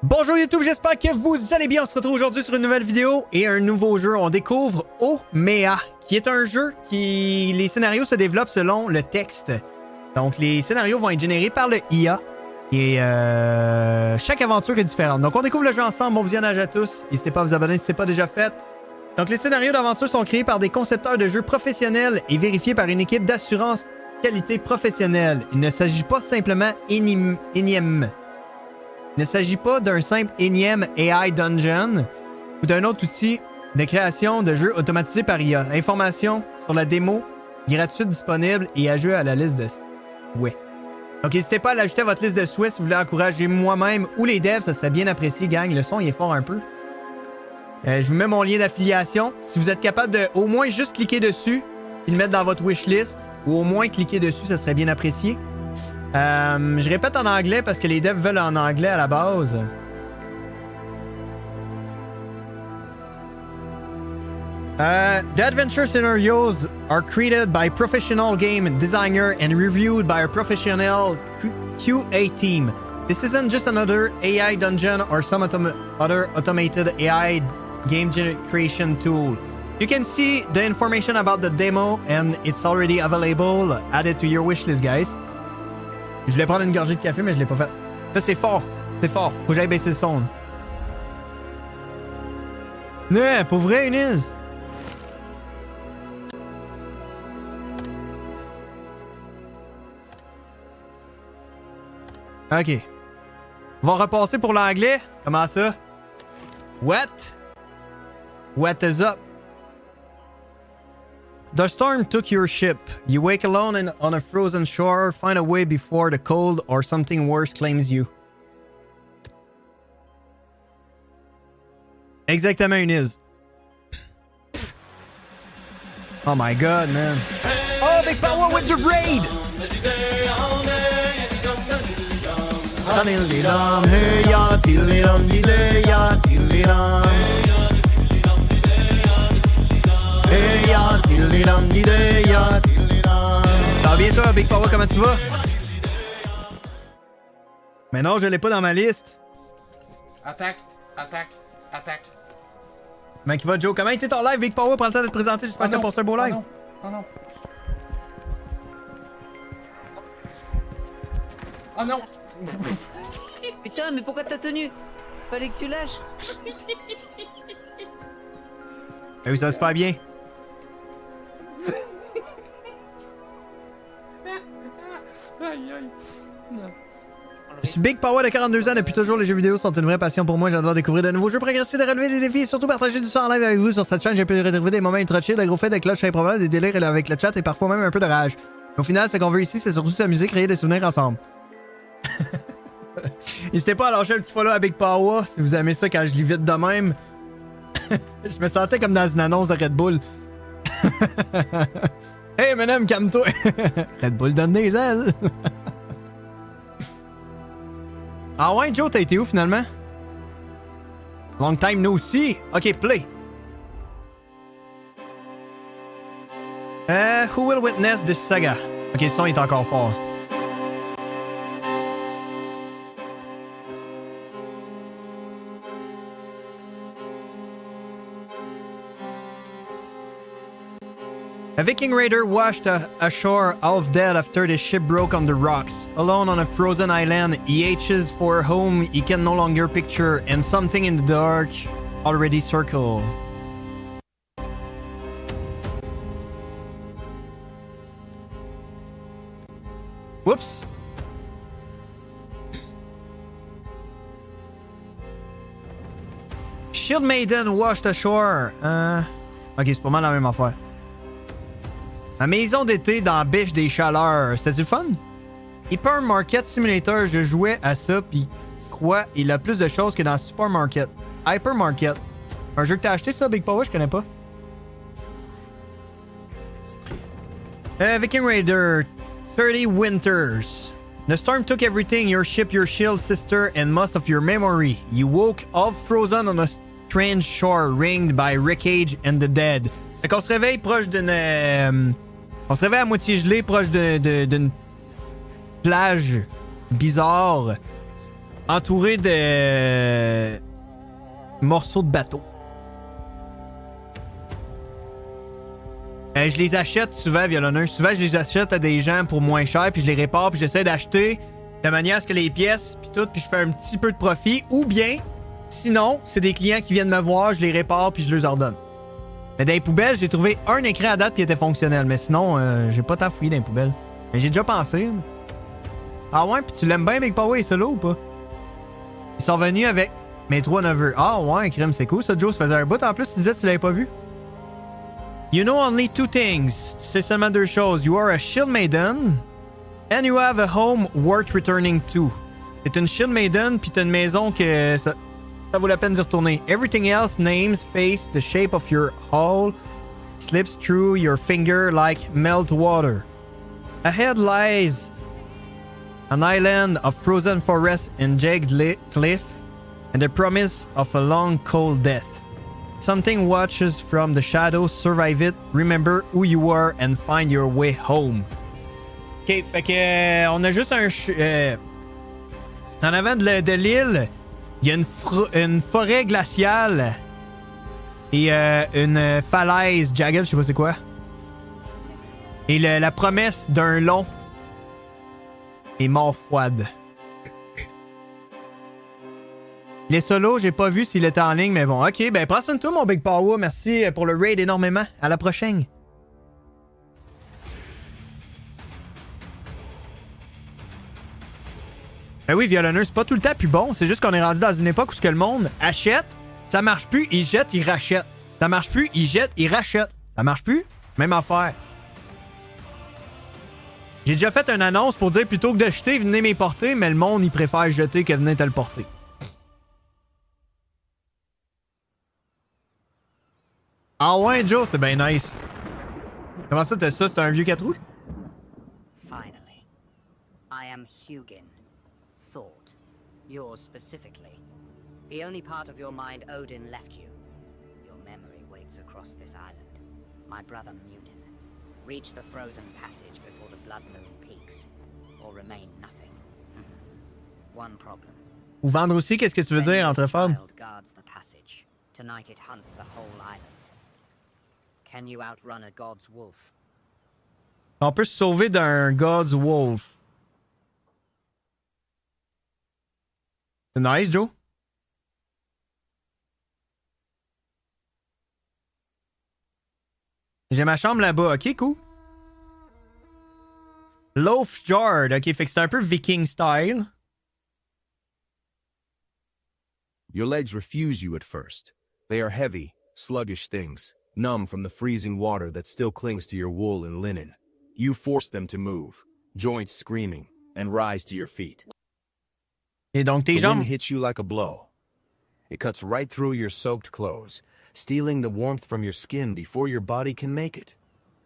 Bonjour YouTube, j'espère que vous allez bien. On se retrouve aujourd'hui sur une nouvelle vidéo et un nouveau jeu. On découvre OMEA, qui est un jeu qui... Les scénarios se développent selon le texte. Donc les scénarios vont être générés par le IA et chaque aventure est différente. Donc on découvre le jeu ensemble. Bon visionnage à tous. N'hésitez pas à vous abonner si ce n'est pas déjà fait. Donc les scénarios d'aventure sont créés par des concepteurs de jeux professionnels et vérifiés par une équipe d'assurance qualité professionnelle. Il ne s'agit pas simplement énième. Il ne s'agit pas d'un simple énième AI Dungeon ou d'un autre outil de création de jeux automatisé par IA. Information sur la démo gratuite disponible et ajout à la liste de souhaits. Donc n'hésitez pas à l'ajouter à votre liste de souhaits si vous voulez encourager moi-même ou les devs, ça serait bien apprécié, gang. Le son il est fort un peu. Je vous mets mon lien d'affiliation. Si vous êtes capable de au moins juste cliquer dessus et le mettre dans votre wishlist, ou au moins cliquer dessus, ça serait bien apprécié. Je répète en anglais parce que les devs veulent en anglais à la base. The adventure scenarios are created by professional game designer and reviewed by a professional QA team. This isn't just another AI dungeon or some other automated AI game creation tool. You can see the information about the demo and it's already available. Add it to your wishlist, guys. Je voulais prendre une gorgée de café, mais je l'ai pas fait. Là, c'est fort. C'est fort. Faut que j'aille baisser le son. Ouais, pour vrai, Inès. Ok. On va repasser pour l'anglais. Comment ça? What? What is up? The storm took your ship. You wake alone on a frozen shore, find a way before the cold or something worse claims you. Exactement, Inez. Oh my god, man. Oh, Big Power with the raid! Ça va bien toi, Big Power, comment tu vas? Mais non, je l'ai pas dans ma liste. Attaque, attaque, attaque. Comment il va, Joe? Comment était ton live, Big Power? Prends le temps de te présenter, j'espère que t'as passé un beau live. Oh non, oh non. Putain, mais pourquoi t'as tenu? Fallait que tu lâches. Eh oui, ça va super bien. Aïe aïe. Non. Je suis Big Power de 42 ans. Depuis toujours, les jeux vidéo sont une vraie passion pour moi. J'adore découvrir de nouveaux jeux, progresser, de relever des défis et surtout partager du son en live avec vous sur cette chaîne. J'ai pu retrouver des moments introchés, de gros faits, des cloches improbables, des délires avec le chat et parfois même un peu de rage. Au final, ce qu'on veut ici, c'est surtout s'amuser, créer des souvenirs ensemble. N'hésitez pas à lâcher un petit follow à Big Power si vous aimez ça quand je lis vite de même. Je me sentais comme dans une annonce de Red Bull. Hey, madame, calme-toi. Red Bull donne des ailes. Ah ouais, Joe, t'as été où finalement? Long time no see. Ok, play. Who will witness this saga? Ok, le son est encore fort. A Viking raider washed ashore half dead after the ship broke on the rocks. Alone on a frozen island, he aches for a home he can no longer picture, and something in the dark already circle. Whoops. Shield Maiden washed ashore. Ok, c'est pas mal la même affaire. Ma maison d'été dans la bêche des chaleurs. C'était du fun? Hypermarket Simulator, je jouais à ça, pis quoi, il a plus de choses que dans Supermarket. Hypermarket. Un jeu que t'as acheté, ça, Big Power, je connais pas. Viking Raider, 30 Winters. The storm took everything, your ship, your shield, sister, and most of your memory. You woke half frozen on a strange shore, ringed by wreckage and the dead. Fait qu'on se réveille proche d'une... on se réveille à moitié gelé, proche d'une plage bizarre. entouré de morceaux de bateau. Je les achète souvent, violonneux. Souvent, je les achète à des gens pour moins cher, puis je les répare, puis j'essaie d'acheter de manière à ce que les pièces, puis tout, puis je fais un petit peu de profit. Ou bien, sinon, c'est des clients qui viennent me voir, je les répare, puis je les ordonne. Mais dans les poubelles, j'ai trouvé un écran à date qui était fonctionnel. Mais sinon, j'ai pas tant fouillé dans les poubelles. Mais j'ai déjà pensé. Ah ouais, puis tu l'aimes bien, Big Power et Solo ou pas? Ils sont venus avec mes 3 neveux. Ah ouais, crème, c'est cool ça, Joe. Ça faisait un bout. En plus, tu disais que tu l'avais pas vu. You know only 2 things. Tu sais seulement 2 choses. You are a shield maiden and you have a home worth returning to. T'es une shield maiden puis t'as une maison que ça vaut la peine d'y retourner. Everything else, names, face, the shape of your hull, slips through your finger like melt water. Ahead lies an island of frozen forest and jagged cliff and the promise of a long cold death. Something watches from the shadows, survive it, remember who you are and find your way home. Ok, fait que on a juste un... en avant de l'île, il y a une forêt glaciale et une falaise jagged, je sais pas c'est quoi. Et la promesse d'un long et mort froide. Les solos, j'ai pas vu s'il était en ligne, mais bon, ok, ben prends soin de toi, mon Big Power. Merci pour le raid énormément. À la prochaine. Ben oui, violonneux, c'est pas tout le temps plus bon. C'est juste qu'on est rendu dans une époque où ce que le monde achète, ça marche plus, il jette, il rachète. Ça marche plus, il jette, il rachète. Ça marche plus? Même affaire. J'ai déjà fait une annonce pour dire plutôt que de jeter, venez m'y porter, mais le monde, il préfère jeter que venez te le porter. Ah ouais, Joe, c'est bien nice. Comment ça, t'as ça? C'est un vieux 4 roues? Finally, I am Hugin. Thought. Yours specifically. The only part of your mind Odin left you. Your memory waits across this island. My brother Munin. Reach the frozen passage before the blood moon peaks. Or remain nothing. One problem. Ou vendre aussi, qu'est-ce que tu veux dire, entre femmes? Guards the passage. Tonight it hunts the whole island. Can you outrun a god's wolf? On peut se sauver d'un god's wolf. C'est nice, Joe. J'ai ma chambre là-bas. Ok, cool. Loaf Jar. Ok, fait que c'est un peu viking style. Your legs refuse you at first. They are heavy, sluggish things, numb from the freezing water that still clings to your wool and linen. You force them to move, joints screaming, and rise to your feet. Et donc tes The jambes. wind hits you like a blow. It cuts right through your soaked clothes, stealing the warmth from your skin before your body can make it.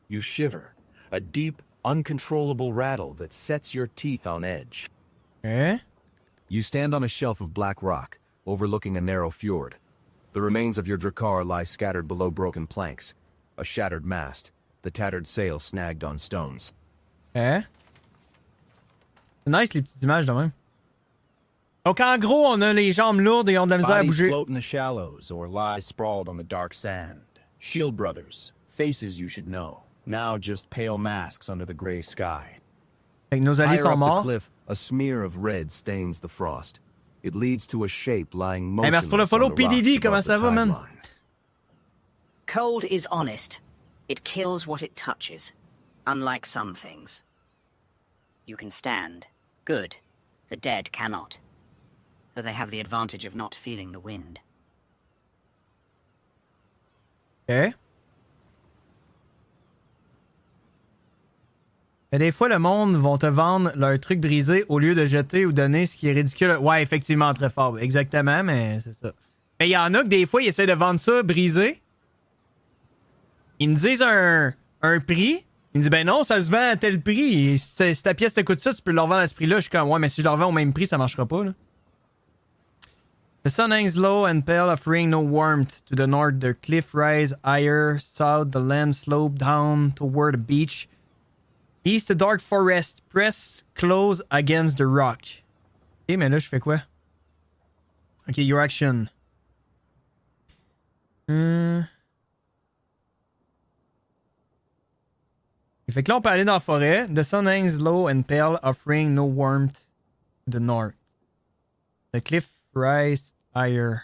You shiver, a deep, uncontrollable rattle that sets your teeth on edge. Eh? You stand on a shelf of black rock, overlooking a narrow fjord. The remains of your drakkar lie scattered below broken planks, a shattered mast, the tattered sail snagged on stones. Eh? C'est nice les petites images de même. Donc en gros, on a les jambes lourdes et on a de la misère à Bodies bouger. float in the shallows or lie sprawled on the dark sand. Shield brothers, faces you should know. Now just pale masks under the gray sky. Fait que nos alliés Higher sont up the morts. cliff, a smear of red stains the frost. It leads to a shape lying Hey, merci pour le motionless follow, on the rocks PDD. Comment above the ça va, man? timeline. Cold is honest. It kills what it touches. Unlike some things. You can stand. Good. The dead cannot. Though they have the advantage of not feeling the wind. Eh? Mais des fois, le monde vont te vendre leur truc brisé au lieu de jeter ou donner ce qui est ridicule. Ouais, effectivement, très fort. Exactement, mais c'est ça. Mais il y en a que des fois, ils essaient de vendre ça brisé. Ils me disent un prix. Ils me disent, ben non, ça se vend à tel prix. Et si ta pièce te coûte ça, tu peux le revendre à ce prix-là. Je suis comme, ouais, mais si je le revends au même prix, ça marchera pas, là. The sun hangs low and pale, offering no warmth. To the north, the cliff rise higher. South, the land slope down toward the beach. East, the dark forest press close against the rock. Ok, mais là, je fais quoi? Ok, your action. Fait que là, on peut aller dans la forêt. The sun hangs low and pale, offering no warmth to the north. The cliff rise higher.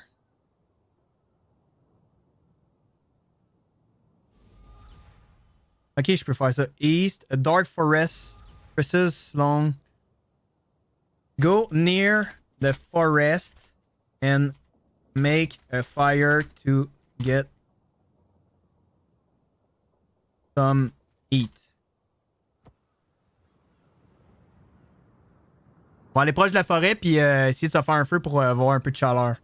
Ok, je peux faire ça. East, a dark forest presses long. Go near the forest and make a fire to get some heat. On va aller proche de la forêt puis essayer de se faire un feu pour avoir un peu de chaleur.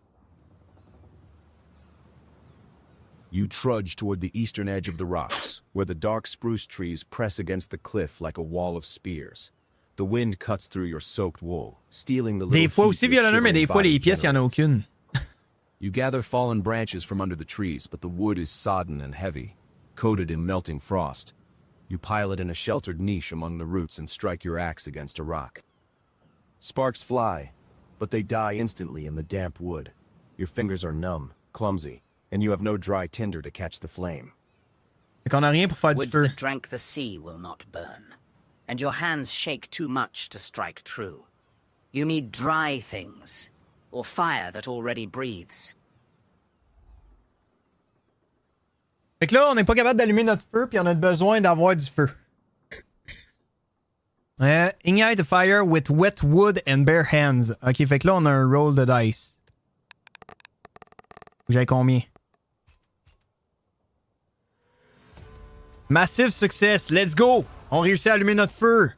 You trudge toward the eastern edge of the rocks, where the dark spruce trees press against the cliff like a wall of spears. The wind cuts through your soaked wool, stealing the little Des fois heat aussi your violonneux, mais des shivering fois les body pièces, il y en a generates. aucune. You gather fallen branches from under the trees, but the wood is sodden and heavy, coated in melting frost. You pile it in a sheltered niche among the roots and strike your axe against a rock. Sparks fly, but they die instantly in the damp wood. Your fingers are numb, clumsy, and you have no dry tinder to catch the flame. Fait qu'on a rien pour faire du Wood feu. that drank the sea will not burn, and your hands shake too much to strike true. You need dry things, or fire that already breathes. Fait que là, on n'est pas capable d'allumer notre feu puis on a besoin d'avoir du feu. Ignite the fire with wet wood and bare hands. Ok, fait que là, on a un roll de dice. J'ai combien? Massive success. Let's go! On réussit à allumer notre feu.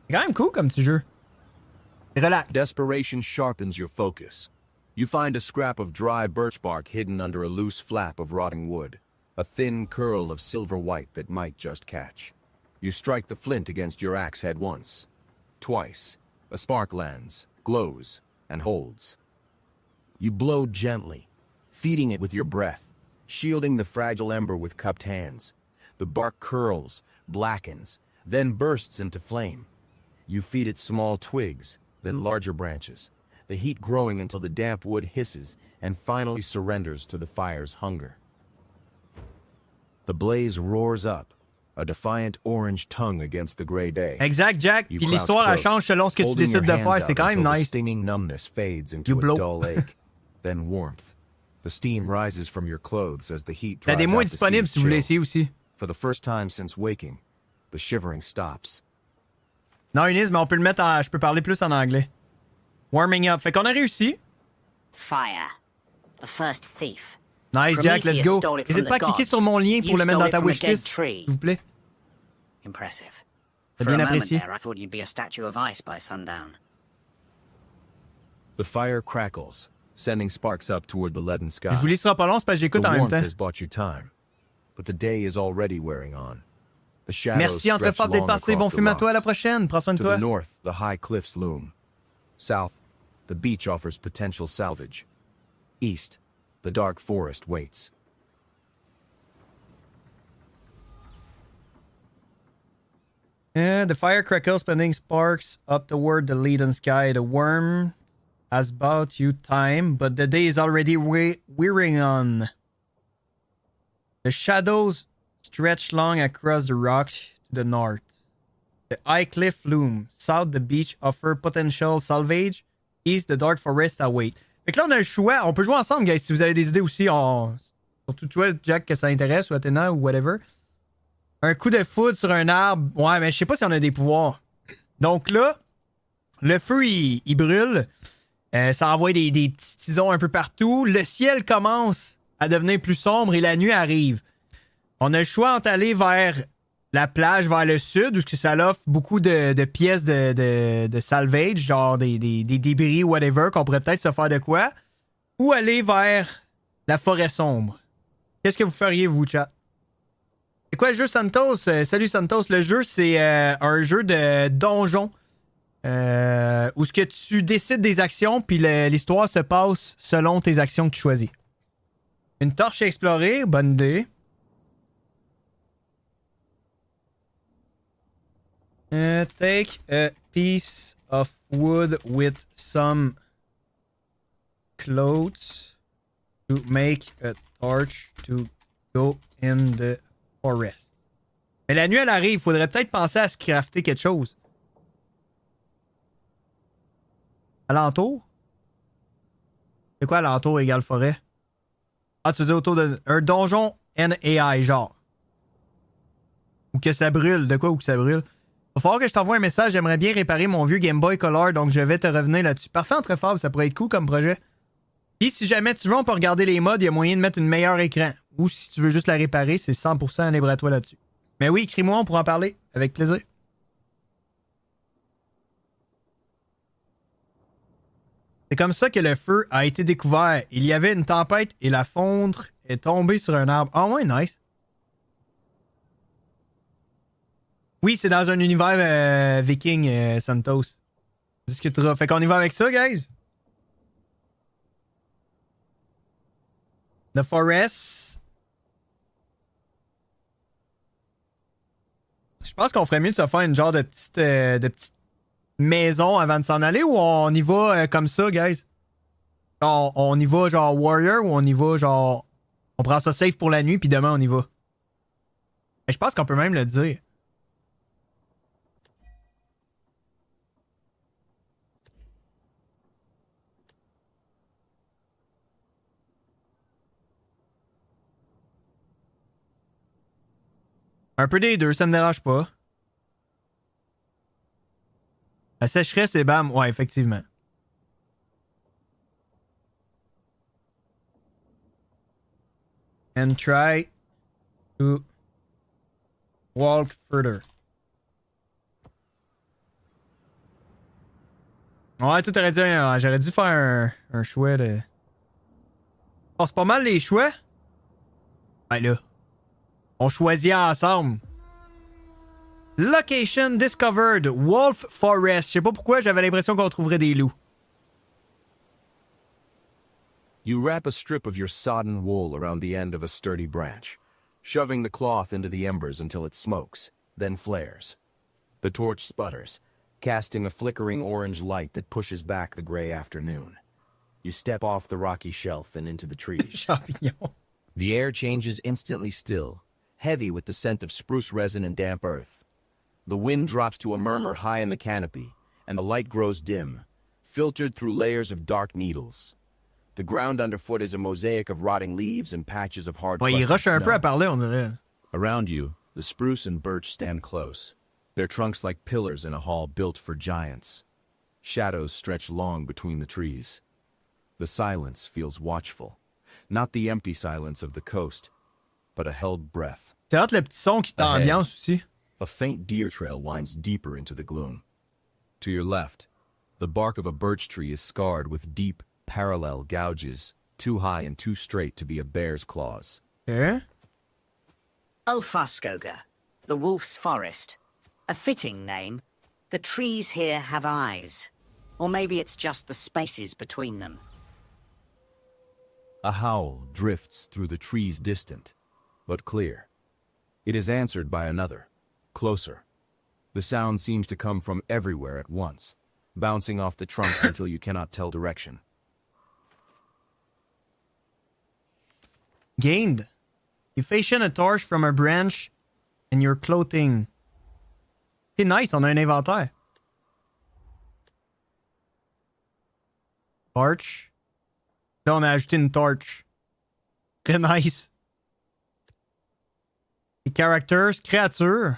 C'est quand même cool comme petit jeu. Relax. Desperation sharpens your focus. You find a scrap of dry birch bark hidden under a loose flap of rotting wood, a thin curl of silver white that might just catch. You strike the flint against your axe head once, twice. A spark lands, glows, and holds. You blow gently, feeding it with your breath, shielding the fragile ember with cupped hands. The bark curls, blackens, then bursts into flame. You feed it small twigs, then larger branches, the heat growing until the damp wood hisses and finally surrenders to the fire's hunger. The blaze roars up, a defiant orange tongue against the gray day. Exact, Jack. You Puis crouch l'histoire, elle close, change selon ce que tu holding your décides de hands faire. C'est out quand même until the nice. stinging numbness fades into You a blow. dull ache, then warmth. The steam rises from your clothes as the heat La drives démo est out the disponible sea's si vous voulez chill. essayer aussi. For the first time since waking, the shivering stops. Non, Eunice, mais on peut le mettre en... Je peux parler plus en anglais. Warming up. Fait qu'on a réussi. Fire. The first thief. Nice, Jack. Let's go. Stole it from N'hésite pas à the cliquer gods. sur mon lien pour You le mettre stole dans it ta from a dead wishlist, tree. s'il vous plaît. Impressive. T'as For a bien moment apprécié. there, I thought you'd be a statue of ice by sundown. The fire crackles, sending sparks up toward the leaden sky. Je vous lis sera pas long, c'est parce que The j'écoute en même warmth temps. has bought you time, but the day is already wearing on. The shadows Merci, stretch Entrefort, d'être long passé. across Bon the film à toi. À la rocks. prochaine. Prends soin de To toi. the north, the high cliffs loom. South, the beach offers potential salvage. East, the dark forest waits. The fire crackles, sending sparks up toward the leaden sky. The worm has bought you time, but the day is already wearing on. The shadows stretch long across the rock to the north. The high cliff loom. South, the beach offer potential salvage. East, the dark forest await. Fait que là, on a le choix. On peut jouer ensemble, guys. Si vous avez des idées aussi, surtout toi, Jack, que ça intéresse, ou Athéna, ou whatever. Un coup de foudre sur un arbre. Ouais, mais je sais pas si on a des pouvoirs. Donc là, le feu, il brûle. Ça envoie des petits tisons un peu partout. Le ciel commence à devenir plus sombre et la nuit arrive. On a le choix entre aller vers la plage, vers le sud, où ça offre beaucoup de pièces de salvage, genre des débris, whatever, qu'on pourrait peut-être se faire de quoi. Ou aller vers la forêt sombre. Qu'est-ce que vous feriez, vous, chat? C'est quoi le jeu, Santos? Salut, Santos. Le jeu, c'est un jeu de donjon. Où ce que tu décides des actions, puis l'histoire se passe selon tes actions que tu choisis. Une torche à explorer, bonne idée. Take a piece of wood with some clothes to make a torch to go in the forest. Mais la nuit, elle arrive. Faudrait peut-être penser à se crafter quelque chose. Alentour? C'est quoi alentour égale forêt? Ah, tu veux dire autour d'un donjon NAI, genre. Ou que ça brûle. De quoi ou que ça brûle? Va falloir que je t'envoie un message. J'aimerais bien réparer mon vieux Game Boy Color, donc je vais te revenir là-dessus. Parfait, entre fables, ça pourrait être cool comme projet. Puis si jamais tu veux, on peut regarder les mods. Il y a moyen de mettre une meilleure écran. Ou si tu veux juste la réparer, c'est 100% libre à toi là-dessus. Mais oui, écris-moi, on pourra en parler. Avec plaisir. C'est comme ça que le feu a été découvert. Il y avait une tempête et la fondre est tombée sur un arbre. Ah ouais, nice. Oui, c'est dans un univers viking, Santos. Discutera. Fait qu'on y va avec ça, guys. The Forest. Je pense qu'on ferait mieux de se faire une genre de petite maison avant de s'en aller ou on y va comme ça, guys? On y va genre Warrior ou on y va genre... On prend ça safe pour la nuit puis demain on y va. Et je pense qu'on peut même le dire. Un peu des deux, ça me dérange pas. La sécheresse et bam, ouais, effectivement. And try to walk further. Ouais, toi t'aurais dit, j'aurais dû faire un choix de... Oh, c'est pas mal les choix? Ben là. On choisit ensemble. Location discovered. Wolf Forest. Je sais pas pourquoi, j'avais l'impression qu'on trouverait des loups. You wrap a strip of your sodden wool around the end of a sturdy branch, shoving the cloth into the embers until it smokes, then flares. The torch sputters, casting a flickering orange light that pushes back the gray afternoon. You step off the rocky shelf and into the trees. Champignon. The air changes instantly still, heavy with the scent of spruce resin and damp earth. The wind drops to a murmur high in the canopy, and the light grows dim, filtered through layers of dark needles. The ground underfoot is a mosaic of rotting leaves and patches of hard Ouais, il rush un peu à parler, on dirait. Around you, the spruce and birch stand close, their trunks like pillars in a hall built for giants. Shadows stretch long between the trees. The silence feels watchful, not the empty silence of the coast, but a held breath. C'est hâte le petit son qui t'ambiance aussi. A faint deer trail winds deeper into the gloom. To your left, the bark of a birch tree is scarred with deep, parallel gouges, too high and too straight to be a bear's claws. Eh? Ulfarskoga, the Wolf's Forest. A fitting name. The trees here have eyes. Or maybe it's just the spaces between them. A howl drifts through the trees distant, but clear. It is answered by another, closer. The sound seems to come from everywhere at once, bouncing off the trunks until you cannot tell direction. Gained. You fashion a torch from a branch in your clothing. C'est nice, on a un inventaire. Torch. Là, on a ajouté une torch. Très nice. Les characters, créatures.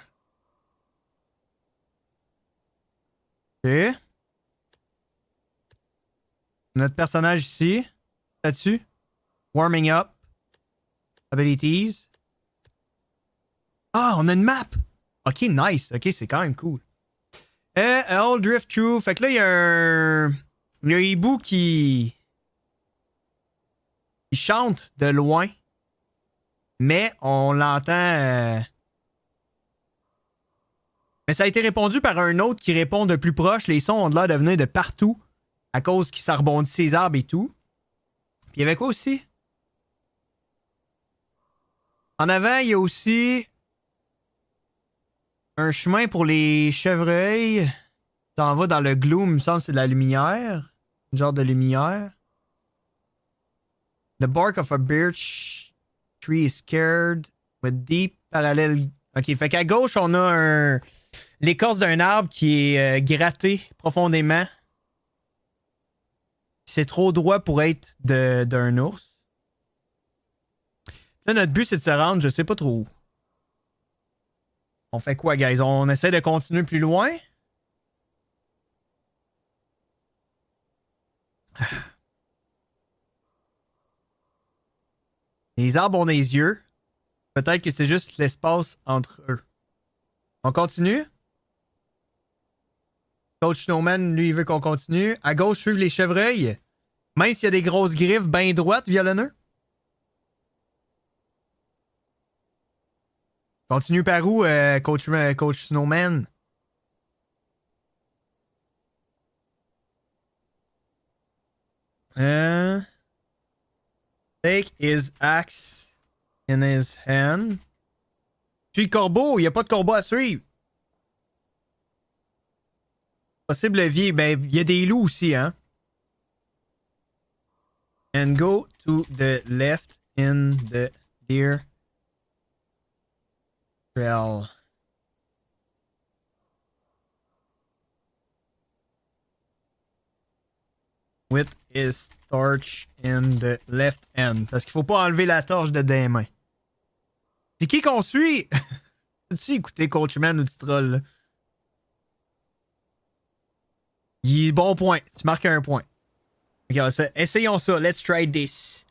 Ok. Notre personnage ici. Là-dessus. Warming up. Abilities. Ah, on a une map! Ok, nice. Ok, c'est quand même cool. All drift through. Fait que là, il y a un... Il y a un hibou qui chante de loin. Mais on l'entend... Mais ça a été répondu par un autre qui répond de plus proche. Les sons ont l'air de venir de partout. À cause qu'il ça rebondit ses arbres et tout. Puis il y avait quoi aussi? En avant, il y a aussi Un chemin pour les chevreuils. T'en vas dans le gloom, il me semble que c'est de la lumière. Un genre de lumière. The bark of a birch tree is scared with deep parallel. Ok, fait qu'à gauche, on a l'écorce d'un arbre qui est gratté profondément. C'est trop droit pour être d'un ours. Là, notre but, c'est de se rendre, je sais pas trop où. On fait quoi, guys? On essaie de continuer plus loin? Les arbres ont des yeux. Peut-être que c'est juste l'espace entre eux. On continue? Coach Snowman, lui, il veut qu'on continue. À gauche, suivre les chevreuils. Même s'il y a des grosses griffes bien droites, violonneux. Continue par où, Coach Snowman? Take his axe in his hand. Suis le corbeau, il n'y a pas de corbeau à suivre. Possible levier, ben, il y a des loups aussi, hein. And go to the left in the deer trail. With his torch in the left hand. Parce qu'il faut pas enlever la torche de des mains. C'est qui qu'on suit? Tu écouter Coachman ou tu trolls, là? Il est bon point. Tu marques un point. Ok, essayons ça. Let's try this.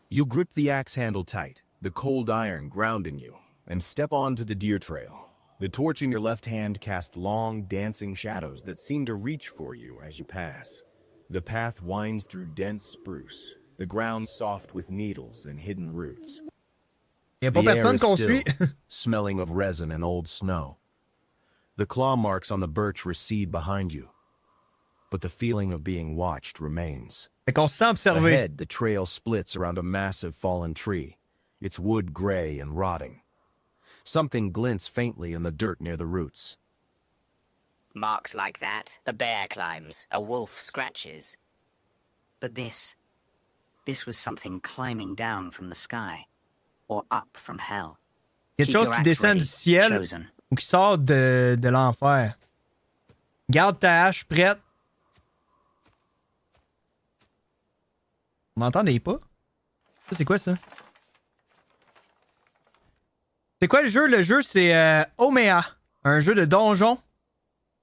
You grip the axe handle tight, the cold iron grounding you, and step onto the deer trail. The torch in your left hand casts long, dancing shadows that seem to reach for you as you pass. The path winds through dense spruce, the ground soft with needles and hidden roots. Y a pas The air personne is qu'on still, suit. smelling of resin and old snow. The claw marks on the birch recede behind you, but the feeling of being watched remains. Fait qu'on se sent observé. Ahead, the trail splits around a massive fallen tree, its wood gray and rotting. Something glints faintly in the dirt near the roots. Marks like that, the bear climbs, a wolf scratches. But this was something climbing down from the sky, or up from hell. Quelque chose qui descend du ciel ou qui sort de l'enfer. Garde ta hache prête. On entend des pas? Ça, c'est quoi ça? C'est quoi le jeu? Le jeu, c'est OMEA. Un jeu de donjon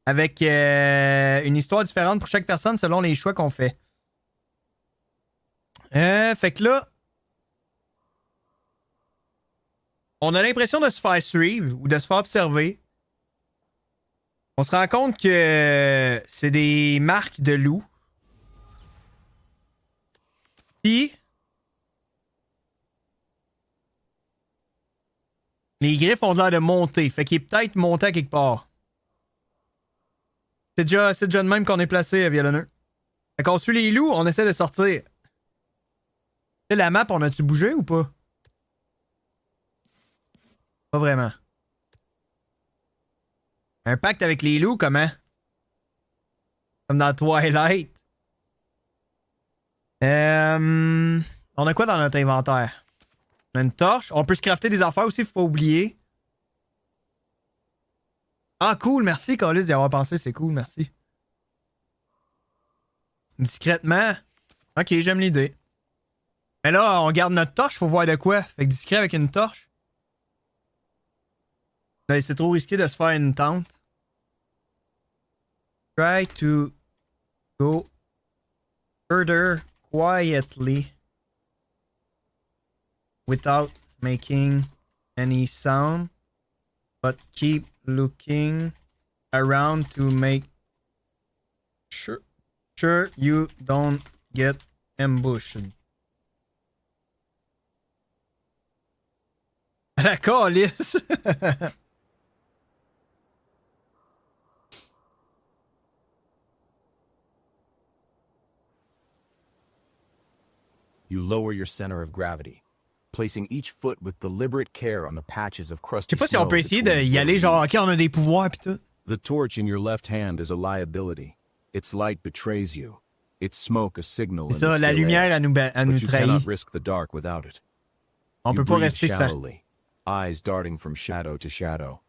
avec une histoire différente pour chaque personne selon les choix qu'on fait. Fait que là, on a l'impression de se faire suivre ou de se faire observer. On se rend compte que c'est des marques de loups. Puis, les griffes ont l'air de monter. Fait qu'il est peut-être monté à quelque part. C'est déjà de même qu'on est placé, violonneux. Fait qu'on suit les loups, on essaie de sortir. La map, on a-tu bougé ou pas? Pas vraiment. Un pacte avec les loups, comment? Comme dans Twilight. On a quoi dans notre inventaire? On a une torche. On peut se crafter des affaires aussi, faut pas oublier. Ah, cool, merci, Colis, d'y avoir pensé, c'est cool, merci. Discrètement. Ok, j'aime l'idée. Mais là, on garde notre torche, faut voir de quoi. Fait que discret avec une torche. Là, c'est trop risqué de se faire une tente. Try to go further quietly without making any sound, but keep looking around to make sure you don't get ambushed. La calisse! You lower your center of gravity, placing each foot with deliberate care on the patches of Je crusty sais pas si on snow peut essayer between d'y aller, the genre, leaves. ok, on a des pouvoirs pis tout. The torch in your left hand is a liability. Its light betrays you. Its smoke a signal C'est in ça, the la still lumière, air. elle nous But you trahit. cannot risk the dark without it. On You peut pas breathe rester sans. shallowly, eyes darting from shadow to shadow.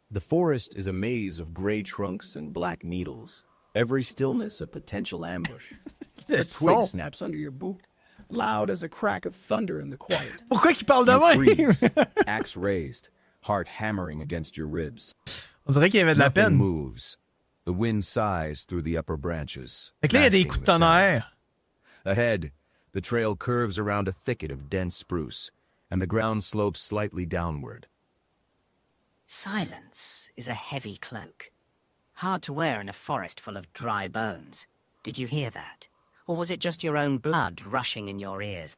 The forest is a maze of gray trunks and black needles. Every stillness a potential ambush. Le A son. twig snaps under your boot, loud as a crack of thunder in the quiet. Pourquoi qu'il parle de You même? freeze, axe raised, heart hammering against your ribs. On dirait qu'il y avait de la Nothing peine. moves. The wind sighs through the upper branches. Fait que là, il y a des masking coups de the sound. tonnerre. Ahead, the trail curves around a thicket of dense spruce, and the ground slopes slightly downward. Silence is a heavy cloak. Hard to wear in a forest full of dry bones. Did you hear that? Or was it just your own blood rushing in your ears?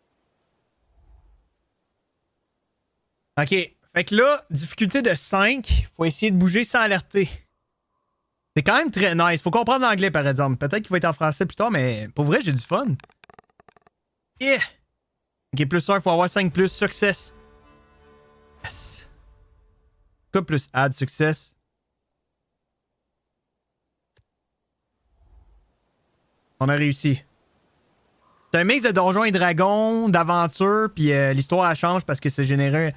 Ok. Fait que là, difficulté de 5. Faut essayer de bouger sans alerter. C'est quand même très nice. Faut comprendre l'anglais, par exemple. Peut-être qu'il va être en français plus tard, mais pour vrai, j'ai du fun. Yeah! Ok, plus 1, faut avoir 5 plus. Success. Yes. Quoi plus add success? On a réussi. C'est un mix de donjons et dragons, d'aventure, puis l'histoire elle change parce que c'est généré.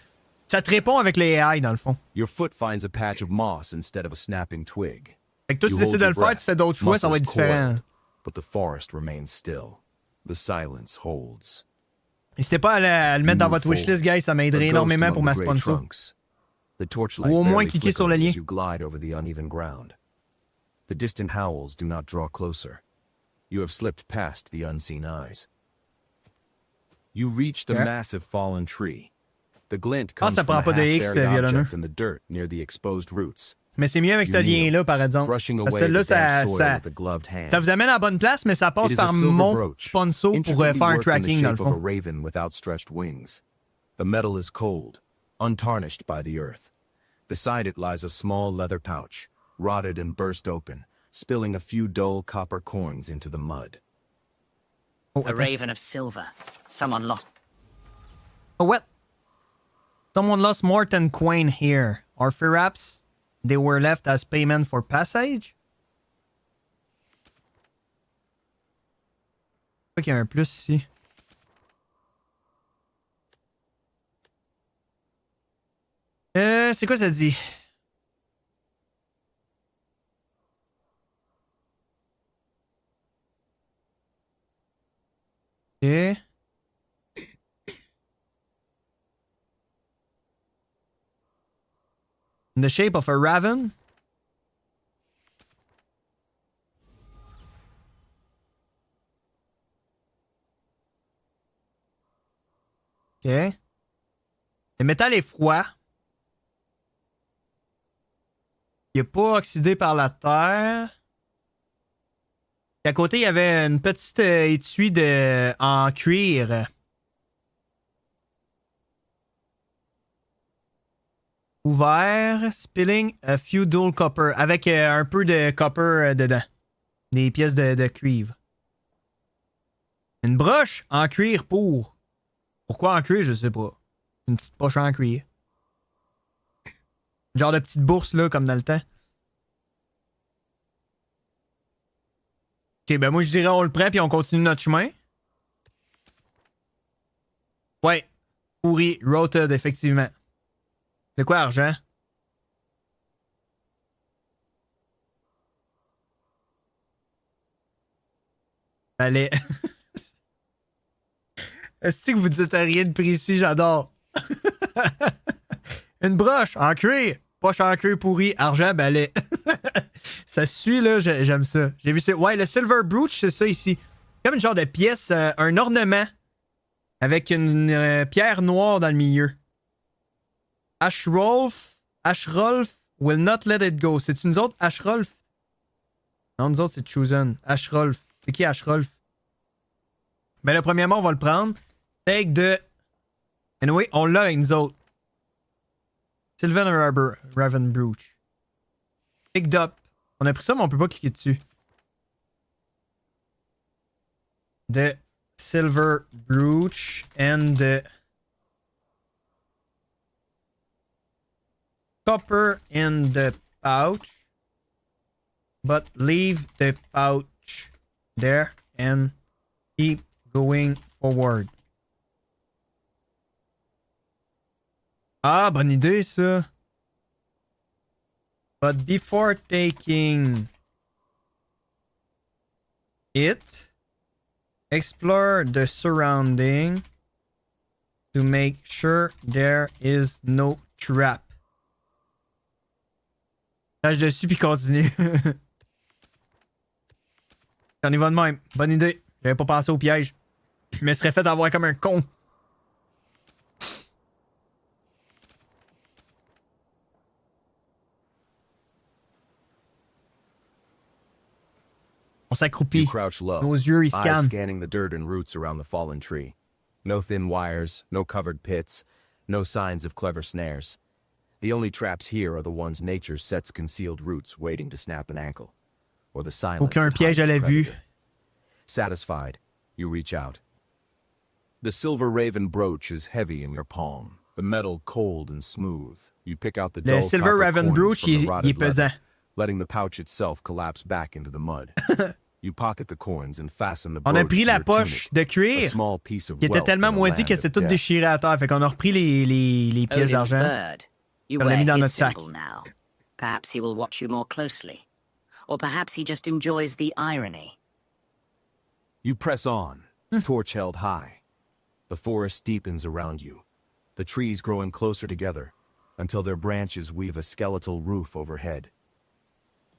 Ça te répond avec les AI dans le fond. Your foot finds a patch of moss instead of a snapping twig. Fait que toi, tu You décides hold de your le faire, breath, tu fais d'autres choix, ça va être muscles différent. coiled, but the forest remains still. The silence holds. N'hésitez pas à le mettre dans votre wishlist, guys, ça m'aiderait énormément pour ma sponsor. The torchlight Ou au moins barely cliquez sur le flickering lien. as you glide over the uneven ground. The distant howls do not draw closer. You have slipped past the unseen eyes. You reach the Yeah. massive fallen tree. The glint Ah, comes ça from a prend pas de X, half-buried violonneux. object in the dirt near the exposed roots. Mais c'est mieux avec ce You kneel, lien-là, par exemple. brushing Parce que away là, the damp soil ça with a gloved hand. vous amène à la bonne place, mais ça passe It is a par silver mon brooch, sponsor pour intricately faire un worked in the tracking, dans le shape of a fond. raven with outstretched wings. The metal is cold, untarnished by the earth. Beside it lies a small leather pouch, rotted and burst open, spilling a few dull copper coins into the mud. Oh, A attends. raven of silver. Someone lost. Oh, what? Someone lost more than coin here. Or perhaps they were left as payment for passage? Je crois qu'il y a un plus ici. C'est quoi ça dit? Ok. In the shape of a raven? Ok. Le métal est froid. Il n'est pas oxydé par la terre. Et à côté, il y avait une petite étui en cuir. Ouvert, spilling a few dull copper, avec un peu de copper dedans. Des pièces de cuivre. Une broche en cuir pour. Pourquoi en cuir, je sais pas. Une petite poche en cuir. Genre de petite bourse, là, comme dans le temps. Ok, ben moi, je dirais on le prend puis on continue notre chemin. Ouais. Pourri. Rotted, effectivement. C'est quoi, argent? Allez. Est-ce que vous dites rien de précis? J'adore. Une broche en cuir. Poche en cuir pourri. Argent, balai. Ça suit, là. J'aime ça. J'ai vu ça. Ouais, le silver brooch, c'est ça ici. Comme une genre de pièce, un ornement. Avec une pierre noire dans le milieu. Ashrolf will not let it go. C'est-tu nous autres, Ashrolf? Non, nous autres, c'est Chosen. Ashrolf. C'est qui Ashrolf? Ben, le premièrement, on va le prendre. Take de. Anyway, on l'a avec nous autres. Sylvan Raven Brooch. Picked up. On a pris ça, mais on peut pas cliquer dessus. De silver brooch and the copper in the pouch, but leave the pouch there and keep going forward. Ah, bonne idée ça. But before taking it, explore the surrounding to make sure there is no trap. Tâche dessus puis continue. On y va de même. Bonne idée. J'avais pas pensé au piège. Je me serais fait avoir comme un con. On s'accroupit. You crouch low, Nos yeux, ils eyes scannent. scanning the dirt and roots around the fallen tree. No thin wires, no covered pits, no signs of clever snares. The only traps here are the ones nature sets concealed roots waiting to snap an ankle, or the silence Aucun that piège hides à la the vue. predator. Satisfied, you reach out. The silver raven brooch is heavy in your palm, the metal cold and smooth. You pick out the Le dull silver copper raven coins brooch, from the il est rotted leather, pesant. letting the pouch itself collapse back into the mud. You pocket the coins and fasten the On a brooch pris to la your poche tunic, de a cuir small piece of qui était wealth tellement in a moisi land que of c'est tout death. déchiré à terre. Fait qu'on a repris les pièces Odin's d'argent. bird. You On l'a wear mis dans his notre sac. symbol now. Perhaps he will watch you more closely. Or perhaps he just enjoys the irony. You press on, torch held high. The forest deepens around you, the trees growing closer together until their branches weave a skeletal roof overhead.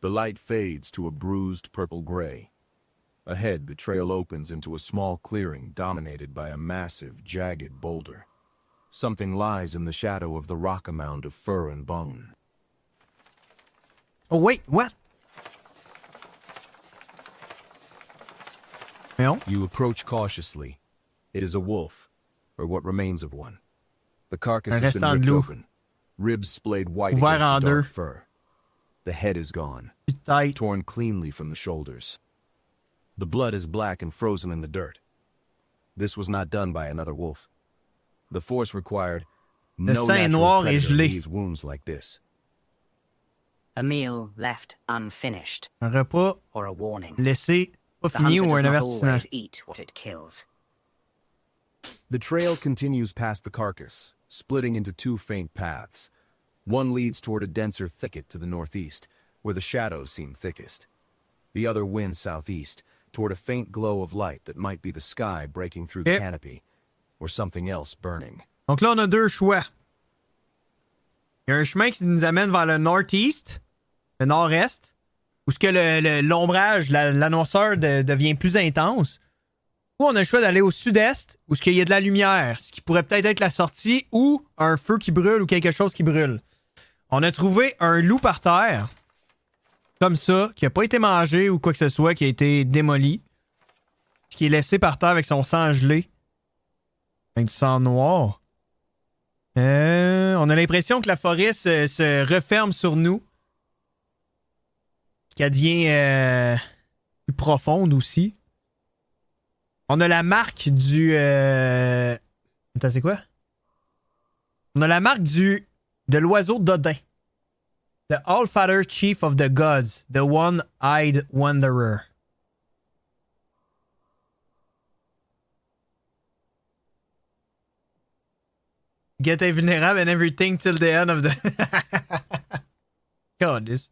The light fades to a bruised purple gray. Ahead, the trail opens into a small clearing dominated by a massive, jagged boulder. Something lies in the shadow of the rock mound of fur and bone. Oh, wait, what? Non. You approach cautiously. It is a wolf, or what remains of one. The carcass Un has been restant de ripped loup. open, ribs splayed white Ouvert against en the dark deux. fur. The head is gone, Tête. torn cleanly from the shoulders. The blood is black and frozen in the dirt. This was not done by another wolf. The force required. Le No sang est natural noir et predator gelé. leaves wounds like this. A meal left unfinished, Un repas or a warning. laissé pas The fini hunter ou does un not avertissement. always eat what it kills. The trail continues past the carcass, splitting into two faint paths. One leads toward a denser thicket to the northeast, where the shadows seem thickest. The other winds southeast, toward a faint glow of light that might be the sky breaking through the Yep. canopy, or something else burning. Donc là, on a deux choix. Il y a un chemin qui nous amène vers le northeast, le nord-est, où ce que l'ombrage, la noirceur devient plus intense. Ou on a le choix d'aller au sud-est, où ce qu'il y a de la lumière, ce qui pourrait peut-être être la sortie, ou un feu qui brûle ou quelque chose qui brûle. On a trouvé un loup par terre, comme ça, qui n'a pas été mangé ou quoi que ce soit, qui a été démoli, qui est laissé par terre avec son sang gelé, avec du sang noir. On a l'impression que la forêt se referme sur nous. Qu'elle devient plus profonde aussi. On a la marque du... Attends, c'est quoi? On a la marque de l'oiseau d'Odin. The All-Father Chief of the Gods. The One-Eyed Wanderer. Get invulnerable and everything till the end of the... God, this...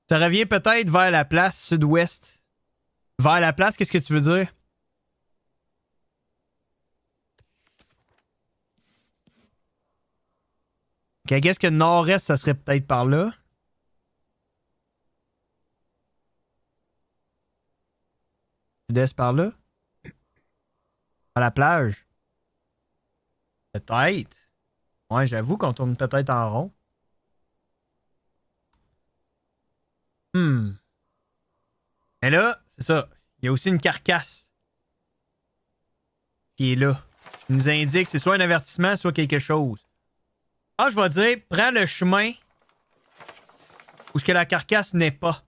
Ça revient peut-être vers la place sud-ouest. Vers la place, qu'est-ce que tu veux dire? Ok, qu'est-ce que nord-est, ça serait peut-être par là? Sud-est par là? À la plage? Peut-être. Ouais, j'avoue qu'on tourne peut-être en rond. Mais là, c'est ça. Il y a aussi une carcasse qui est là. Qui nous indique que c'est soit un avertissement, soit quelque chose. Ah, je vais dire, prends le chemin où ce que la carcasse n'est pas.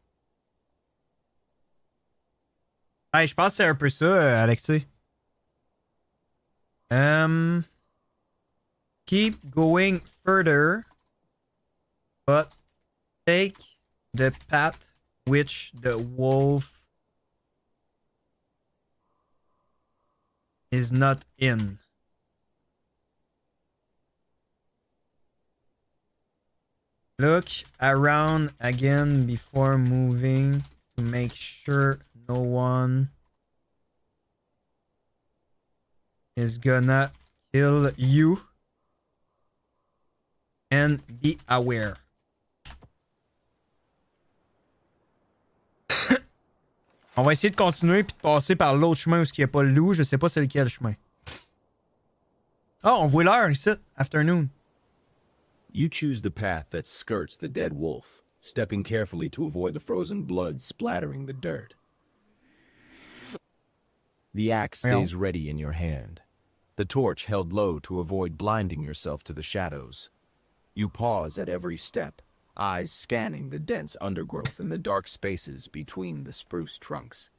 Ouais, je pense que c'est un peu ça, Alexis. Keep going further, but take the path which the wolf is not in. Look around again before moving to make sure no one is gonna kill you. And be aware. On va essayer de continuer puis de passer par l'autre chemin où il n'y a pas le loup. Je sais pas c'est lequel chemin. Oh, on voit l'heure ici. Afternoon. You choose the path that skirts the dead wolf, stepping carefully to avoid the frozen blood splattering the dirt. The axe stays ready in your hand, the torch held low to avoid blinding yourself to the shadows. You pause at every step, eyes scanning the dense undergrowth in the dark spaces between the spruce trunks.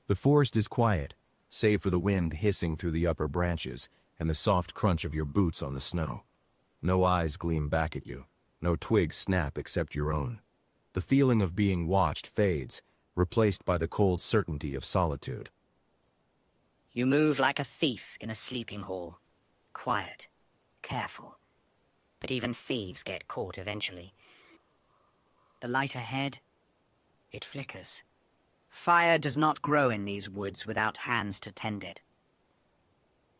The forest is quiet, save for the wind hissing through the upper branches and the soft crunch of your boots on the snow. No eyes gleam back at you, no twigs snap except your own. The feeling of being watched fades, replaced by the cold certainty of solitude. You move like a thief in a sleeping hall. Quiet, careful. But even thieves get caught eventually. The light ahead, it flickers. Fire does not grow in these woods without hands to tend it.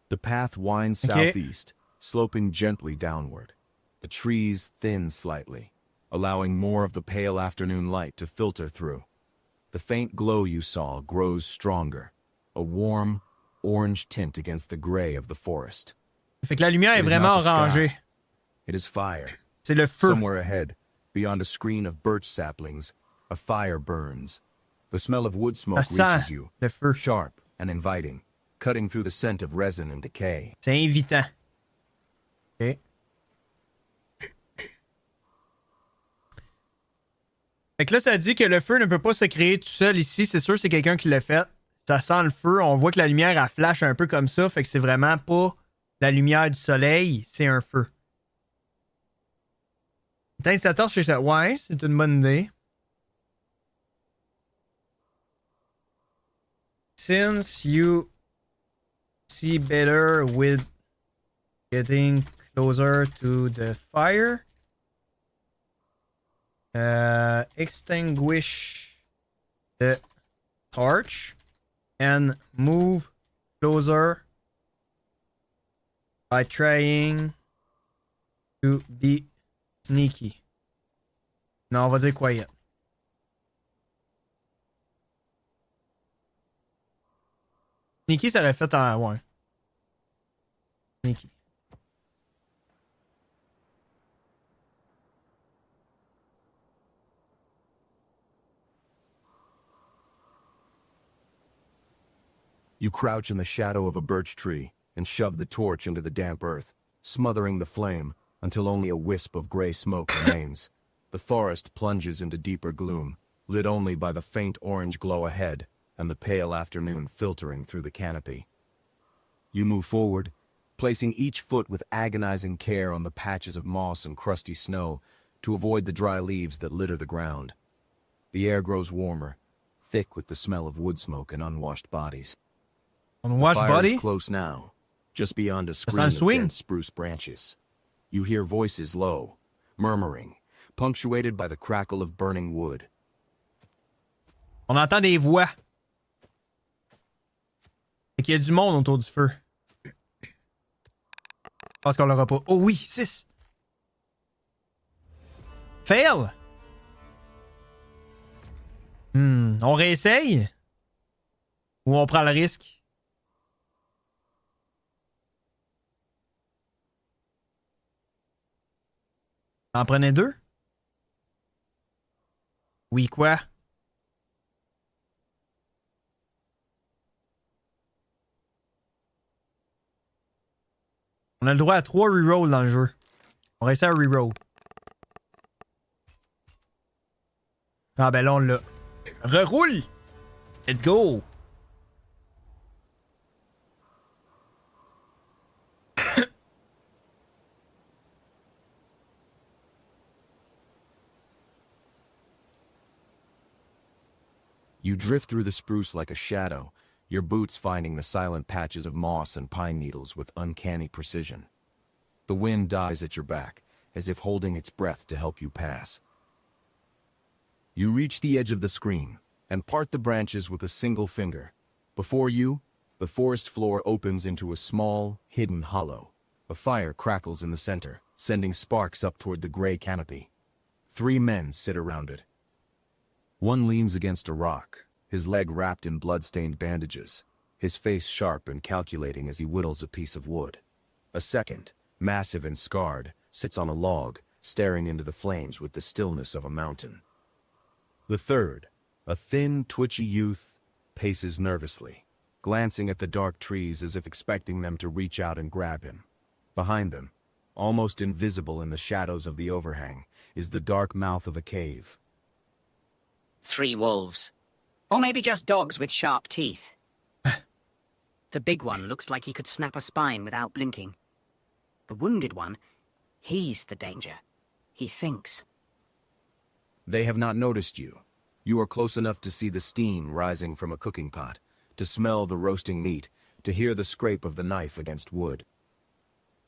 The path winds southeast, sloping gently downward. The trees thin slightly, allowing more of the pale afternoon light to filter through. The faint glow you saw grows stronger, a warm, orange tint against the gray of the forest. Fait que la lumière est vraiment orangée. It is fire. C'est le feu. Somewhere ahead, beyond a screen of birch saplings, a fire burns. The smell of wood smoke reaches you, le feu. sharp and inviting, cutting through the scent of resin and decay. C'est invitant. OK. Fait que là, ça dit que le feu ne peut pas se créer tout seul ici. C'est sûr c'est quelqu'un qui l'a fait. Ça sent le feu. On voit que la lumière, elle flash un peu comme ça. Fait que c'est vraiment pas la lumière du soleil, c'est un feu. Éteindre sa torche chez ça. Ouais, c'est une bonne idée. Since you see better with getting closer to the fire, extinguish the torch and move closer by trying to be sneaky. Non, on va dire quiet. Sneaky, ça aurait fait en... Ouais. Sneaky. You crouch in the shadow of a birch tree and shove the torch into the damp earth, smothering the flame until only a wisp of gray smoke remains. The forest plunges into deeper gloom, lit only by the faint orange glow ahead and the pale afternoon filtering through the canopy. You move forward, placing each foot with agonizing care on the patches of moss and crusty snow to avoid the dry leaves that litter the ground. The air grows warmer, thick with the smell of wood smoke and unwashed bodies. Unwashed Fire body? is close now, just beyond a screen of dense spruce branches. You hear voices low, murmuring, punctuated by the crackle of burning wood. On entend des voix. Fait qu'il y a du monde autour du feu. Je pense qu'on l'aura pas. Oh oui, 6. Fail! On réessaye? Ou on prend le risque? En prenez 2? Oui, quoi? On a le droit à 3 rerolls dans le jeu. On réussit à reroll. Ah ben là, on l'a. Reroule! Let's go! You drift through the spruce like a shadow, your boots finding the silent patches of moss and pine needles with uncanny precision. The wind dies at your back, as if holding its breath to help you pass. You reach the edge of the screen, and part the branches with a single finger. Before you, the forest floor opens into a small, hidden hollow. A fire crackles in the center, sending sparks up toward the gray canopy. 3 men sit around it. One leans against a rock, his leg wrapped in blood-stained bandages, his face sharp and calculating as he whittles a piece of wood. A second, massive and scarred, sits on a log, staring into the flames with the stillness of a mountain. The third, a thin, twitchy youth, paces nervously, glancing at the dark trees as if expecting them to reach out and grab him. Behind them, almost invisible in the shadows of the overhang, is the dark mouth of a cave. 3 wolves. Or maybe just dogs with sharp teeth. The big one looks like he could snap a spine without blinking. The wounded one, he's the danger. He thinks. They have not noticed you. You are close enough to see the steam rising from a cooking pot, to smell the roasting meat, to hear the scrape of the knife against wood.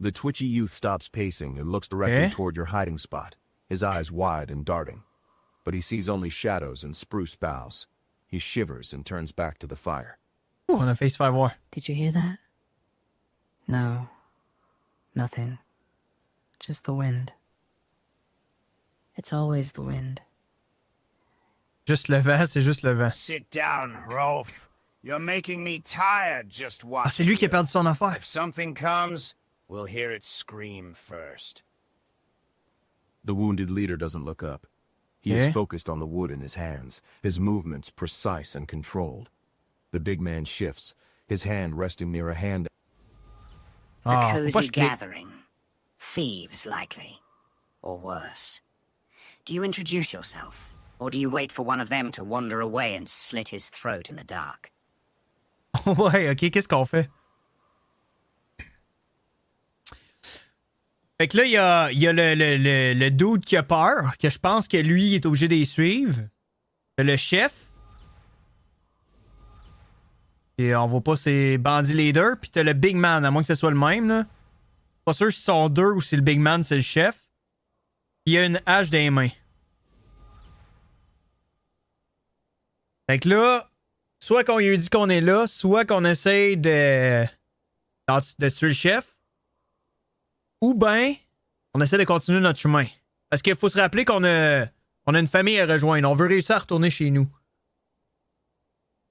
The twitchy youth stops pacing and looks directly toward your hiding spot, his eyes wide and darting. But he sees only shadows and spruce boughs. He shivers and turns back to the fire. Ooh, on a face 5 war. Did you hear that? No. Nothing. Just the wind. It's always the wind. Juste le vent, c'est juste le vent. Sit down, Rolf. You're making me tired just watching. Ah, c'est lui qui a perdu son affaire. If something comes, we'll hear it scream first. The wounded leader doesn't look up. He is focused on the wood in his hands, his movements precise and controlled. The big man shifts, his hand resting near a hand. A Ah, faut pas cozy jeter. gathering. Thieves, likely. Or worse. Do you introduce yourself? Or do you wait for one of them to wander away and slit his throat in the dark? Ouais, ok, qu'est-ce qu'on fait? Fait que là, il y a le dude qui a peur, que je pense que lui, il est obligé de les suivre. Le chef. Et on voit pas ses bandits leaders. Puis t'as le big man, à moins que ce soit le même, là. Pas sûr si sont 2 ou si le big man, c'est le chef. Puis il y a une hache dans les mains. Fait que là, soit qu'on lui dit qu'on est là, soit qu'on essaye de tuer le chef. Ou ben, on essaie de continuer notre chemin. Parce qu'il faut se rappeler qu'on a une famille à rejoindre. On veut réussir à retourner chez nous.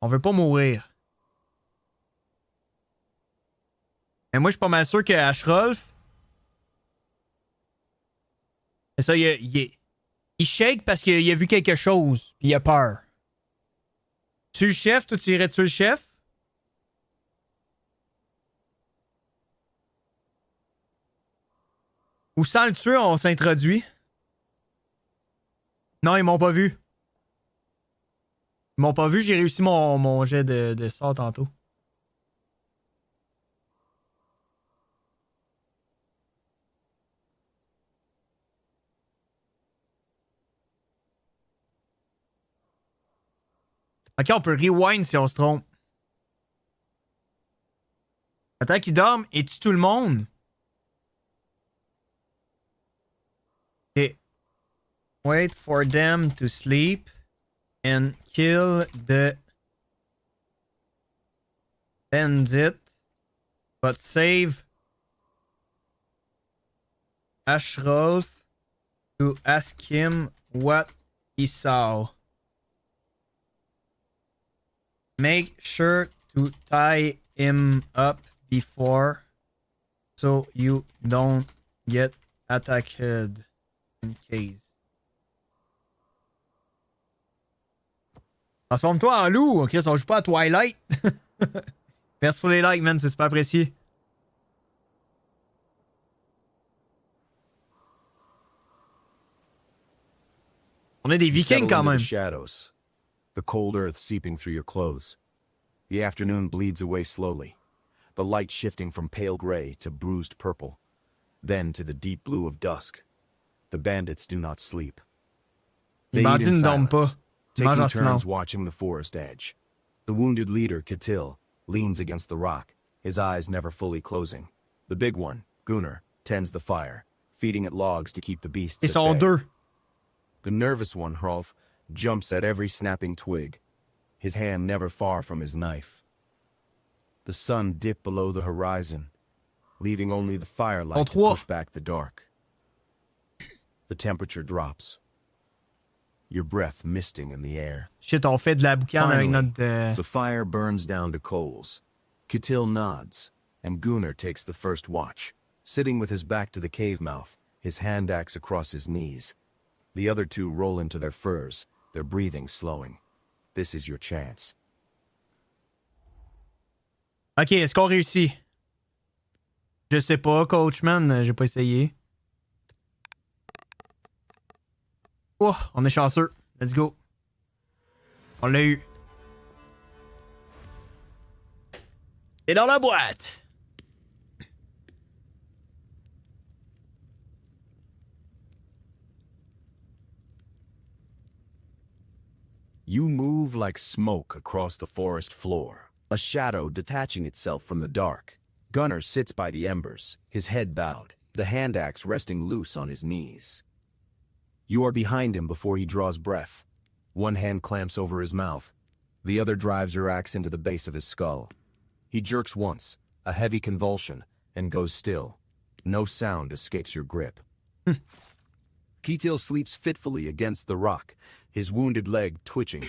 On veut pas mourir. Mais moi, je suis pas mal sûr que Ashrolf... C'est ça, il shake parce qu'il a vu quelque chose. Puis il a peur. Tu le chef? Toi, tu irais tuer le chef? Ou sans le tuer, on s'introduit. Non, ils m'ont pas vu. Ils m'ont pas vu, j'ai réussi mon jet de sort tantôt. Ok, on peut rewind si on se trompe. Attends qu'ils dorment et tue tout le monde. Ok. Wait for them to sleep and kill the bandit, but save Ashrolf to ask him what he saw. Make sure to tie him up before so you don't get attacked in case. Transforme-toi en loup. Chris, on joue pas à Twilight. Merci pour les likes, man. C'est super apprécié. On est des Vikings quand même. Shadows. the cold earth seeping through your clothes. The afternoon bleeds away slowly, the light shifting from pale gray to bruised purple, then to the deep blue of dusk. The bandits do not sleep. They eat in silence, taking turns watching the forest edge. The wounded leader, Catil, leans against the rock, his eyes never fully closing. The big one, Gunnar, tends the fire, feeding it logs to keep the beasts at bay. The nervous one, Hrolf, jumps at every snapping twig, his hand never far from his knife. The sun dipped below the horizon, leaving only the firelight to push back the dark. The temperature drops, your breath misting in the air. Shit, on fait de la boucane avec notre... The fire burns down to coals. Catil nods, and Gunnar takes the first watch, sitting with his back to the cave mouth, his hand axe across his knees. The other two roll into their furs, their breathing slowing. This is your chance. Ok, est-ce qu'on réussit? Je sais pas, coachman, j'ai pas essayé. Oh, on est chanceux. Let's go. On l'a eu. Et dans la boîte. You move like smoke across the forest floor, a shadow detaching itself from the dark. Gunnar sits by the embers, his head bowed, the hand axe resting loose on his knees. You are behind him before he draws breath. One hand clamps over his mouth. The other drives your axe into the base of his skull. He jerks once, a heavy convulsion, and goes still. No sound escapes your grip. Catil sleeps fitfully against the rock, his wounded leg twitching.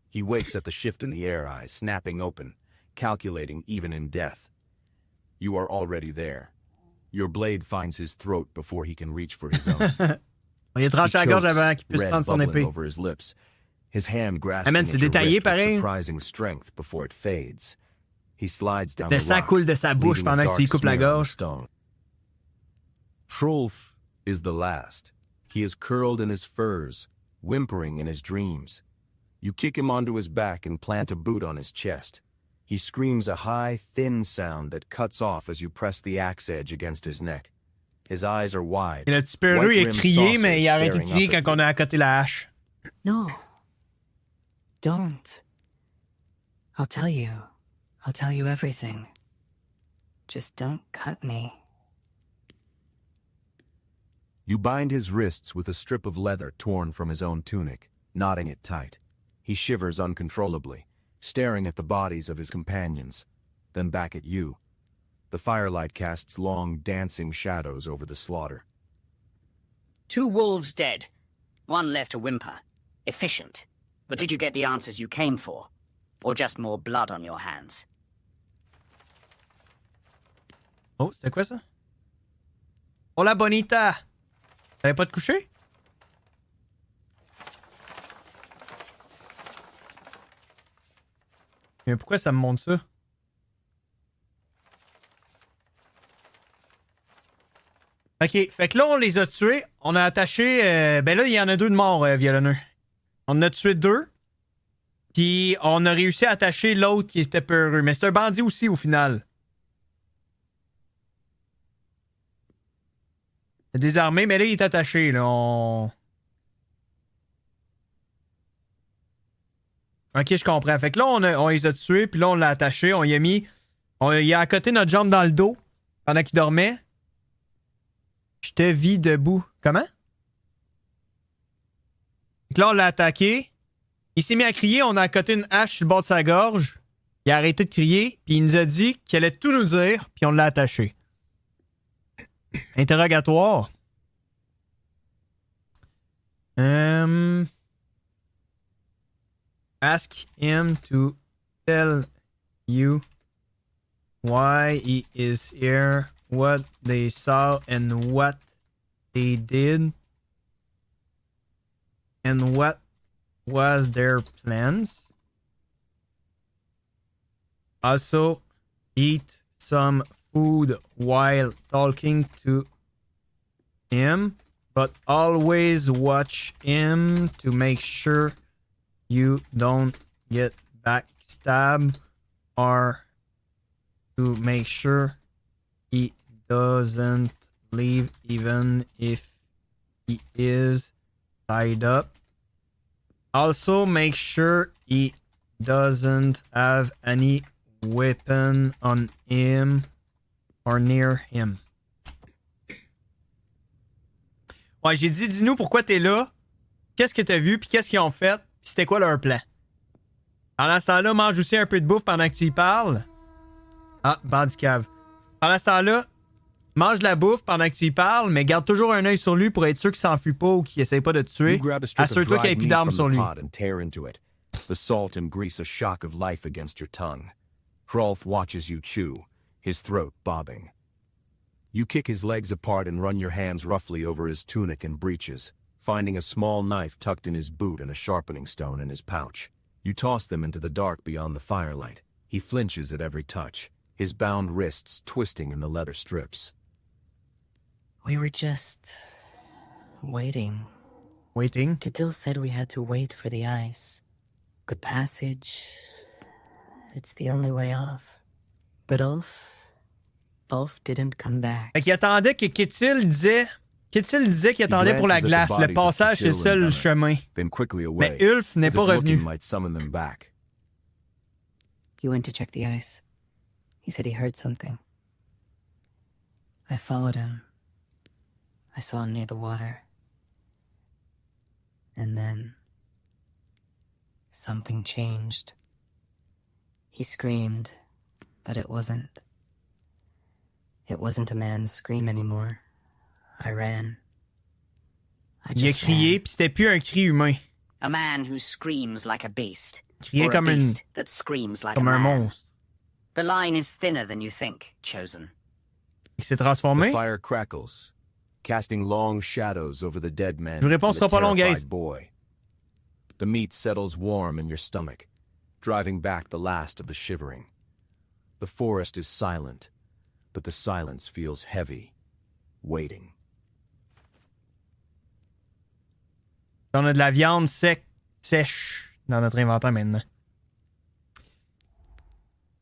He wakes at the shift in the air, eyes snapping open, calculating even in death. You are already there. Your blade finds his throat before he can reach for his own. Il a tranché la gorge avant qu'il puisse prendre son épée. Over his lips, his hand grasping at your wrist with surprising strength before it fades. He slides down le sang coule de sa bouche pendant que tu lui coupes la gorge. Hrolf is the last. He is curled in his furs, whimpering in his dreams. You kick him onto his back and plant a boot on his chest. He screams a high, thin sound that cuts off as you press the axe edge against his neck. His eyes are wide. Et le petit peureux, il a crié, mais il a arrêté de crier quand on a accoté la hache. No. Don't. I'll tell you. I'll tell you everything. Just don't cut me. You bind his wrists with a strip of leather torn from his own tunic, knotting it tight. He shivers uncontrollably, staring at the bodies of his companions, then back at you. The firelight casts long, dancing shadows over the slaughter. 2 wolves dead. 1 left to whimper. Efficient. But did you get the answers you came for? Or just more blood on your hands? Oh, c'était quoi ça? Hola, bonita! T'avais pas de coucher? Mais pourquoi ça me montre ça? Ok, fait que là, on les a tués. On a attaché... ben là, il y en a 2 de morts, violonneux. On en a tué 2. Puis on a réussi à attacher l'autre qui était peureux. Mais c'est un bandit aussi, au final. Il est désarmé, mais là, il est attaché. Là. Ok, je comprends. Fait que là, on les a tués, puis là, on l'a attaché. On y a mis... Il a accoté notre jambe dans le dos pendant qu'il dormait. Je te vis debout. Comment? Donc là, on l'a attaqué. Il s'est mis à crier. On a accoté une hache sur le bord de sa gorge. Il a arrêté de crier. Puis il nous a dit qu'il allait tout nous dire. Puis on l'a attaché. Interrogatoire. Ask him to tell you why he is here, what they saw, and what they did, and what was their plans. Also, eat some food while talking to him, but always watch him to make sure you don't get backstabbed, or to make sure he doesn't leave even if he is tied up. Also, make sure he doesn't have any weapon on him or near him. Ouais, j'ai dit, dis-nous pourquoi t'es là, qu'est-ce que t'as vu, puis qu'est-ce qu'ils ont fait, puis c'était quoi leur plan. Pendant ce temps-là, mange aussi un peu de bouffe pendant que tu y parles. Ah, bandit cave. Pendant ce temps-là, mange de la bouffe pendant que tu y parles, mais garde toujours un œil sur lui pour être sûr qu'il s'enfuit pas ou qu'il essaye pas de te tuer. Assure-toi qu'il n'y ait plus d'armes sur lui. The salt and grease a shock of life against your tongue. Hrolf watches you chew, his throat bobbing. You kick his legs apart and run your hands roughly over his tunic and breeches, finding a small knife tucked in his boot and a sharpening stone in his pouch. You toss them into the dark beyond the firelight. He flinches at every touch, his bound wrists twisting in the leather strips. We were just waiting. Waiting? Cadil said we had to wait for the ice. Good passage. It's the only way off. But Ulf didn't come back. Fait qu'il attendait que Ketil disait qu'il attendait pour la glace. Le passage, c'est le seul chemin. Mais Ulf n'est pas revenu. He went to check the ice. He said he heard something. I followed him. I saw him near the water. And then something changed. He screamed, but it wasn't. It wasn't a man's scream anymore. I ran. Il a crié, puis c'était plus un cri humain. A man who screams like a beast. Crié Or comme a beast that screams like a un man. monstre. The line is thinner than you think, Chosen. Il s'est transformé. The fire crackles, casting long shadows over the dead man Je vous réponds, and the sera pas long, guys. terrified boy. The meat settles warm in your stomach, driving back the last of the shivering. The forest is silent, but the silence feels heavy, waiting. On a de la viande sèche dans notre inventaire maintenant.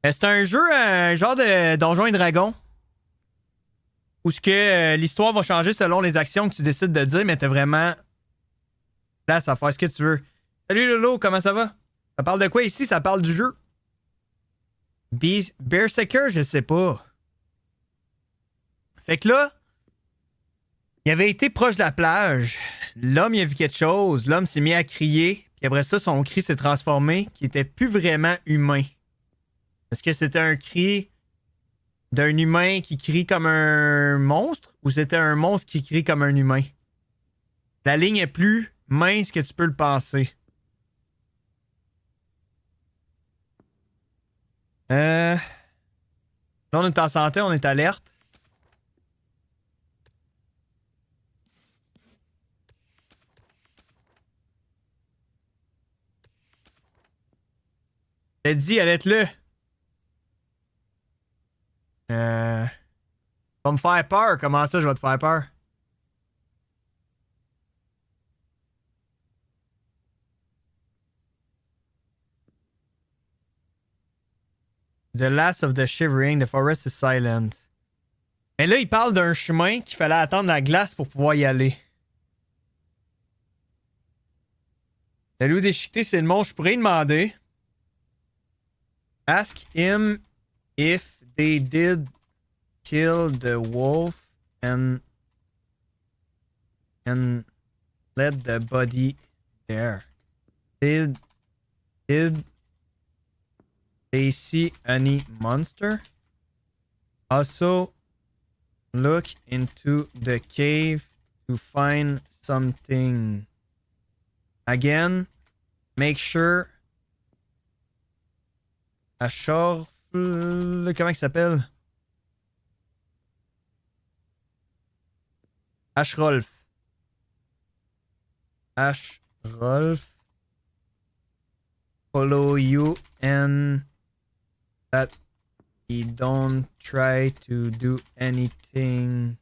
C'est un jeu, genre de Donjons et Dragons, où ce que l'histoire va changer selon les actions que tu décides de dire, mais t'as vraiment place à faire ce que tu veux. Salut Lolo, comment ça va? Ça parle de quoi ici? Ça parle du jeu. Berserker, je sais pas. Fait que là, il avait été proche de la plage. L'homme, il a vu quelque chose. L'homme s'est mis à crier. Puis après ça, son cri s'est transformé, qui était plus vraiment humain. Est-ce que c'était un cri d'un humain qui crie comme un monstre ou c'était un monstre qui crie comme un humain? La ligne est plus mince que tu peux le penser. Là, on est en santé, on est alerte. J'ai dit, allez être là. Va me faire peur. Comment ça, je vais te faire peur? The last of the shivering, the forest is silent. Mais là, il parle d'un chemin qu'il fallait attendre la glace pour pouvoir y aller. Le loup déchiqueté, c'est le monstre. Je pourrais lui demander. Ask him if they did kill the wolf and let the body there. Did they see any monster? Also, look into the cave to find something. Again, make sure Ashorf, comment il s'appelle? Ashrolf. Follow you and that he don't try to do anything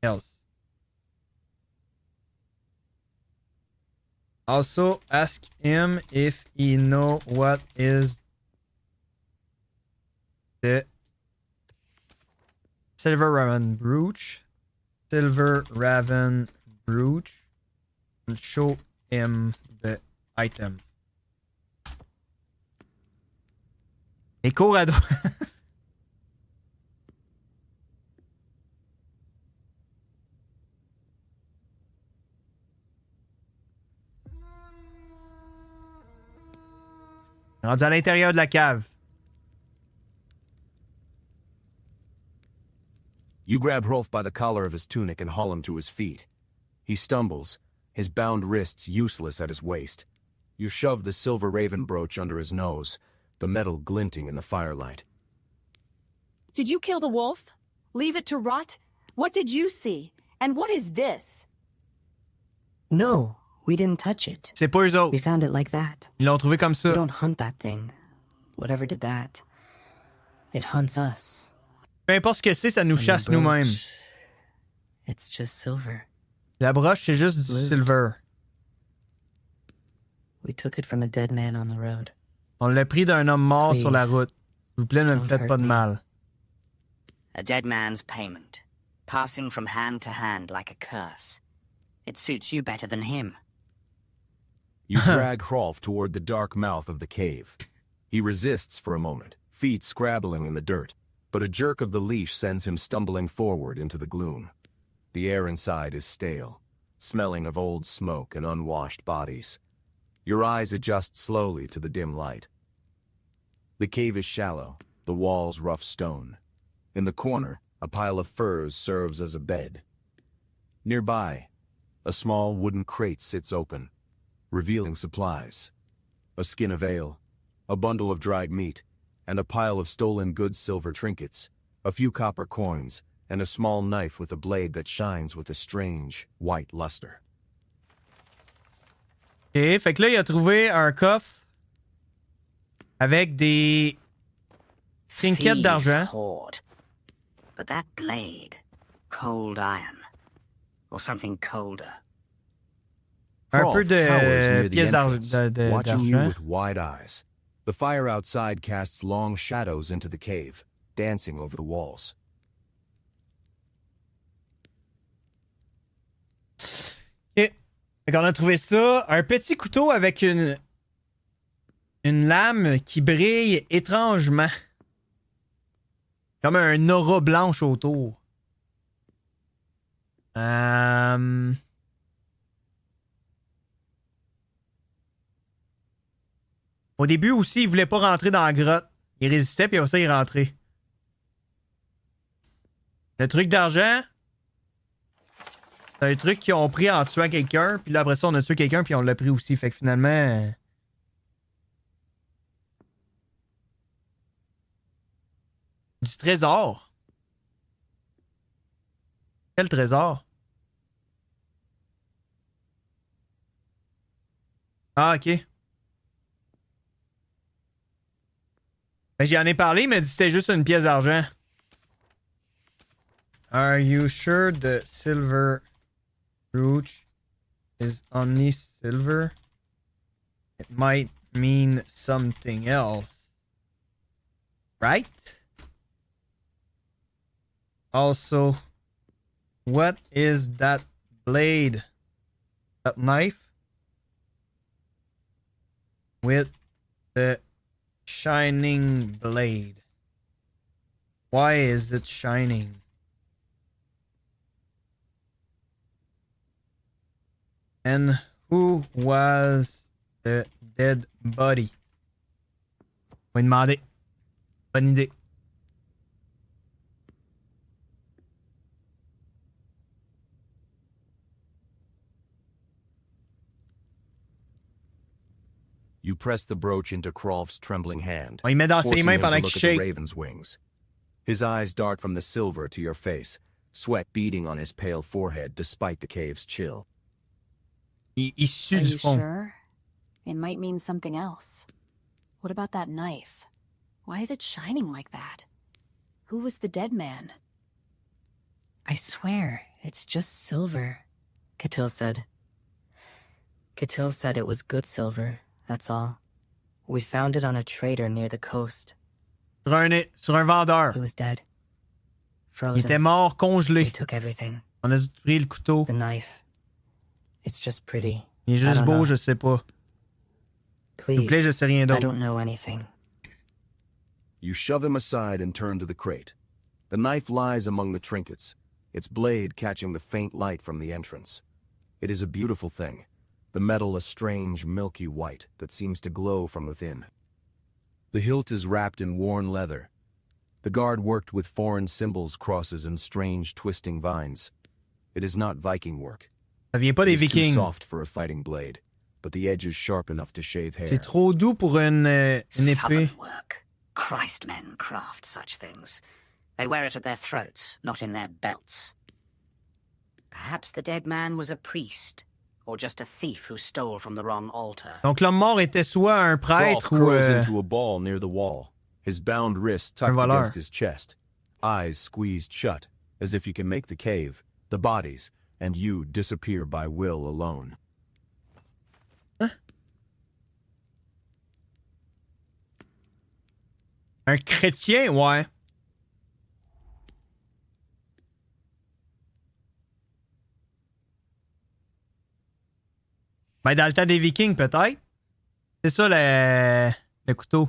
else. Also, ask him if he know what is the Silver Raven brooch. Silver Raven brooch. And show him the item. Et cours à droite. Rendu à l'intérieur de la cave. You grab Hrolf by the collar of his tunic and haul him to his feet. He stumbles, his bound wrists useless at his waist. You shove the silver raven brooch under his nose, the metal glinting in the firelight. Did you kill the wolf? Leave it to rot? What did you see? And what is this? No, we didn't touch it. C'est pas eux autres. We found it like that. Ils l'ont trouvé comme We ça. don't hunt that thing. Whatever did that, it hunts us. Peu importe ce que c'est, ça nous And the chasse nous-mêmes. brooch, it's just silver. La broche, c'est juste du Blue. silver. We took it from a dead man on the road. On l'a pris d'un homme mort Please. sur la route. S'il vous plaît, ne me Don't faites hurt pas de me. mal. A dead man's payment, passing from hand to hand like a curse. It suits you better than him. You drag Hrolf toward the dark mouth of the cave. He resists for a moment, feet scrabbling in the dirt, but a jerk of the leash sends him stumbling forward into the gloom. The air inside is stale, smelling of old smoke and unwashed bodies. Your eyes adjust slowly to the dim light. The cave is shallow, the walls rough stone. In the corner, a pile of furs serves as a bed. Nearby, a small wooden crate sits open, revealing supplies. A skin of ale, a bundle of dried meat, and a pile of stolen good silver trinkets, a few copper coins, and a small knife with a blade that shines with a strange, white luster. Ok, fait que là, il a trouvé un coffre avec des trinquettes Thieves' d'argent. hoard. But that blade, cold iron, or something colder. Un Hrolf peu de cowers near the pièces entrance, watching you d'argent. with wide eyes. The fire outside casts long shadows into the cave, dancing over the walls. Ok. Fait qu'on a trouvé ça. Un petit couteau avec une lame qui brille étrangement. Comme un aura blanche autour. Au début aussi, il voulait pas rentrer dans la grotte. Il résistait, puis après ça, il rentrait. Le truc d'argent, c'est un truc qu'ils ont pris en tuant quelqu'un, puis là, après ça, on a tué quelqu'un, puis on l'a pris aussi. Fait que finalement... Du trésor. Quel trésor? Ah, ok. Ben, j'en ai parlé, mais c'était juste une pièce d'argent. Are you sure the silver brooch is only silver? It might mean something else. Right? Also, what is that blade? That knife? With the shining blade. Why is it shining? And who was the dead body? On va demander. Bonne idée. You press the brooch into Hrolf's trembling hand, On y met dans ses forcing mains him to pendant look qu'il at the shake. raven's wings. His eyes dart from the silver to your face, sweat beading on his pale forehead despite the cave's chill. Il sue Are du you fond. sure? It might mean something else. What about that knife? Why is it shining like that? Who was the dead man? I swear, it's just silver, Catil said. Catil said it was good silver, that's all. We found it on a trader near the coast. Sur un vendeur. He was dead. Il Frozen. était mort, congelé. They took everything. On a pris le couteau. The knife. It's just pretty. Il est I juste don't beau, know. je sais pas. S'il vous Please. plaît, je sais rien I d'autre. don't know anything. You shove him aside and turn to the crate. The knife lies among the trinkets, its blade catching the faint light from the entrance. It is a beautiful thing, the metal a strange, milky white that seems to glow from within. The hilt is wrapped in worn leather. The guard worked with foreign symbols, crosses, and strange twisting vines. It is not Viking work. Ça vient pas des It is too Vikings. soft for a fighting blade, but the edge is sharp enough to shave hair. C'est trop doux pour une épée. Southern work. Christ men craft such things. They wear it at their throats, not in their belts. Perhaps the dead man was a priest, or just a thief who stole from the wrong altar. Donc l'homme mort était soit un Rolf prêtre ou curls into a ball near the wall, his bound wrist tucked voleur. against his chest, eyes squeezed shut, as if you can make the cave, the bodies, and you disappear by will alone. un chrétien, ouais. Ben, dans le temps des Vikings, peut-être. C'est ça, le couteau.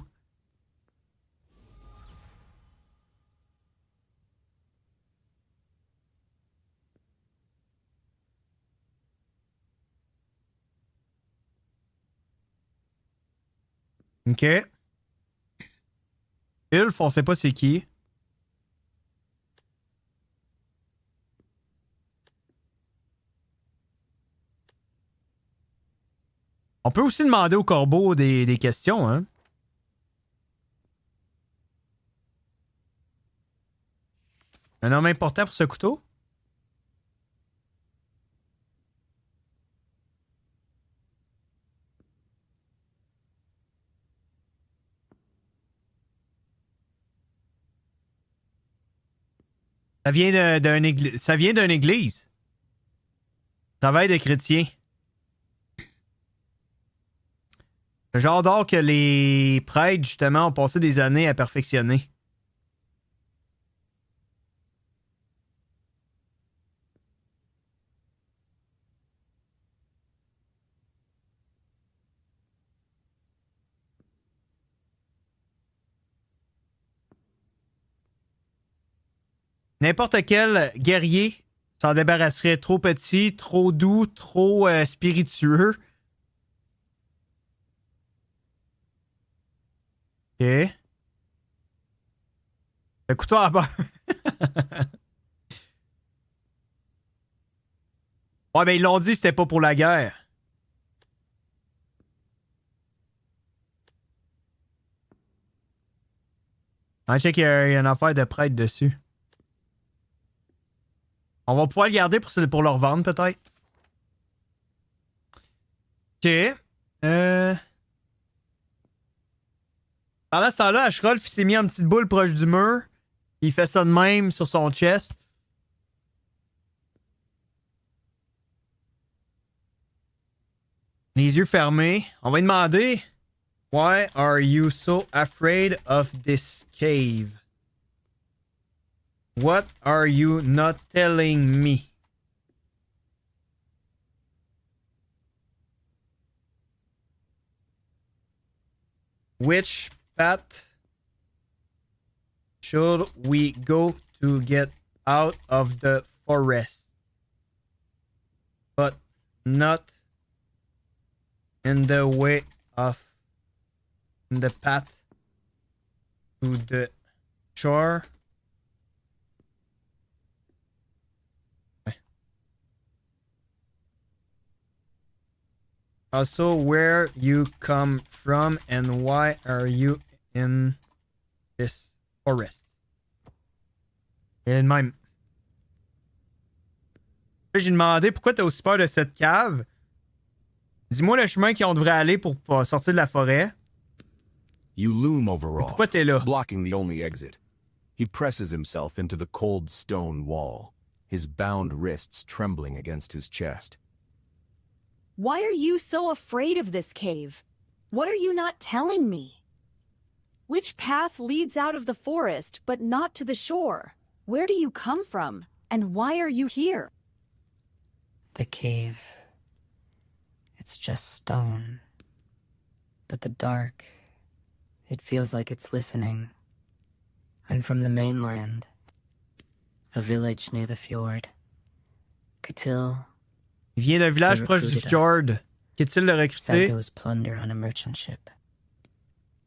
OK. Ulf, on sait pas c'est qui. On peut aussi demander au corbeau des questions, hein. Un homme important pour ce couteau? Ça vient d'une église. Ça vient d'une église. Travail de chrétien. Le genre d'or que les prêtres, justement, ont passé des années à perfectionner. N'importe quel guerrier s'en débarrasserait. Trop petit, trop doux, trop spiritueux. OK. Le couteau à beurre. Ouais, ben ils l'ont dit, c'était pas pour la guerre. Ah, je sais qu'il y a une affaire de prêtre dessus. On va pouvoir le garder pour le revendre, peut-être. OK. Pendant ce temps-là, Ashrolf s'est mis en petite boule proche du mur. Il fait ça de même sur son chest. Les yeux fermés. On va lui demander: Why are you so afraid of this cave? What are you not telling me? Which path should we go to get out of the forest? But not in the way of the path to the shore. Also, where you come from and why are you in this forest? Et même. J'ai demandé pourquoi t'as aussi peur de cette cave. Dis-moi le chemin qu'on devrait aller pour sortir de la forêt. You loom over Rolf, Pourquoi t'es là? blocking the only exit. He presses himself into the cold stone wall, his bound wrists trembling against his chest. Why are you so afraid of this cave? What are you not telling me? Which path leads out of the forest, but not to the shore? Where do you come from? And why are you here? The cave. It's just stone. But the dark, it feels like it's listening. And from the mainland, a village near the fjord, Catil. Il vient d'un village proche du fjord. Qu'est-il le recruté? Said there was plunder on a merchant ship.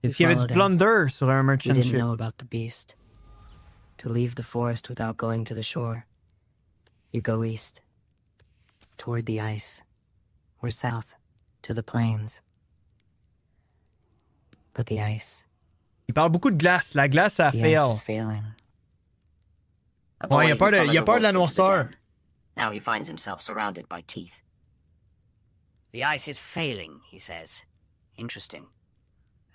Est-ce qu'il y avait du plunder sur un merchant We didn't ship? know about the beast. To leave the forest without going to the shore, you go east, toward the ice, or south, to the plains. But the ice. Il parle beaucoup de glace. La glace, ça The fail. ice is failing. Ouais, il a peur de la noirceur. Now he finds himself surrounded by teeth. The ice is failing, he says. Interesting.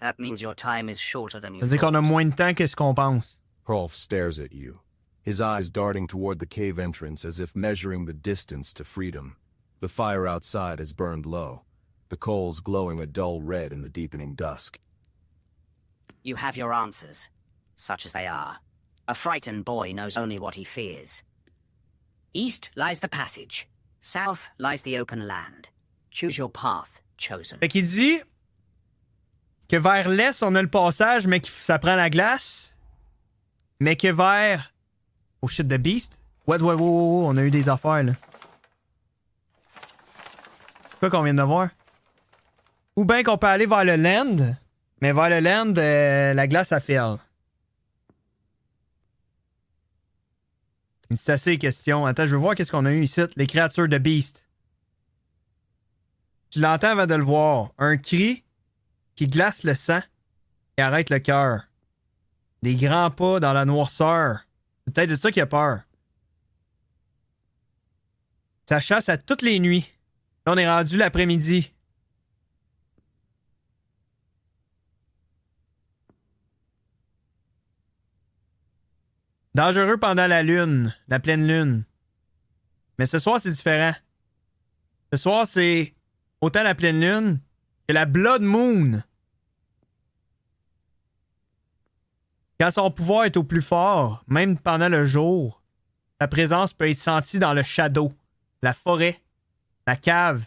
That means your time is shorter than you Ça veut dire qu'on a moins de temps que ce qu'on pense. Hrolf stares at you, his eyes darting toward the cave entrance as if measuring the distance to freedom. The fire outside has burned low, the coals glowing a dull red in the deepening dusk. You have your answers, such as they are. A frightened boy knows only what he fears. East lies the passage. South lies the open land. Choose your path, chosen. Fait qu'il dit que vers l'est, on a le passage, mais que ça prend la glace. Mais que vers... Oh shit, the beast? Ouais, on a eu des affaires, là. Quoi qu'on vient de voir? Ou bien qu'on peut aller vers le land, mais vers le land, la glace, ça fail. C'est assez les questions. Attends, je veux voir qu'est-ce qu'on a eu ici. Les créatures de beast. Tu l'entends avant de le voir. Un cri qui glace le sang et arrête le cœur. Des grands pas dans la noirceur. C'est peut-être de ça qu'il a peur. Ça chasse à toutes les nuits. Là, on est rendu l'après-midi. Dangereux pendant la lune, la pleine lune. Mais ce soir, c'est différent. Ce soir, c'est autant la pleine lune que la Blood Moon. Quand son pouvoir est au plus fort, même pendant le jour, sa présence peut être sentie dans le shadow, la forêt, la cave.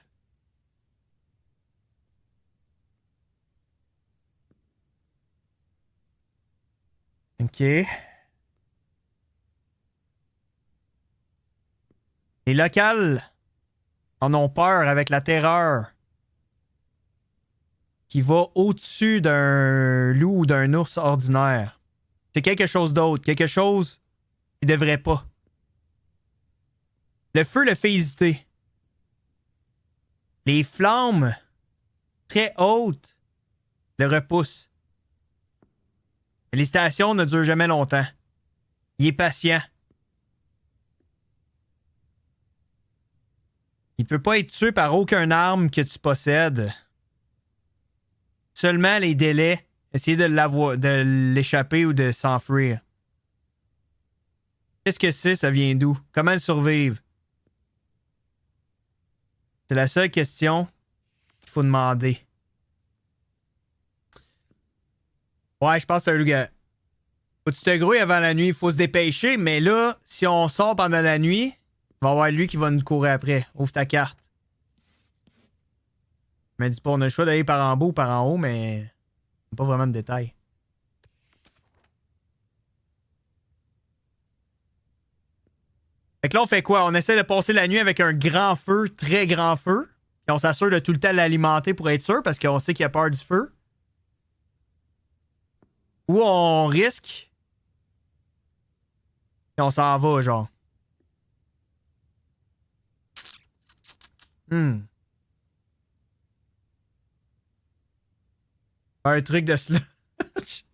OK. Les locales en ont peur avec la terreur qui va au-dessus d'un loup ou d'un ours ordinaire. C'est quelque chose d'autre, quelque chose qui devrait pas. Le feu le fait hésiter. Les flammes très hautes le repoussent. Mais les stations ne durent jamais longtemps. Il est patient. Il peut pas être tué par aucune arme que tu possèdes. Seulement les délais, essayer de l'échapper ou de s'enfuir. Qu'est-ce que c'est, ça vient d'où? Comment le survivre? C'est la seule question qu'il faut demander. Ouais, je pense que c'est un loup-garou. Faut que tu te grouilles avant la nuit, il faut se dépêcher, mais là, si on sort pendant la nuit, il va y avoir lui qui va nous courir après. Ouvre ta carte. Il m'a dit pas, on a le choix d'aller par en bas ou par en haut, mais pas vraiment de détails. Fait que là, on fait quoi? On essaie de passer la nuit avec un grand feu, très grand feu. Et on s'assure de tout le temps l'alimenter pour être sûr, parce qu'on sait qu'il a peur du feu. Ou on risque. Et on s'en va, genre. Un truc de sludge.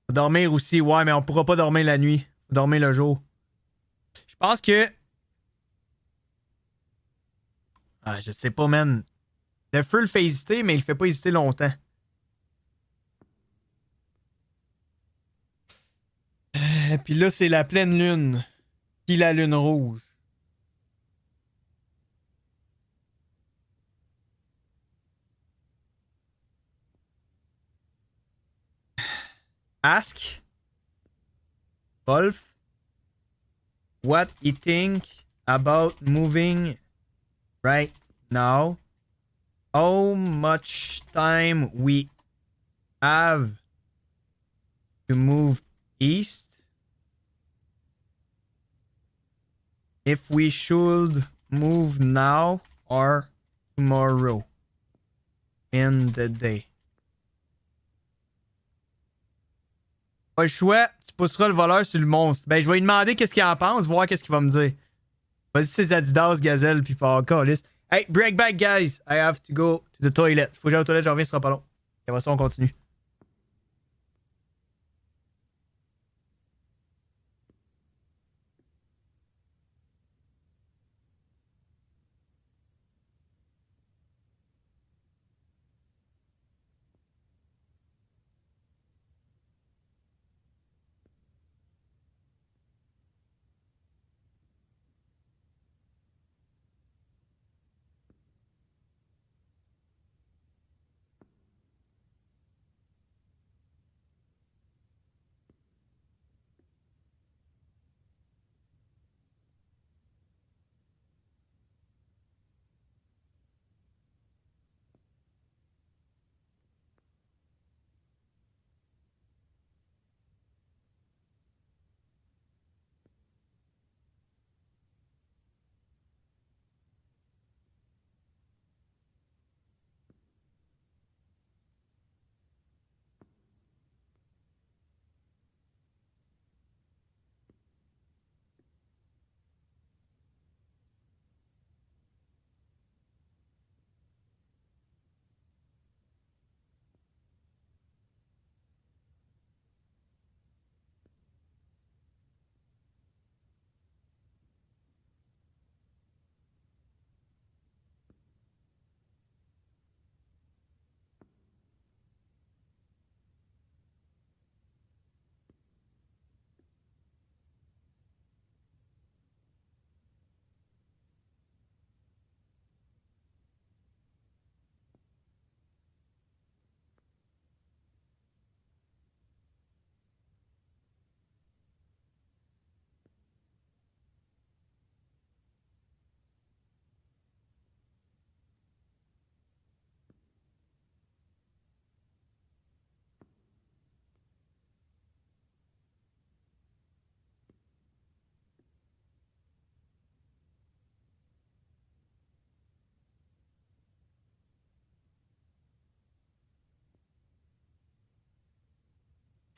Dormir aussi, ouais, mais on pourra pas dormir la nuit. Dormir le jour. Je pense que... Ah, je sais pas, man. Le feu le fait hésiter, mais il le fait pas hésiter longtemps. Puis là, c'est la pleine lune. Puis la lune rouge. ask Wolf what he think about moving right now, how much time we have to move east, if we should move now or tomorrow in the day. Pas le choix, tu pousseras le voleur sur le monstre. Ben, je vais lui demander qu'est-ce qu'il en pense, voir qu'est-ce qu'il va me dire. Vas-y, c'est Adidas, Gazelle, puis pas encore, liste. Hey, break back, guys. I have to go to the toilet. Faut que j'aille aux toilettes, j'en reviens, ce sera pas long. Et après ça, on continue.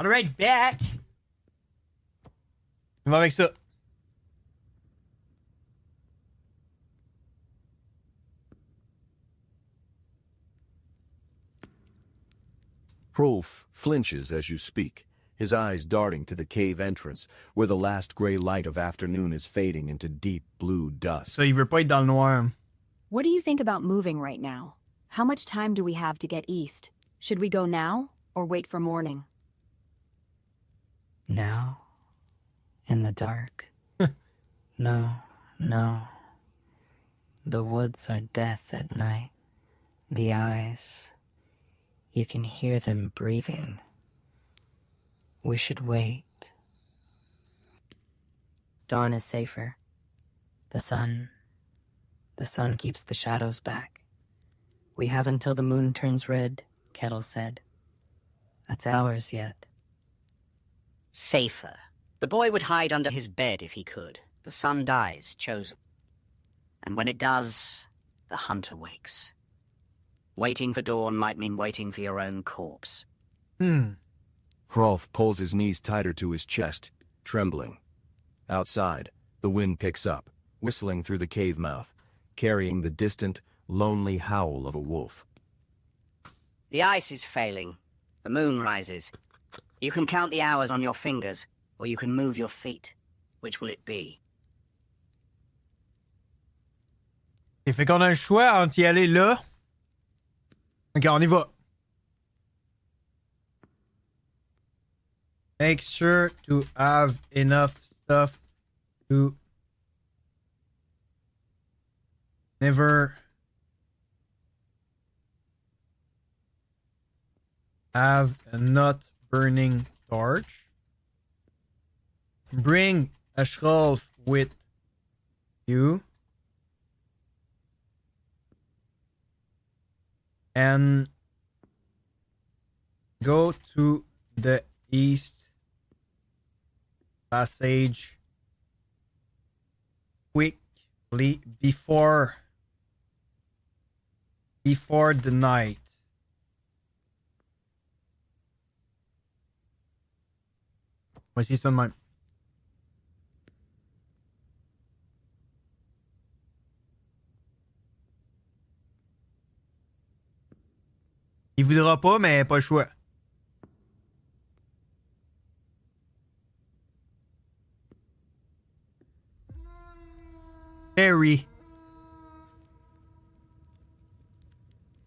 Alright, back. On va avec ça. Hrolf flinches as you speak, his eyes darting to the cave entrance, where the last gray light of afternoon is fading into deep blue dust. Ça, il veut pas être dans le noir. What do you think about moving right now? How much time do we have to get east? Should we go now or wait for morning? Now? In the dark? No, no. The woods are death at night. The eyes, you can hear them breathing. We should wait. Dawn is safer. The sun keeps the shadows back. We have until the moon turns red, Kettle said. That's ours yet. Safer. The boy would hide under his bed if he could. The sun dies, chosen. And when it does, the hunter wakes. Waiting for dawn might mean waiting for your own corpse. Hrolf pulls his knees tighter to his chest, trembling. Outside, the wind picks up, whistling through the cave mouth, carrying the distant, lonely howl of a wolf. The ice is failing. The moon rises. You can count the hours on your fingers, or you can move your feet. Which will it be? Et fait qu'on a un choix entre y aller là. Ok, on y va. Make sure to have enough stuff to never have a not burning torch. Bring a shelf with you. And go to the east passage quickly before the night. Voici ça de même. Il voudra pas, mais pas le choix. Harry.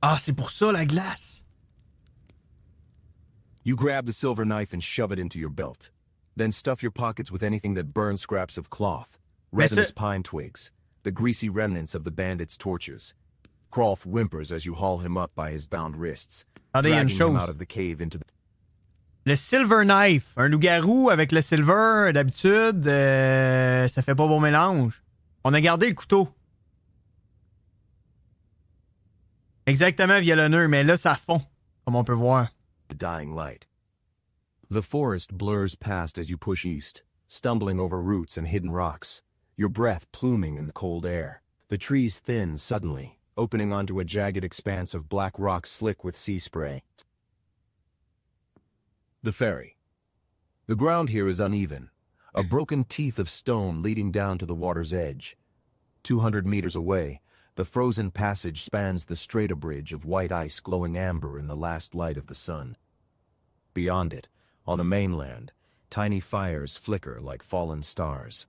Ah, c'est pour ça la glace. You grab the silver knife and shove it into your belt. Then stuff your pockets with anything that burns scraps of cloth, resinous pine twigs, the greasy remnants of the bandits' torches. Krolf whimpers as you haul him up by his bound wrists, dragging him out of the cave into the... Le silver knife. Un loup-garou avec le silver, d'habitude, ça fait pas bon mélange. On a gardé le couteau. Exactement violonneux, mais là, ça fond, comme on peut voir. The dying light. The forest blurs past as you push east, stumbling over roots and hidden rocks, your breath pluming in the cold air. The trees thin suddenly, opening onto a jagged expanse of black rock slick with sea spray. The ferry. The ground here is uneven, a broken teeth of stone leading down to the water's edge. 200 meters away, the frozen passage spans the strata bridge of white ice glowing amber in the last light of the sun. Beyond it, on the mainland, tiny fires flicker like fallen stars.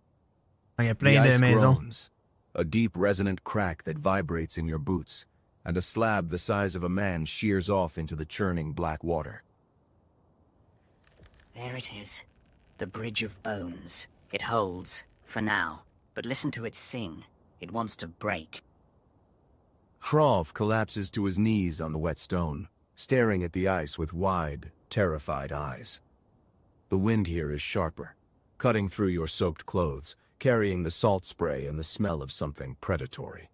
Il y a plein de maisons. Groans, a deep resonant crack that vibrates in your boots, and a slab the size of a man shears off into the churning black water. There it is. The Bridge of Bones. It holds, for now. But listen to it sing. It wants to break. Krolf collapses to his knees on the wet stone, staring at the ice with wide, terrified eyes. The wind here is sharper, cutting through your soaked clothes, carrying the salt spray and the smell of something predatory.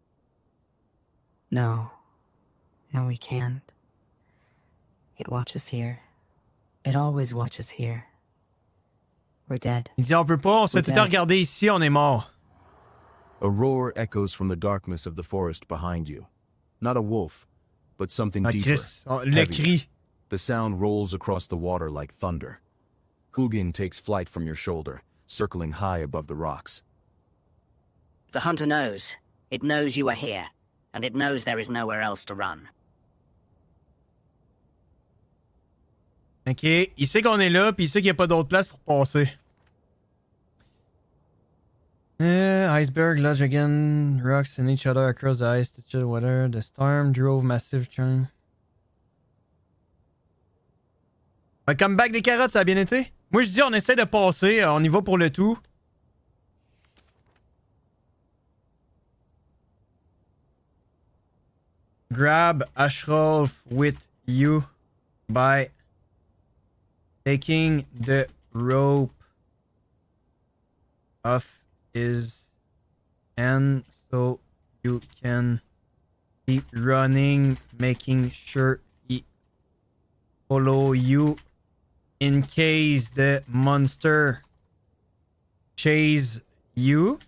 No. No, we can't. It watches here. It always watches here. We're dead. Il dit on peut pas, on se fait tout le temps regarder ici, on est mort. A roar echoes from the darkness of the forest behind you. Not a wolf, but something deeper. Le cri. The sound rolls across the water like thunder. Hugin takes flight from your shoulder, circling high above the rocks. The hunter knows. It knows you are here, and it knows there is nowhere else to run. Ok, il sait qu'on est là, puis il sait qu'il n'y a pas d'autre place pour passer. Iceberg lodge again, rocks in each other across the ice to chill weather. The storm drove massive churn. Un comeback des carottes, ça a bien été? Moi je dis on essaie de passer, on y va pour le tout. Grab Ashraf with you by taking the rope off his hand so you can keep running, making sure he follow you in case the monster chase you.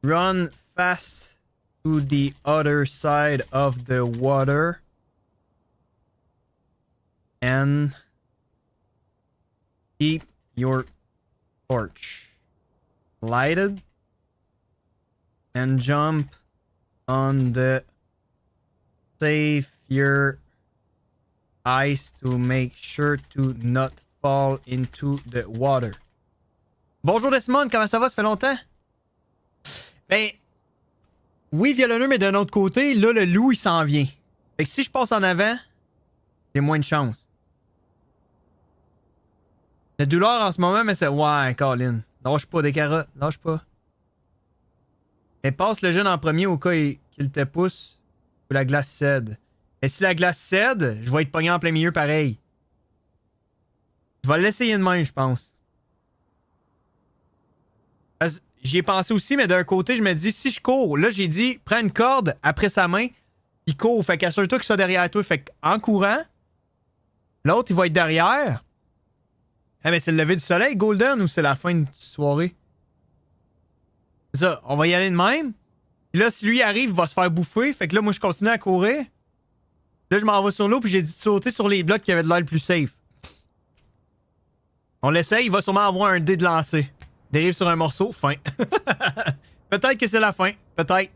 Run fast to the other side of the water and keep your torch lighted and jump on the safer ice to make sure to not fall into the water. Bonjour Desmond, comment ça va? Ça fait longtemps? Ben, oui, violonneux, mais d'un autre côté, là, le loup, il s'en vient. Fait que si je passe en avant, j'ai moins de chance. La douleur en ce moment, mais c'est... Ouais, Colin. Lâche pas des carottes, lâche pas. Mais passe le jeune en premier au cas qu'il te pousse ou la glace cède. Et si la glace cède, je vais être pogné en plein milieu pareil. Je vais l'essayer de même, je pense. J'y ai pensé aussi, mais d'un côté, je me dis, si je cours, là, j'ai dit, prends une corde après sa main, il court. Fait qu'assure-toi qu'il soit derrière toi. Fait qu'en courant, l'autre, il va être derrière. Ah, mais c'est le lever du soleil, Golden, ou c'est la fin de soirée? C'est ça, on va y aller de même. Puis là, si lui arrive, il va se faire bouffer. Fait que là, moi, je continue à courir. Là, je m'en vais sur l'eau, puis j'ai dit de sauter sur les blocs qui avaient de l'air le plus safe. On l'essaye, il va sûrement avoir un dé de lancer. Dérive sur un morceau, fin. Peut-être que c'est la fin. Peut-être.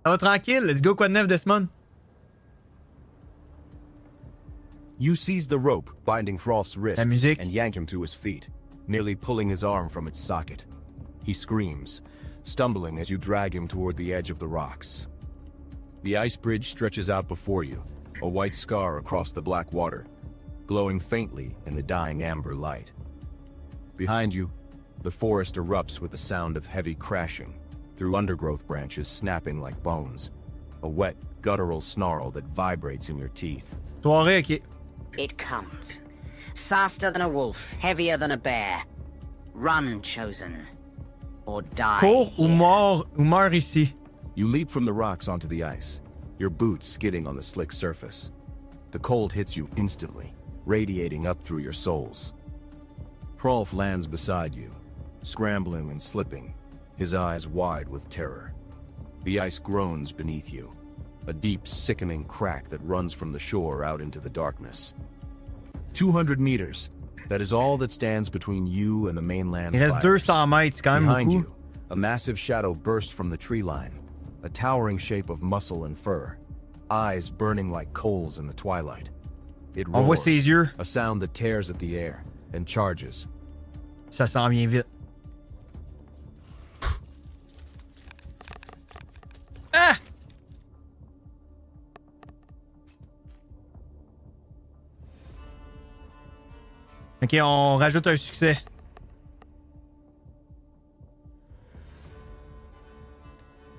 Ça va tranquille. Let's go, quoi de neuf, Desmond? You seize the rope binding Frolf's wrists musique. and yank him to his feet, nearly pulling his arm from its socket. He screams, stumbling as you drag him toward the edge of the rocks. The ice bridge stretches out before you, a white scar across the black water, glowing faintly in the dying amber light. Behind you, the forest erupts with the sound of heavy crashing, through undergrowth branches snapping like bones, a wet, guttural snarl that vibrates in your teeth. Soirée, ok. It comes. Faster than a wolf, heavier than a bear. Run, chosen. Or die. Cours ou here. meurs ici. You leap from the rocks onto the ice, your boots skidding on the slick surface. The cold hits you instantly, radiating up through your soles. Hrolf lands beside you, scrambling and slipping, his eyes wide with terror. The ice groans beneath you, a deep, sickening crack that runs from the shore out into the darkness. 200 meters, that is all that stands between you and the mainland Il reste fires. 200 mètres, c'est quand même Behind beaucoup. you, a massive shadow bursts from the tree line, a towering shape of muscle and fur, eyes burning like coals in the twilight. It On voit roars, ses yeux. a sound that tears at the air, and charges. Ça s'en vient vite. Ah! Ok, on rajoute un succès.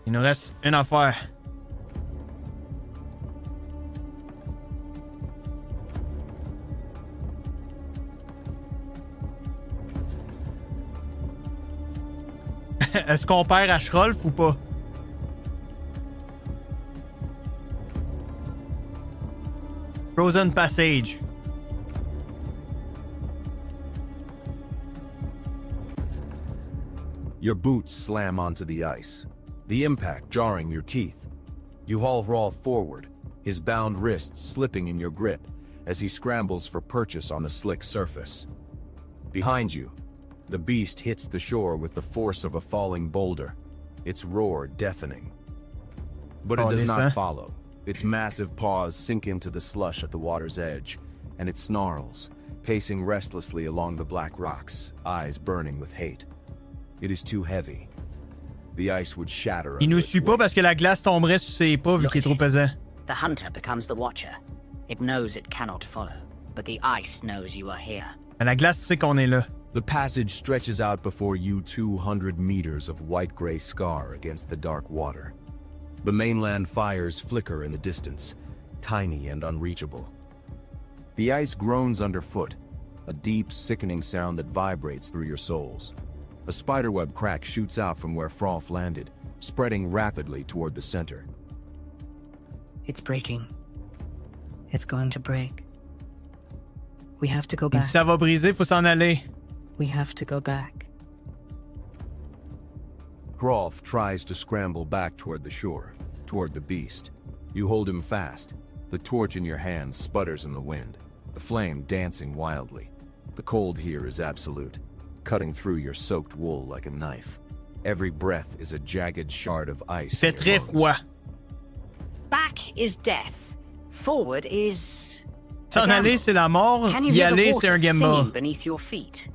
Il nous reste une affaire. Est-ce qu'on perd à Shrolf ou pas? Frozen Passage. Your boots slam onto the ice, the impact jarring your teeth. You haul Hrolf forward, his bound wrists slipping in your grip as he scrambles for purchase on the slick surface. Behind you, the beast hits the shore with the force of a falling boulder, its roar deafening. But it does not follow. Its massive paws sink into the slush at the water's edge, and it snarls, pacing restlessly along the black rocks, eyes burning with hate. It is too heavy. The ice would shatter. Il nous suit pas parce que la glace tomberait sur ses pas vu qu'il est trop pesant. The hunter becomes the watcher. It knows it cannot follow, but the ice knows you are here. La glace sait qu'on est là. The passage stretches out before you 200 meters of white-gray scar against the dark water. The mainland fires flicker in the distance, tiny and unreachable. The ice groans underfoot, a deep, sickening sound that vibrates through your soles. A spiderweb crack shoots out from where Hrolf landed, spreading rapidly toward the center. It's breaking. It's going to break. We have to go Il back. dit ça va briser, faut s'en aller. We have to go back. Hrolf tries to scramble back toward the shore, toward the beast. You hold him fast. The torch in your hand sputters in the wind, the flame dancing wildly. The cold here is absolute, cutting through your soaked wool like a knife. Every breath is a jagged shard of ice. Fait très froid. Back is death. Forward is... S'en aller, c'est la mort. Can you Y hear aller, the c'est un water game singing ball. beneath your feet?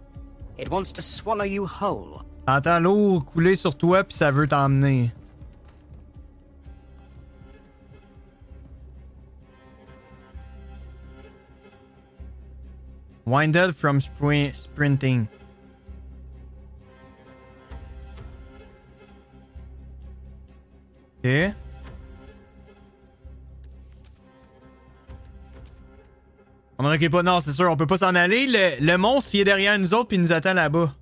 It wants to swallow you whole. T'entends l'eau couler sur toi puis ça veut t'emmener. Winded from sprinting. Ok. On ne recule pas. Non, c'est sûr, on peut pas s'en aller. Le monstre, il est derrière nous autres puis il nous attend là-bas.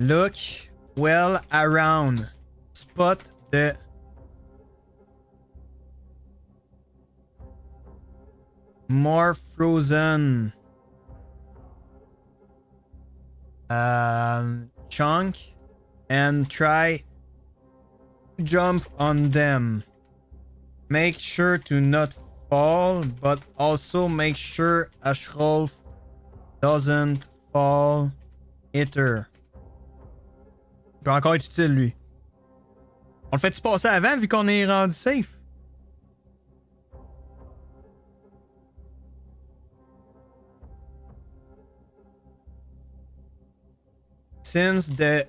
Look well around. Spot the... More frozen. Chunk. And try to jump on them. Make sure to not fall, but also make sure Ashrolf doesn't fall either. Il peut encore être utile, lui. On le fait-tu passer avant, vu qu'on est rendu safe? Since the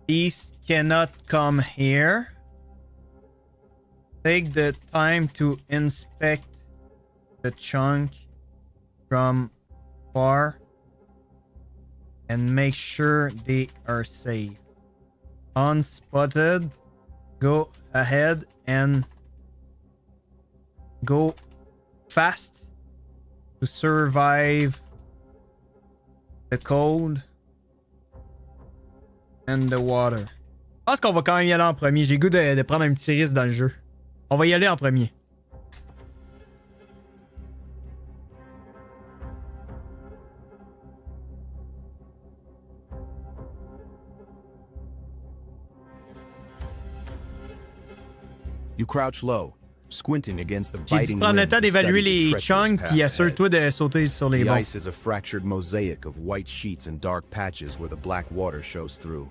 beast cannot come here, take the time to inspect the chunk from far and make sure they are safe. Unspotted, go ahead and go fast to survive the cold and the water. Je pense qu'on va quand même y aller en premier. J'ai le goût de prendre un petit risque dans le jeu. On va y aller en premier. You crouch low, squinting against the J'ai dit biting prendre le wind temps to d'évaluer study the les treacherous chunks path puis ahead. assure-toi de sauter sur les The bons. ice is a fractured mosaic of white sheets and dark patches where the black water shows through.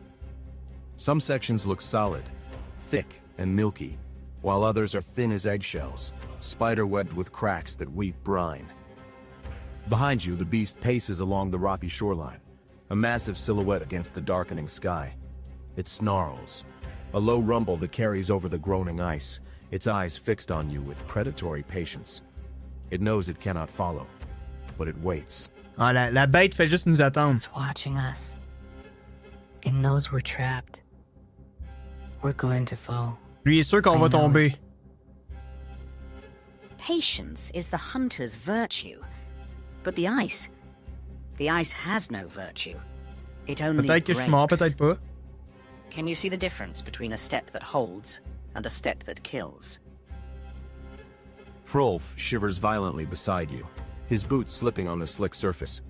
Some sections look solid, thick and milky, while others are thin as eggshells, spider-webbed with cracks that weep brine. Behind you, the beast paces along the rocky shoreline, a massive silhouette against the darkening sky. It snarls, a low rumble that carries over the groaning ice, its eyes fixed on you with predatory patience. It knows it cannot follow, but it waits. Ah, la bête fait juste nous attendre. It's watching us. It knows we're trapped. We're going to fall. Lui est sûr qu'on va tomber. Patience is the hunter's virtue. But the ice has no virtue. It only Peut-être que je suis mort, breaks. peut-être pas. Can you see the difference between a step that holds and a step that kills? Hrolf shivers violently beside you, his boots slipping on the slick surface.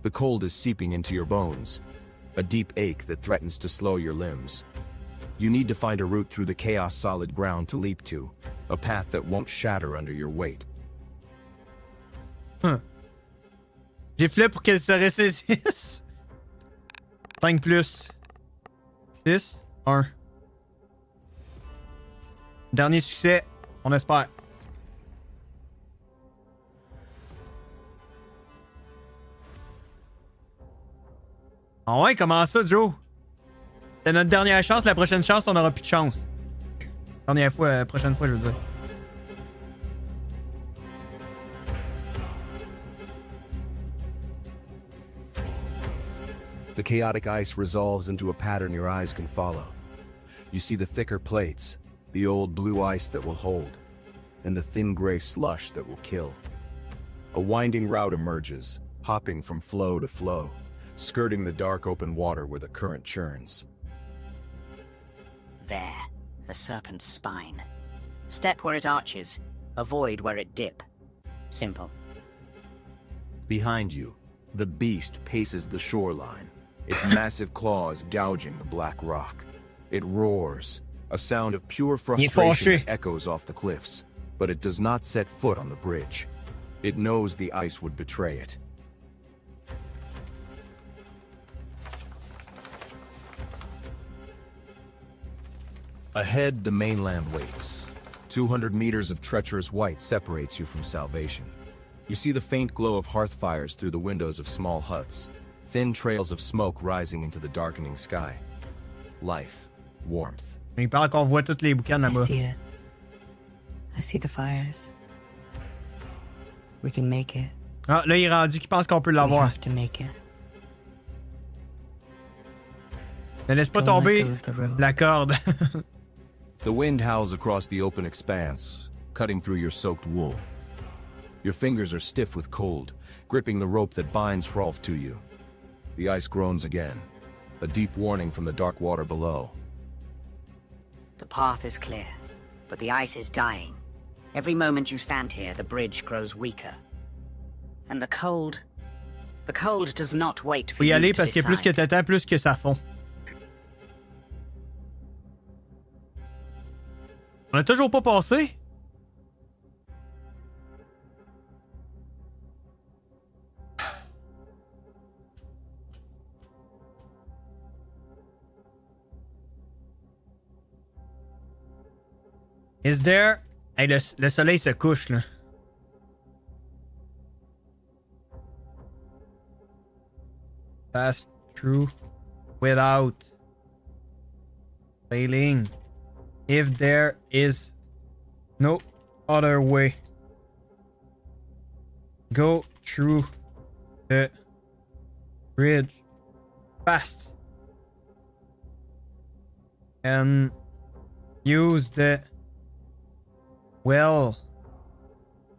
The cold is seeping into your bones, a deep ache that threatens to slow your limbs. You need to find a route through the chaos solid ground to leap to, a path that won't shatter under your weight. J'ai flip pour qu'elle se ressaisisse. 5 plus 6, 1. Dernier succès, on espère. Ah ouais, comment ça, Joe? C'est notre dernière chance, la prochaine chance, on n'aura plus de chance. Dernière fois, la prochaine fois, je veux dire. The chaotic ice resolves into a pattern your eyes can follow. You see the thicker plates, the old blue ice that will hold, and the thin gray slush that will kill. A winding route emerges, hopping from floe to floe, skirting the dark open water where the current churns. There, the serpent's spine. Step where it arches, avoid where it dip. Simple. Behind you, the beast paces the shoreline, its massive claws gouging the black rock. It roars, a sound of pure frustration that echoes off the cliffs, but it does not set foot on the bridge. It knows the ice would betray it. Ahead, the mainland waits. 200 meters of treacherous white separates you from salvation. You see the faint glow of hearth fires through the windows of small huts, thin trails of smoke rising into the darkening sky. Life, warmth. Il parle qu'on voit toutes les boucanes I là-bas. see it. I see the fires. We can make it. Ah, là, il est rendu qu'il pense qu'on peut We l'avoir. have to make it. Ne laisse pas Don't let tomber go of the rope. la corde. The wind howls across the open expanse, cutting through your soaked wool. Your fingers are stiff with cold, gripping the rope that binds Hrolf to you. The ice groans again, a deep warning from the dark water below. The path is clear, but the ice is dying. Every moment you stand here, the bridge grows weaker. And the cold does not wait for Faut y you aller to parce que plus que decide. t'attends, plus que ça fond. On a toujours pas passé? Is there... Hey, le soleil se couche, là. Pass through without failing. If there is no other way, go through the bridge fast and use the well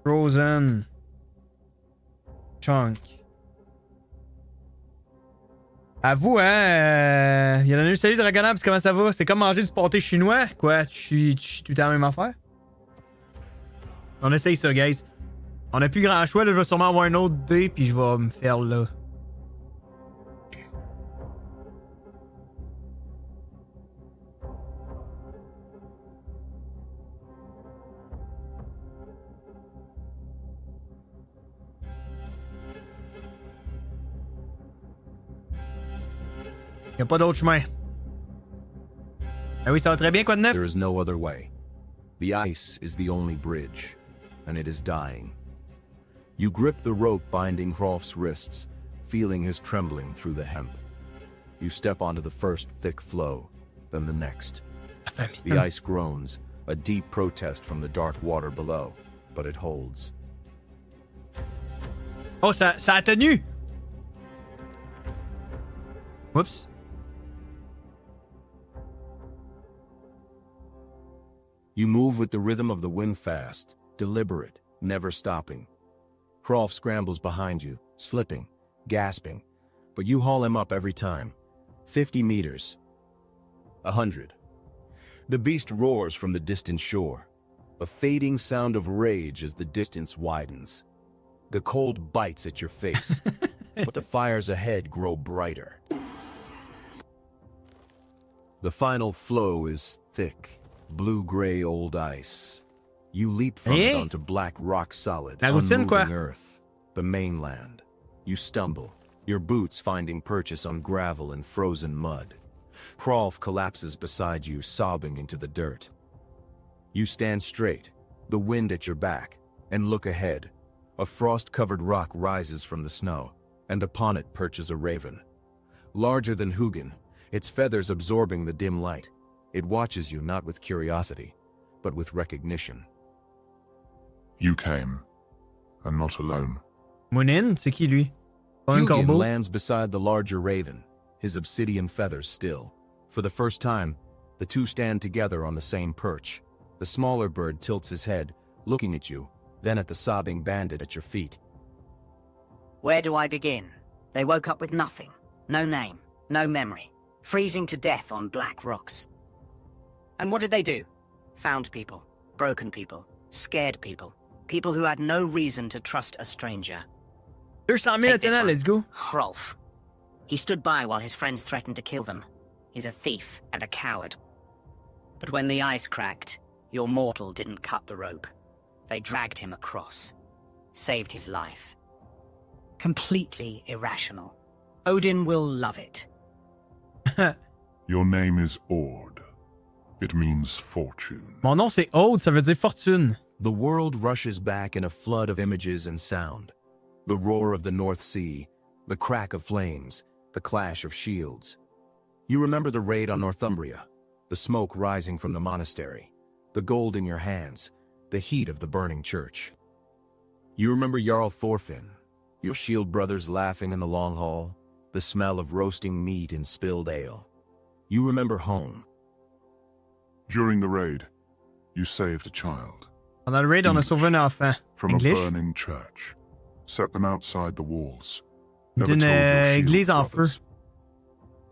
frozen chunk. Avoue, hein, Bienvenue, salut Dragonabs, comment ça va? C'est comme manger du pâté chinois? Quoi, tu tout à la même affaire? On essaye ça, guys. On a plus grand choix, là, je vais sûrement avoir un autre dé, puis je vais me faire là. Y'a pas d'autre chemin. Ah oui, ça va très bien, quoi de neuf? There is no other way. The ice is the only bridge, and it is dying. You grip the rope binding Hrolf's wrists, feeling his trembling through the hemp. You step onto the first thick floe, then the next. The ice groans, a deep protest from the dark water below, but it holds. Oh, ça a tenu! Oups. You move with the rhythm of the wind fast, deliberate, never stopping. Hrolf scrambles behind you, slipping, gasping, but you haul him up every time. 50 meters. 100. The beast roars from the distant shore, a fading sound of rage as the distance widens. The cold bites at your face, but the fires ahead grow brighter. The final flow is thick, blue-gray old ice. You leap from it onto black rock-solid, unmoving earth, the mainland. You stumble, your boots finding purchase on gravel and frozen mud. Hrolf collapses beside you, sobbing into the dirt. You stand straight, the wind at your back, and look ahead. A frost-covered rock rises from the snow, and upon it perches a raven. Larger than Hugin, its feathers absorbing the dim light. It watches you not with curiosity, but with recognition. You came, and not alone. Munin, c'est qui lui? Pas un Hugin corbeau? lands beside the larger raven, his obsidian feathers still. For the first time, the two stand together on the same perch. The smaller bird tilts his head, looking at you, then at the sobbing bandit at your feet. Where do I begin? They woke up with nothing. No name, no memory. Freezing to death on black rocks. And what did they do? Found people, broken people, scared people. People who had no reason to trust a stranger. 200,000 maintenant, let's go. Hrolf. He stood by while his friends threatened to kill them. He's a thief and a coward. But when the ice cracked, your mortal didn't cut the rope. They dragged him across. Saved his life. Completely irrational. Odin will love it. Your name is Ord. It means fortune. Mon nom c'est Aude, ça veut dire fortune. The world rushes back in a flood of images and sound. The roar of the North Sea, the crack of flames, the clash of shields. You remember the raid on Northumbria, the smoke rising from the monastery, the gold in your hands, the heat of the burning church. You remember Jarl Thorfinn, your shield brothers laughing in the long hall, the smell of roasting meat and spilled ale. You remember home. During the raid, you saved a child. Pendant le raid, on a sauvé un enfant. From a English? burning church. Set them outside the walls. Never D'une told your shield église en feu. brothers.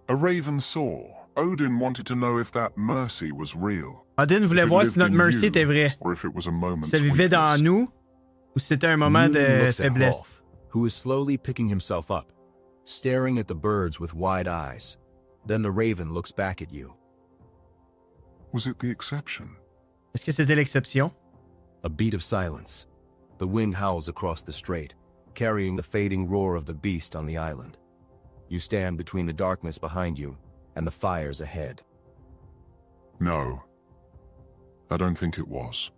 A raven saw. Odin wanted to know if that mercy was real. Odin voulait If it voir lived si notre in mercy you, était vrai. or if it was a moment's Si ça vivait dans weakness. nous, ou si c'était un moment Moon de looks at faiblesse. Rolf, who is slowly picking himself up, staring at the birds with wide eyes. Then the raven looks back at you. Was it the exception? Est-ce que c'était l'exception? A beat of silence. The wind howls across the strait, carrying the fading roar of the beast on the island. You stand between the darkness behind you and the fires ahead. No. I don't think it was.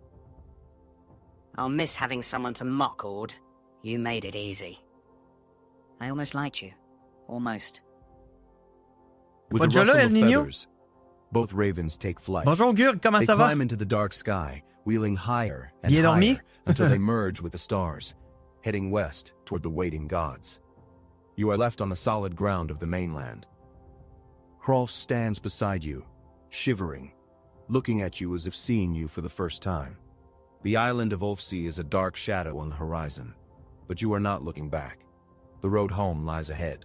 I'll miss having someone to mock, Ord. You made it easy. I almost liked you. Almost. With a Bonjour, rustle El of Niño. feathers, both ravens take flight. Bonjour, Gurg, comment They ça va? climb into the dark sky, wheeling higher and Bien dormi? higher until they merge with the stars, heading west toward the waiting gods. You are left on the solid ground of the mainland. Hrolf stands beside you, shivering, looking at you as if seeing you for the first time. The island of Ulfsea is a dark shadow on the horizon, but you are not looking back. The road home lies ahead.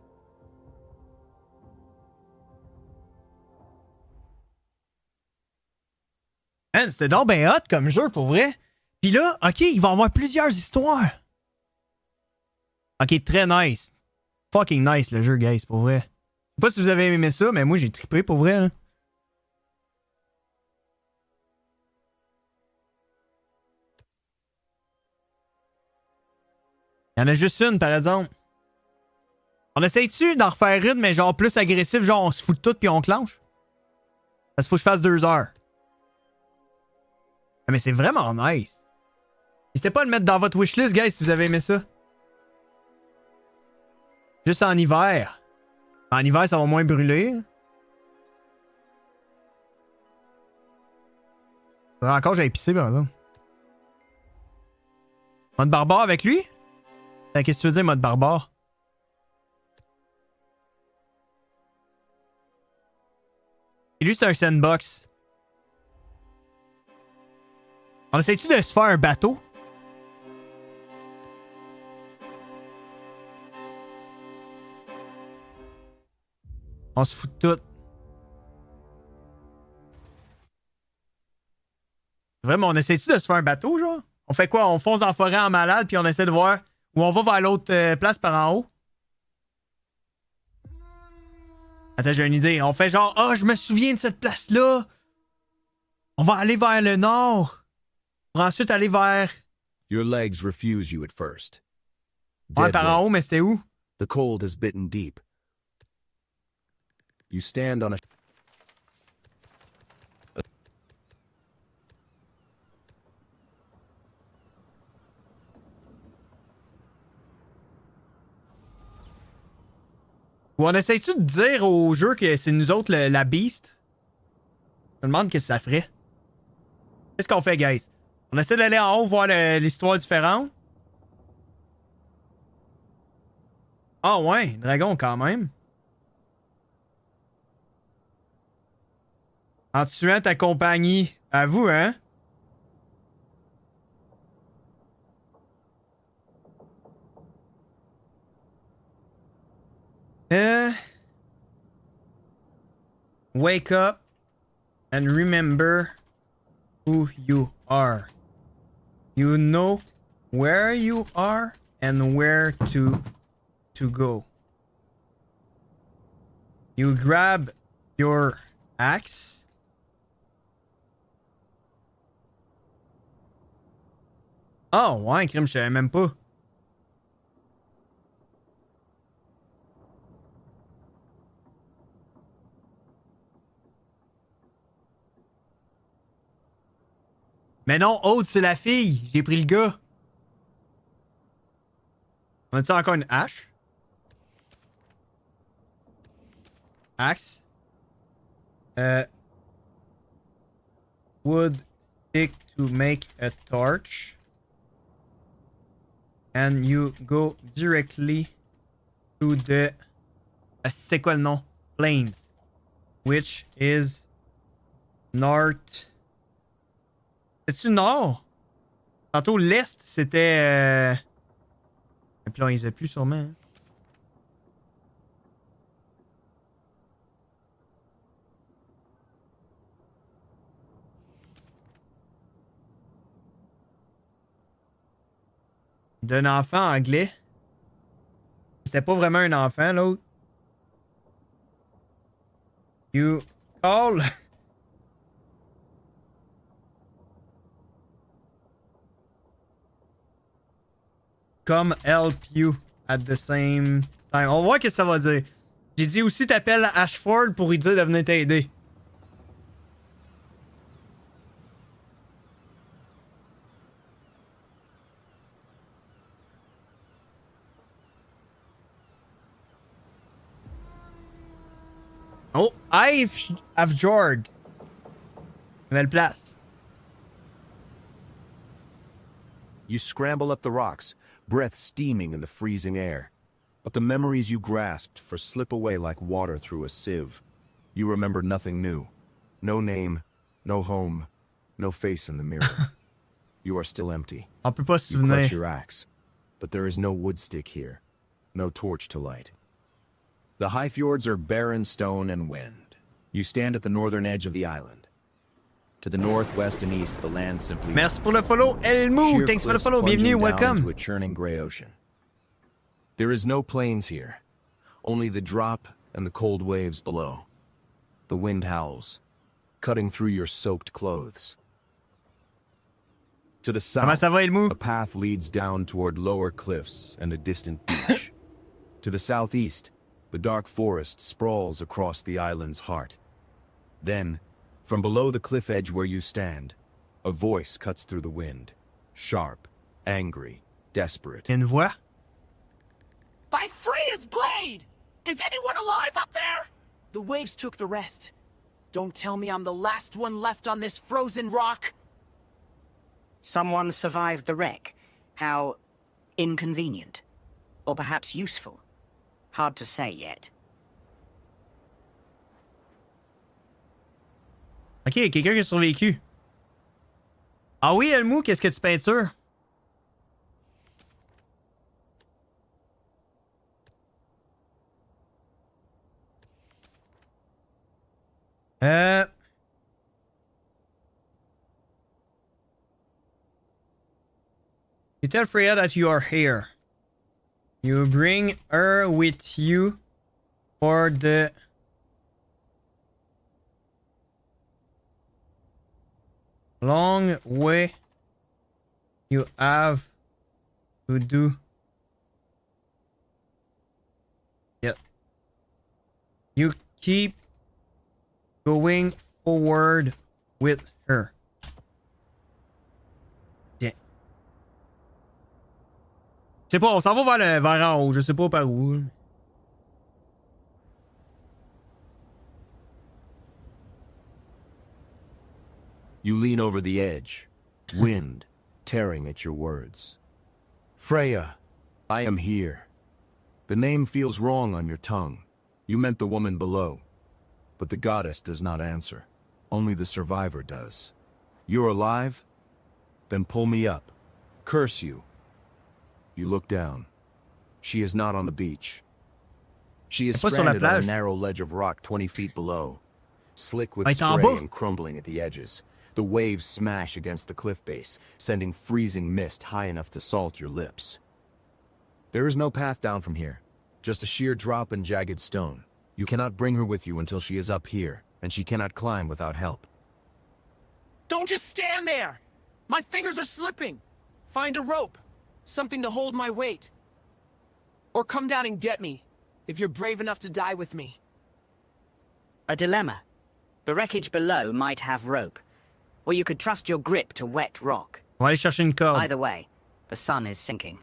Man, c'était donc ben hot comme jeu, pour vrai. Puis là, ok, il va y avoir plusieurs histoires. Ok, très nice. Fucking nice le jeu, guys, pour vrai. Je sais pas si vous avez aimé ça, mais moi j'ai trippé, pour vrai. Là. Il y en a juste une, par exemple. On essaye-tu d'en refaire une, mais genre plus agressif, genre on se fout de tout puis on clenche? Parce qu'il faut que je fasse 2 heures. Ah, mais c'est vraiment nice. N'hésitez pas à le mettre dans votre wishlist, guys, si vous avez aimé ça. Juste en hiver. En hiver, ça va moins brûler. Encore, j'ai épicé, par exemple. Mode barbare avec lui? Qu'est-ce que tu veux dire, mode barbare? Et lui, c'est un sandbox. On essaie-tu de se faire un bateau? On se fout de tout. Vraiment, on essaie-tu de se faire un bateau, genre? On fait quoi? On fonce dans la forêt en malade, puis on essaie de voir où on va vers l'autre place par en haut? Attends, j'ai une idée. On fait genre, ah, je me souviens de cette place-là. On va aller vers le nord. Pour ensuite aller vers... Your legs refuse you at first. Ouais, Dead par en weight. haut, mais c'était où? The cold has bitten deep. You stand on a... Ou on essaie-tu de dire au jeu que c'est nous autres la beast? Je me demande qu'est-ce que ça ferait. Qu'est-ce qu'on fait, guys? On essaie d'aller en haut voir l'histoire différente. Ah ouais, dragon quand même. En tuant ta compagnie. À vous, hein? Wake up and remember who you are. You know where you are and where to go. You grab your axe. Oh, ouais, crime, je savais même pas. Mais non, Aude, c'est la fille. J'ai pris le gars. On a-tu encore une hache? Axe. Wood stick to make a torch. And you go directly to the... c'est quoi le nom? Plains. Which is north... C'est-tu nord? Tantôt, l'Est, c'était... Et puis là, on les a plus sûrement. Hein. D'un enfant anglais. C'était pas vraiment un enfant, l'autre. You call... Come help you at the same time. On va voir ce que ça va dire. J'ai dit aussi t'appelles Ashford pour lui dire de venir t'aider. Oh, I've Jord. Nouvelle place. You scramble up the rocks, breath steaming in the freezing air. But the memories you grasped for slip away like water through a sieve. You remember nothing new. No name, no home, no face in the mirror. You are still empty. On peut pas se You clutch souvenir. your axe, but there is no wood stick here, no torch to light. The high fjords are barren stone and wind. You stand at the northern edge of the island. To the north, west, and east, the land simply... Merci pour le follow, Elmo. Sheer Thanks for the cliffs follow. plunging Bienvenue, down welcome. into a churning gray ocean. There is no plains here, only the drop and the cold waves below. The wind howls, cutting through your soaked clothes. To the Comment south, ça va, Elmo? a path leads down toward lower cliffs and a distant beach. To the southeast, the dark forest sprawls across the island's heart. Then, from below the cliff edge where you stand, a voice cuts through the wind. Sharp, angry, desperate. Une voix? By Freya's blade! Is anyone alive up there? The waves took the rest. Don't tell me I'm the last one left on this frozen rock. Someone survived the wreck. How inconvenient. Or perhaps useful. Hard to say yet. Ok, quelqu'un qui a survécu. Ah oui, Elmo, qu'est-ce que tu peintures? You tell Freya that you are here. You bring her with you for the long way you have to do. Yeah. You keep going forward with her. Bien. Je sais pas, on s'en va vers en haut, je sais pas par où. You lean over the edge, wind tearing at your words. Freya, I am here. The name feels wrong on your tongue. You meant the woman below. But the goddess does not answer. Only the survivor does. You're alive? Then pull me up. Curse you. You look down. She is not on the beach. She is stranded on a narrow ledge of rock 20 feet below. Slick with spray and crumbling at the edges. The waves smash against the cliff base, sending freezing mist high enough to salt your lips. There is no path down from here. Just a sheer drop and jagged stone. You cannot bring her with you until she is up here, and she cannot climb without help. Don't just stand there! My fingers are slipping! Find a rope. Something to hold my weight. Or come down and get me, if you're brave enough to die with me. A dilemma. The wreckage below might have rope. Or you could trust your grip to wet rock. On va aller chercher une corde. Either way, the sun is sinking.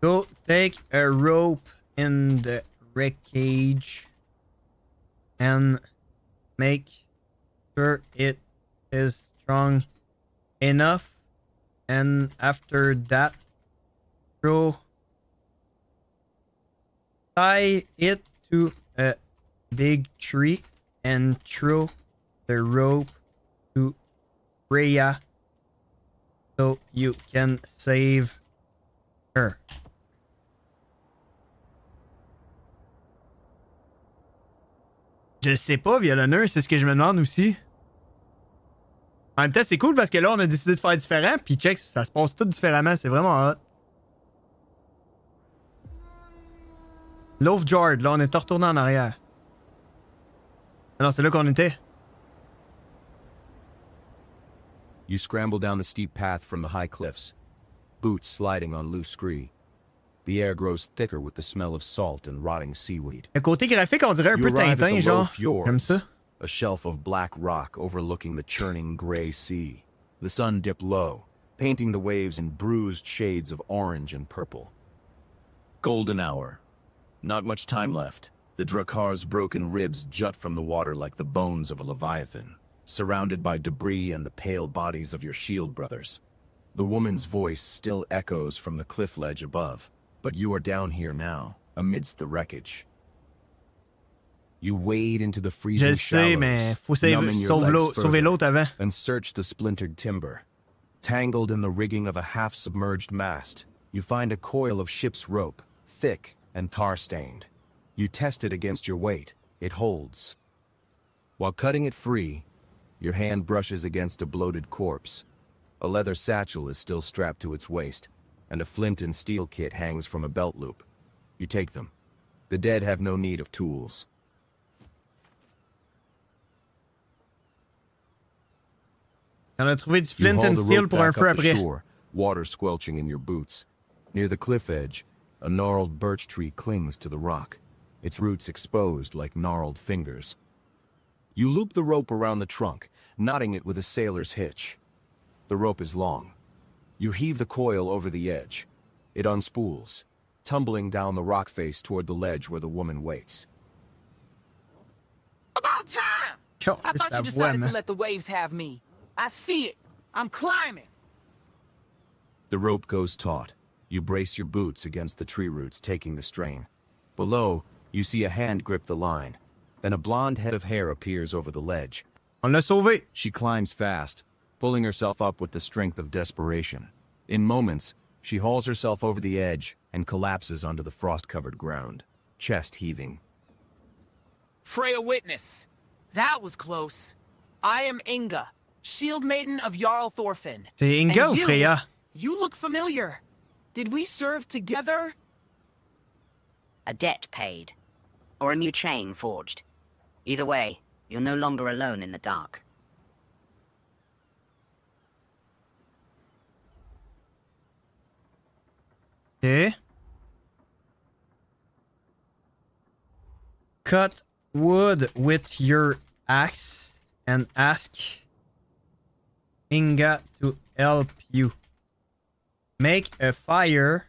Go take a rope in the wreckage and make sure it is strong enough, and after that tie it to a big tree and throw the rope to Freya so you can save her. Je sais pas, violonneur, c'est ce que je me demande aussi. En même temps, c'est cool parce que là, on a décidé de faire différent, puis check, ça se passe tout différemment, c'est vraiment hot. Loaf Jard, là, on est retourné en arrière. Ah non, c'est là qu'on était. You scramble down the steep path from the high cliffs, boots sliding on loose scree. The air grows thicker with the smell of salt and rotting seaweed. Le côté graphique, on dirait un peu Tintin, genre. Comme ça. A shelf of black rock overlooking the churning gray sea. The sun dipped low, painting the waves in bruised shades of orange and purple. Golden hour. Not much time left. The Drakar's broken ribs jut from the water like the bones of a leviathan, surrounded by debris and the pale bodies of your shield brothers. The woman's voice still echoes from the cliff ledge above, but you are down here now, amidst the wreckage. You wade into the freezing shallows, numbing your legs further, and search the splintered timber. Tangled in the rigging of a half-submerged mast, you find a coil of ship's rope, thick and tar-stained. You test it against your weight. It holds. While cutting it free, your hand brushes against a bloated corpse. A leather satchel is still strapped to its waist, and a flint and steel kit hangs from a belt loop. You take them. The dead have no need of tools. On a trouvé du flint and steel pour un feu après. Shore, water squelching in your boots. Near the cliff edge, a gnarled birch tree clings to the rock, its roots exposed like gnarled fingers. You loop the rope around the trunk, knotting it with a sailor's hitch. The rope is long. You heave the coil over the edge. It unspools, tumbling down the rock face toward the ledge where the woman waits. About time! I thought you decided to let the waves have me. I see it. I'm climbing. The rope goes taut. You brace your boots against the tree roots, taking the strain. Below, you see a hand grip the line. Then a blonde head of hair appears over the ledge. On l'a sauvé. She climbs fast, pulling herself up with the strength of desperation. In moments, she hauls herself over the edge and collapses onto the frost-covered ground, chest heaving. Freya witness. That was close. I am Inga, Shield Maiden of Jarl Thorfinn. C'est Inga ou Freya? You look familiar. Did we serve together? A debt paid. Or a new chain forged. Either way, you're no longer alone in the dark. Okay. Cut wood with your axe and ask Inga to help you. Make a fire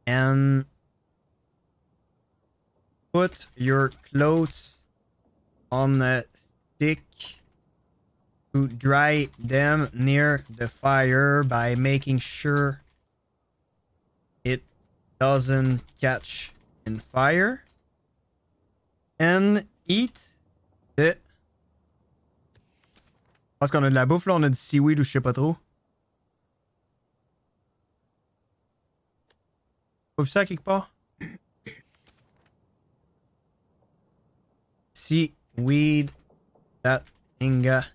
and put your clothes on a stick to dry them near the fire by making sure it doesn't catch in fire. And eat it. Parce qu'on a de la bouffe là, on a du seaweed ou je sais pas trop. Pas vu ça quelque part? Seaweed that Inga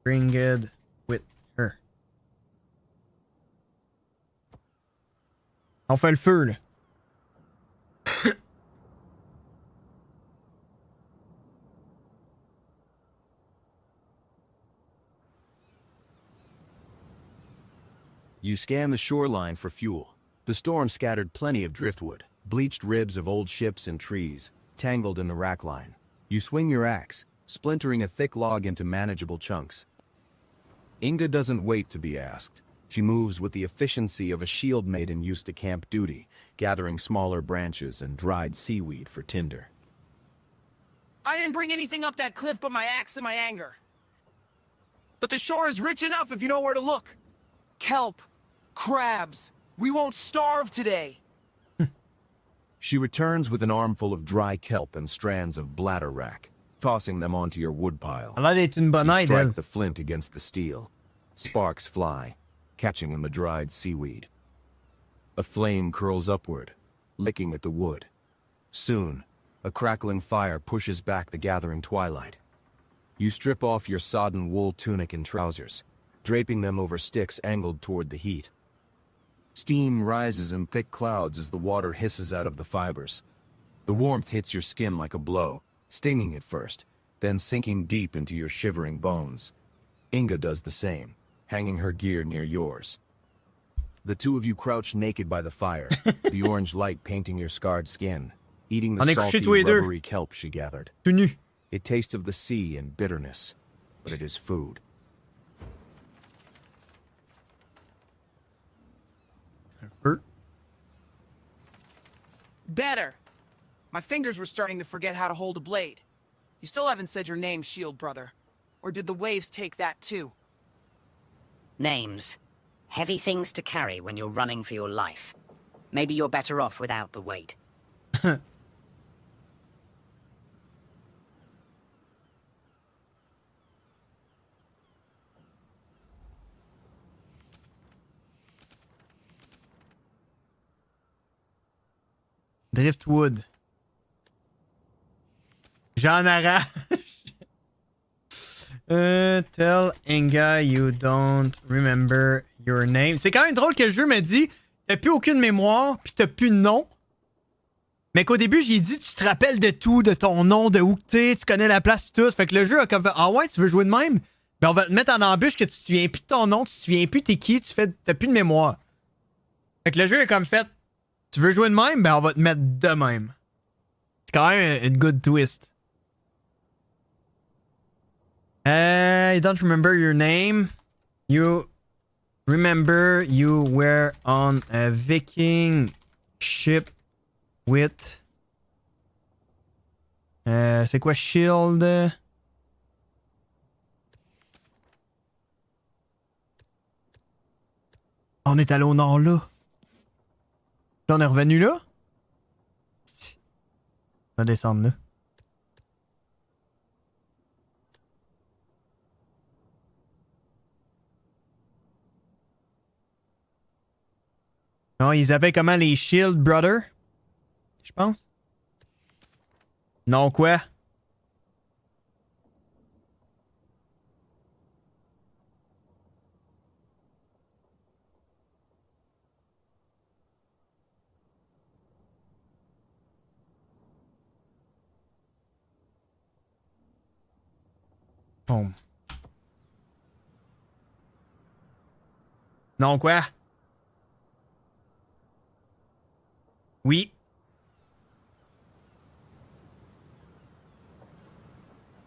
bringed with her. On fait le feu là. You scan the shoreline for fuel. The storm scattered plenty of driftwood, bleached ribs of old ships and trees, tangled in the rack line. You swing your axe, splintering a thick log into manageable chunks. Inga doesn't wait to be asked. She moves with the efficiency of a shield maiden used to camp duty, gathering smaller branches and dried seaweed for tinder. I didn't bring anything up that cliff but my axe and my anger. But the shore is rich enough if you know where to look. Kelp, crabs, we won't starve today. She returns with an armful of dry kelp and strands of bladder wrack. tossing them onto your woodpile. Elle a l'air d'être une bonne You aide, strike elle. the flint against the steel. Sparks fly, catching in the dried seaweed. A flame curls upward, licking at the wood. Soon, a crackling fire pushes back the gathering twilight. You strip off your sodden wool tunic and trousers, draping them over sticks angled toward the heat. Steam rises in thick clouds as the water hisses out of the fibers. The warmth hits your skin like a blow, stinging at first, then sinking deep into your shivering bones. Inga does the same, hanging her gear near yours. The two of you crouch naked by the fire, the orange light painting your scarred skin, eating the salty, rubbery kelp she gathered. Tout nu. It tastes of the sea and bitterness, but it is food. Better. My fingers were starting to forget how to hold a blade. You still haven't said your name, Shield Brother. Or did the waves take that too? Names. Heavy things to carry when you're running for your life. Maybe you're better off without the weight. Driftwood. J'en arrache. Tell Inga you don't remember your name. C'est quand même drôle que le jeu me dit t'as plus aucune mémoire pis t'as plus de nom. Mais qu'au début j'ai dit tu te rappelles de tout, de ton nom, de où t'es, tu connais la place pis tout. Fait que le jeu a comme fait ah ouais tu veux jouer de même? Ben on va te mettre en embûche que tu te souviens plus de ton nom, tu te souviens plus t'es qui, t'as plus de mémoire. Fait que le jeu est comme fait tu veux jouer de même? Ben on va te mettre de même. C'est quand même une good twist. You don't remember your name. You remember you were on a Viking ship with... c'est quoi shield? On est allé au nord là. Là, on est revenu là? On va descendre là. Non, ils appellent comment les Shield Brothers? Je pense. Non, quoi? Home. Non, quoi? Oui.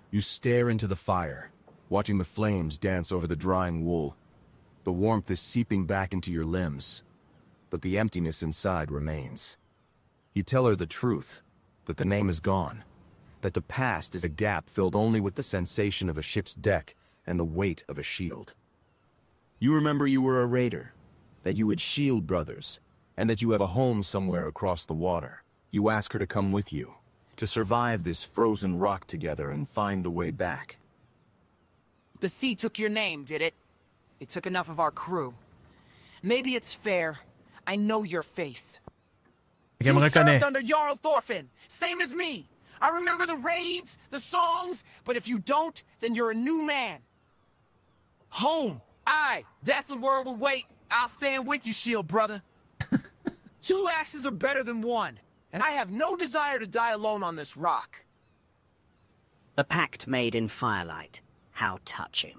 You stare into the fire, watching the flames dance over the drying wool. The warmth is seeping back into your limbs, but the emptiness inside remains. You tell her the truth, that the name is gone, that the past is a gap filled only with the sensation of a ship's deck and the weight of a shield. You remember you were a raider, that you had Shield Brothers, and that you have a home somewhere across the water. You ask her to come with you, to survive this frozen rock together and find the way back. The sea took your name, did it? It took enough of our crew. Maybe it's fair. I know your face. You served under Jarl Thorfinn, same as me. I remember the raids, the songs, but if you don't, then you're a new man. Home. Aye, that's a word with weight. I'll stand with you, Shield Brother. 2 axes are better than 1, and I have no desire to die alone on this rock. The pact made in firelight. How touching.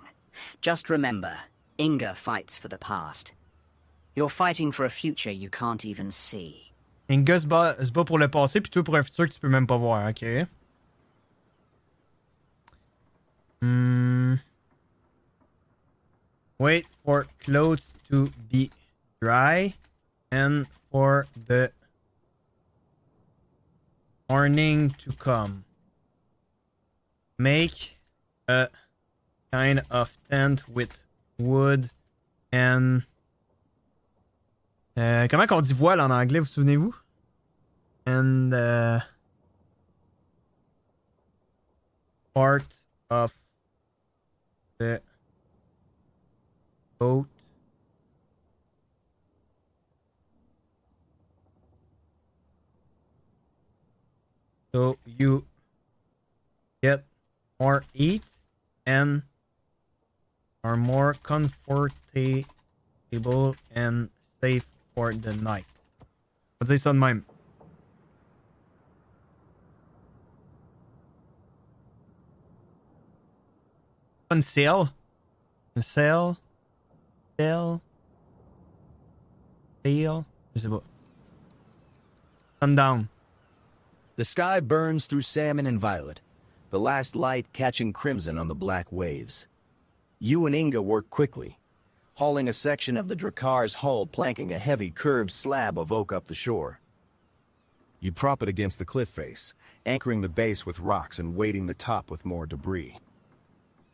Just remember, Inga fights for the past. You're fighting for a future you can't even see. Inga se bat pour le passé, puis toi pour un futur que tu peux même pas voir, ok? Wait for clothes to be dry and for the morning to come. Make a kind of tent with wood and... comment qu'on dit voile en anglais, vous souvenez-vous? And... part of the boat so you get more eat and are more comfortable and safe for the night. What's this on my on sale? Sale? Sale? Sale? Je sais pas. Sundown. The sky burns through salmon and violet, the last light catching crimson on the black waves. You and Inga work quickly, hauling a section of the Drakar's hull, planking a heavy curved slab of oak up the shore. You prop it against the cliff face, anchoring the base with rocks and weighting the top with more debris.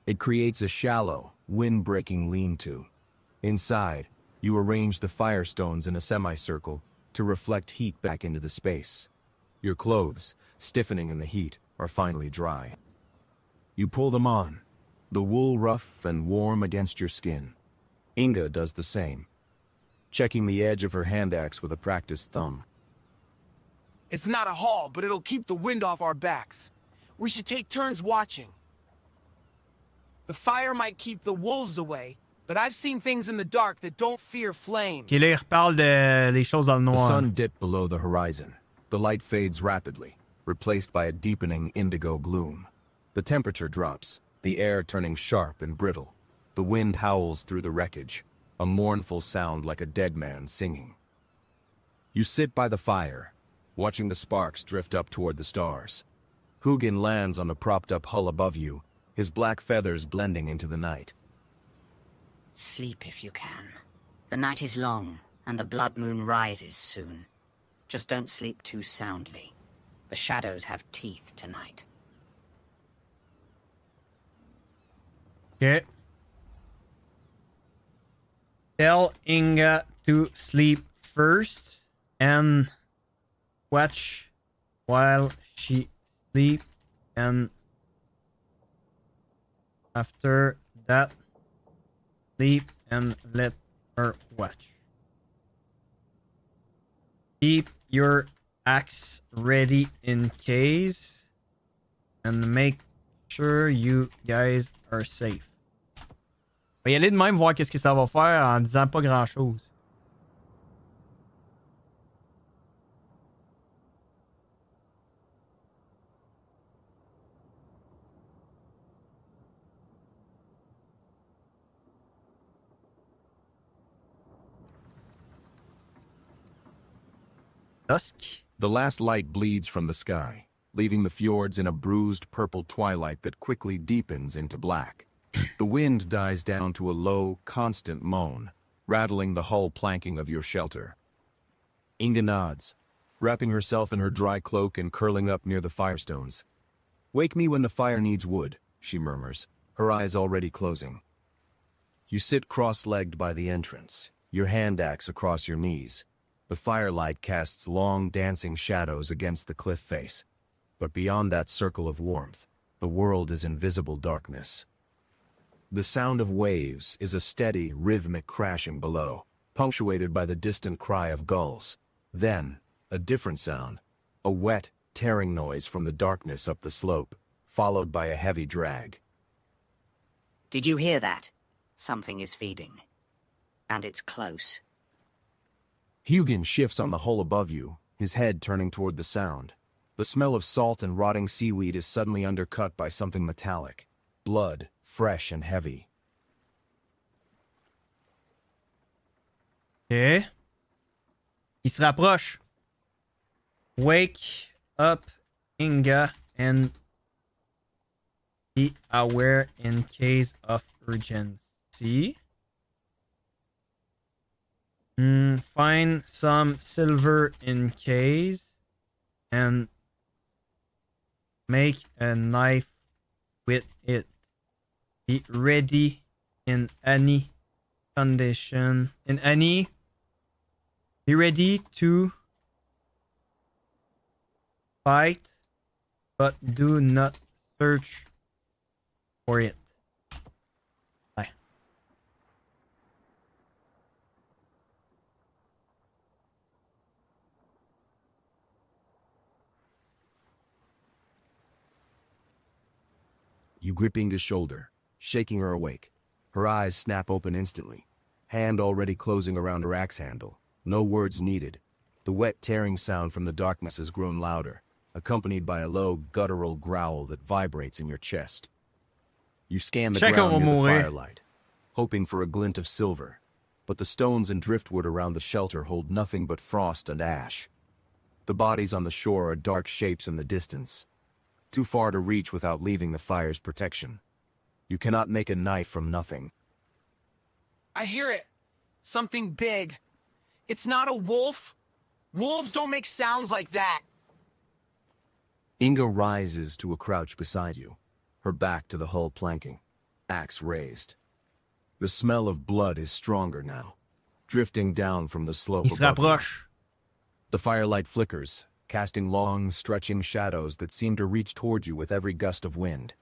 It creates a shallow, wind-breaking lean-to. Inside, you arrange the firestones in a semicircle to reflect heat back into the space. Your clothes, stiffening in the heat, are finally dry. You pull them on, the wool rough and warm against your skin. Inga does the same, checking the edge of her hand axe with a practiced thumb. It's not a haul, but it'll keep the wind off our backs. We should take turns watching. The fire might keep the wolves away, but I've seen things in the dark that don't fear flames. Ok, là, il reparle de les choses dans le noir. The sun dipped below the horizon. The light fades rapidly, replaced by a deepening indigo gloom. The temperature drops, the air turning sharp and brittle. The wind howls through the wreckage, a mournful sound like a dead man singing. You sit by the fire, watching the sparks drift up toward the stars. Hugin lands on the propped-up hull above you, his black feathers blending into the night. Sleep if you can. The night is long, and the blood moon rises soon. Just don't sleep too soundly. The shadows have teeth tonight. Okay. Tell Inga to sleep first and watch while she sleeps, and after that sleep and let her watch. Keep your axe ready in case and make sure you guys are safe. On va y aller de même voir qu'est-ce que ça va faire en disant pas grand chose. Dusk. The last light bleeds from the sky, leaving the fjords in a bruised purple twilight that quickly deepens into black. The wind dies down to a low, constant moan, rattling the hull planking of your shelter. Inga nods, wrapping herself in her dry cloak and curling up near the firestones. "Wake me when the fire needs wood," she murmurs, her eyes already closing. You sit cross-legged by the entrance, your hand axe across your knees. The firelight casts long, dancing shadows against the cliff face. But beyond that circle of warmth, the world is invisible darkness. The sound of waves is a steady, rhythmic crashing below, punctuated by the distant cry of gulls. Then, a different sound, a wet, tearing noise from the darkness up the slope, followed by a heavy drag. Did you hear that? Something is feeding. And it's close. Hugin shifts on the hull above you, his head turning toward the sound. The smell of salt and rotting seaweed is suddenly undercut by something metallic. Blood, fresh and heavy. Ok. Il se rapproche. Wake up, Inga, and be aware in case of urgency. Find some silver in case and make a knife with it. Be ready in any condition. Be ready to fight, but do not search for it. Ouais. You grip Inga's shoulder, shaking her awake. Her eyes snap open instantly, hand already closing around her axe handle. No words needed. The wet tearing sound from the darkness has grown louder, accompanied by a low, guttural growl that vibrates in your chest. You scan the ground near the firelight, hoping for a glint of silver, but the stones and driftwood around the shelter hold nothing but frost and ash. The bodies on the shore are dark shapes in the distance, too far to reach without leaving the fire's protection. You cannot make a knife from nothing. I hear it. Something big. It's not a wolf. Wolves don't make sounds like that. Inga rises to a crouch beside you, her back to the hull planking, axe raised. The smell of blood is stronger now, drifting down from the slope Il se above you. rapproche. The firelight flickers, casting long, stretching shadows that seem to reach toward you with every gust of wind.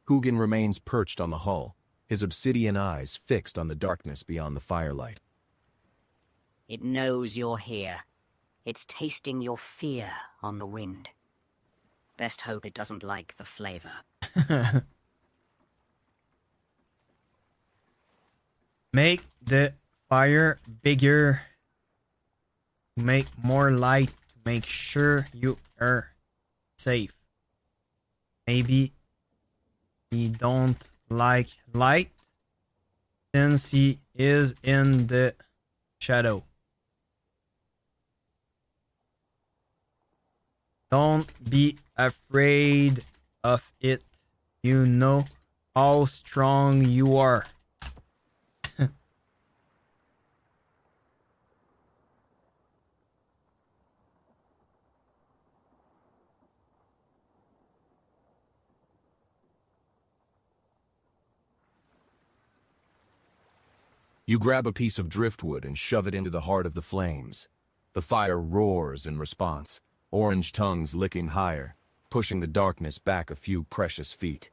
Hugin remains perched on the hull, his obsidian eyes fixed on the darkness beyond the firelight. It knows you're here. It's tasting your fear on the wind. Best hope it doesn't like the flavor. Make the fire bigger. Make more light to make sure you are safe. Maybe he don't like light since he is in the shadow. Don't be afraid of it. You know how strong you are. You grab a piece of driftwood and shove it into the heart of the flames. The fire roars in response, orange tongues licking higher, pushing the darkness back a few precious feet.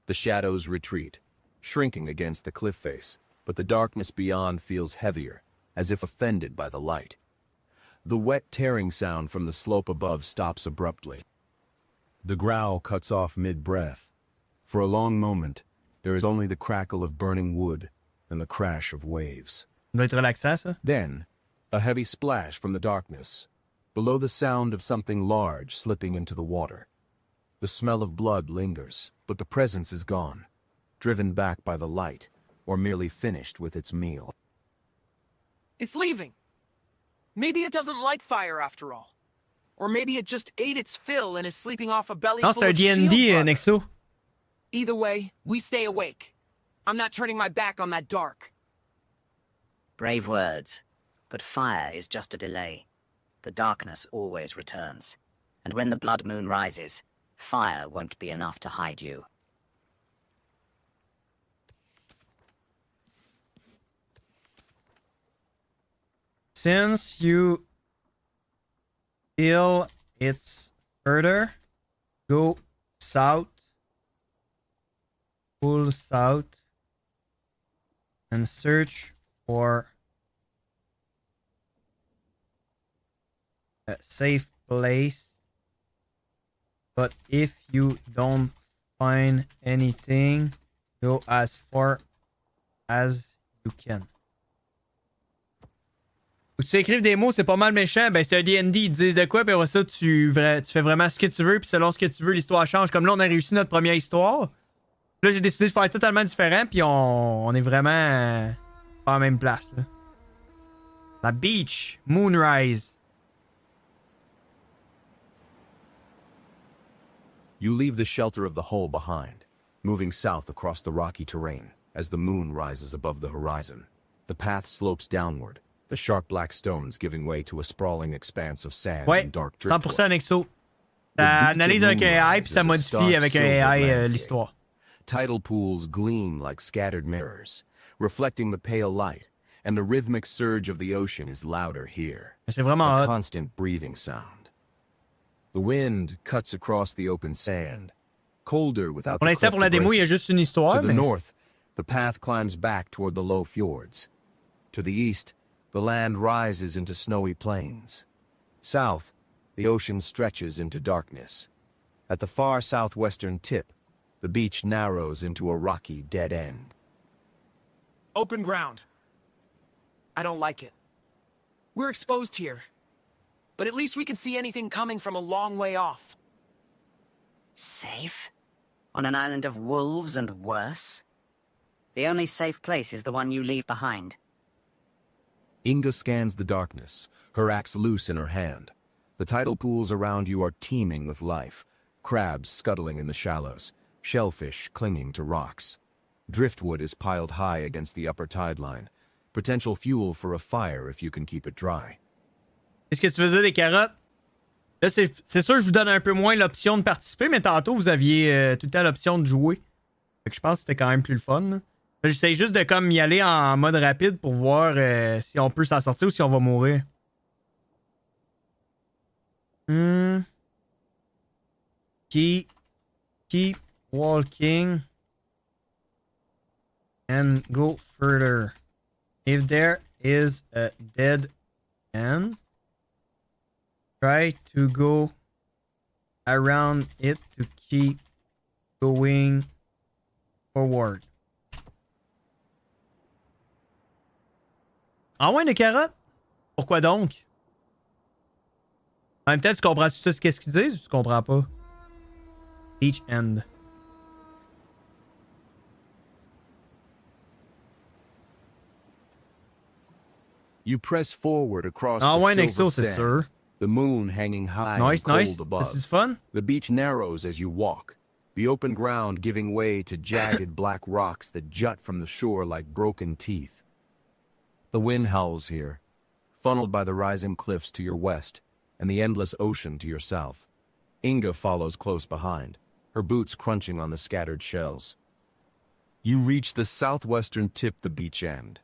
The shadows retreat, shrinking against the cliff face, but the darkness beyond feels heavier, as if offended by the light. The wet tearing sound from the slope above stops abruptly. The growl cuts off mid-breath. For a long moment, there is only the crackle of burning wood and the crash of waves. Doit être relaxant, ça? Then, a heavy splash from the darkness, below the sound of something large slipping into the water. The smell of blood lingers, but the presence is gone, driven back by the light, or merely finished with its meal. It's leaving. Maybe it doesn't like fire after all. Or maybe it just ate its fill and is sleeping off a belly Non, full c'est un of shield D&D, brother. Nexo. Either way, we stay awake. I'm not turning my back on that dark. Brave words, but fire is just a delay. The darkness always returns, and when the blood moon rises, fire won't be enough to hide you. Since you feel it's further, go south, pull south, and search for a safe place. But if you don't find anything, go as far as you can. Faut que tu écrives des mots, c'est pas mal méchant. Ben, c'est un D&D, ils te disent de quoi, puis après ça, tu fais vraiment ce que tu veux, puis selon ce que tu veux, l'histoire change. Comme là, on a réussi notre première histoire. Là, j'ai décidé de faire totalement différent, puis on est vraiment pas à la même place. Là. La beach, moonrise. You leave the shelter of the hull behind, moving south across the rocky terrain as the moon rises above the horizon. The path slopes downward, the sharp black stones giving way to a sprawling expanse of sand Ouais, and dark driftwood. 100% Nexo. Ça analyse avec un AI, puis ça modifie avec un AI l'histoire. Tidal pools gleam like scattered mirrors, reflecting the pale light, and the rhythmic surge of the ocean is louder here. C'est vraiment a hot. constant breathing sound. The wind cuts across the open sand, colder without Pour the l'instant, cliff pour la to démo, break il y a it. juste une histoire, To the mais... north, the path climbs back toward the low fjords. To the east, the land rises into snowy plains. South, the ocean stretches into darkness. At the far southwestern tip, the beach narrows into a rocky dead end. Open ground. I don't like it. We're exposed here. But at least we can see anything coming from a long way off. Safe? On an island of wolves and worse? The only safe place is the one you leave behind. Inga scans the darkness, her axe loose in her hand. The tidal pools around you are teeming with life. Crabs scuttling in the shallows, shellfish clinging to rocks. Driftwood is piled high against the upper tide line. Potential fuel for a fire if you can keep it dry. Qu'est-ce que tu veux dire des carottes? Là, c'est sûr que je vous donne un peu moins l'option de participer, mais tantôt, vous aviez tout le temps l'option de jouer. Fait que je pense que c'était quand même plus le fun. Là, j'essaie juste de comme y aller en mode rapide pour voir si on peut s'en sortir ou si on va mourir. Keep walking and go further. If there is a dead end, try to go around it to keep going forward. Ah ouais, des carottes? Pourquoi donc? En même temps, tu comprends-tu tout ce qu'ils disent ou tu comprends pas? Each end. You press forward across Ah the ouais, silver Nexo, c'est sand, sûr. the moon hanging high Nice, and cold nice. above. This is fun. The beach narrows as you walk, the open ground giving way to jagged black rocks that jut from the shore like broken teeth. The wind howls here, funneled by the rising cliffs to your west and the endless ocean to your south. Inga follows close behind, her boots crunching on the scattered shells. You reach the southwestern tip, the beach end.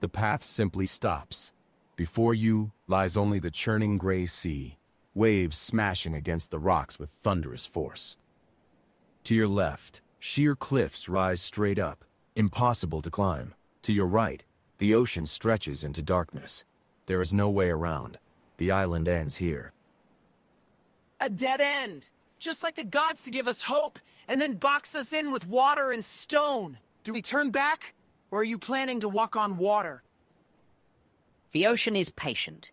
The path simply stops. Before you lies only the churning gray sea, waves smashing against the rocks with thunderous force. To your left, sheer cliffs rise straight up, impossible to climb. To your right, the ocean stretches into darkness. There is no way around. The island ends here. A dead end. Just like the gods to give us hope, and then box us in with water and stone. Do we turn back? Or are you planning to walk on water? The ocean is patient.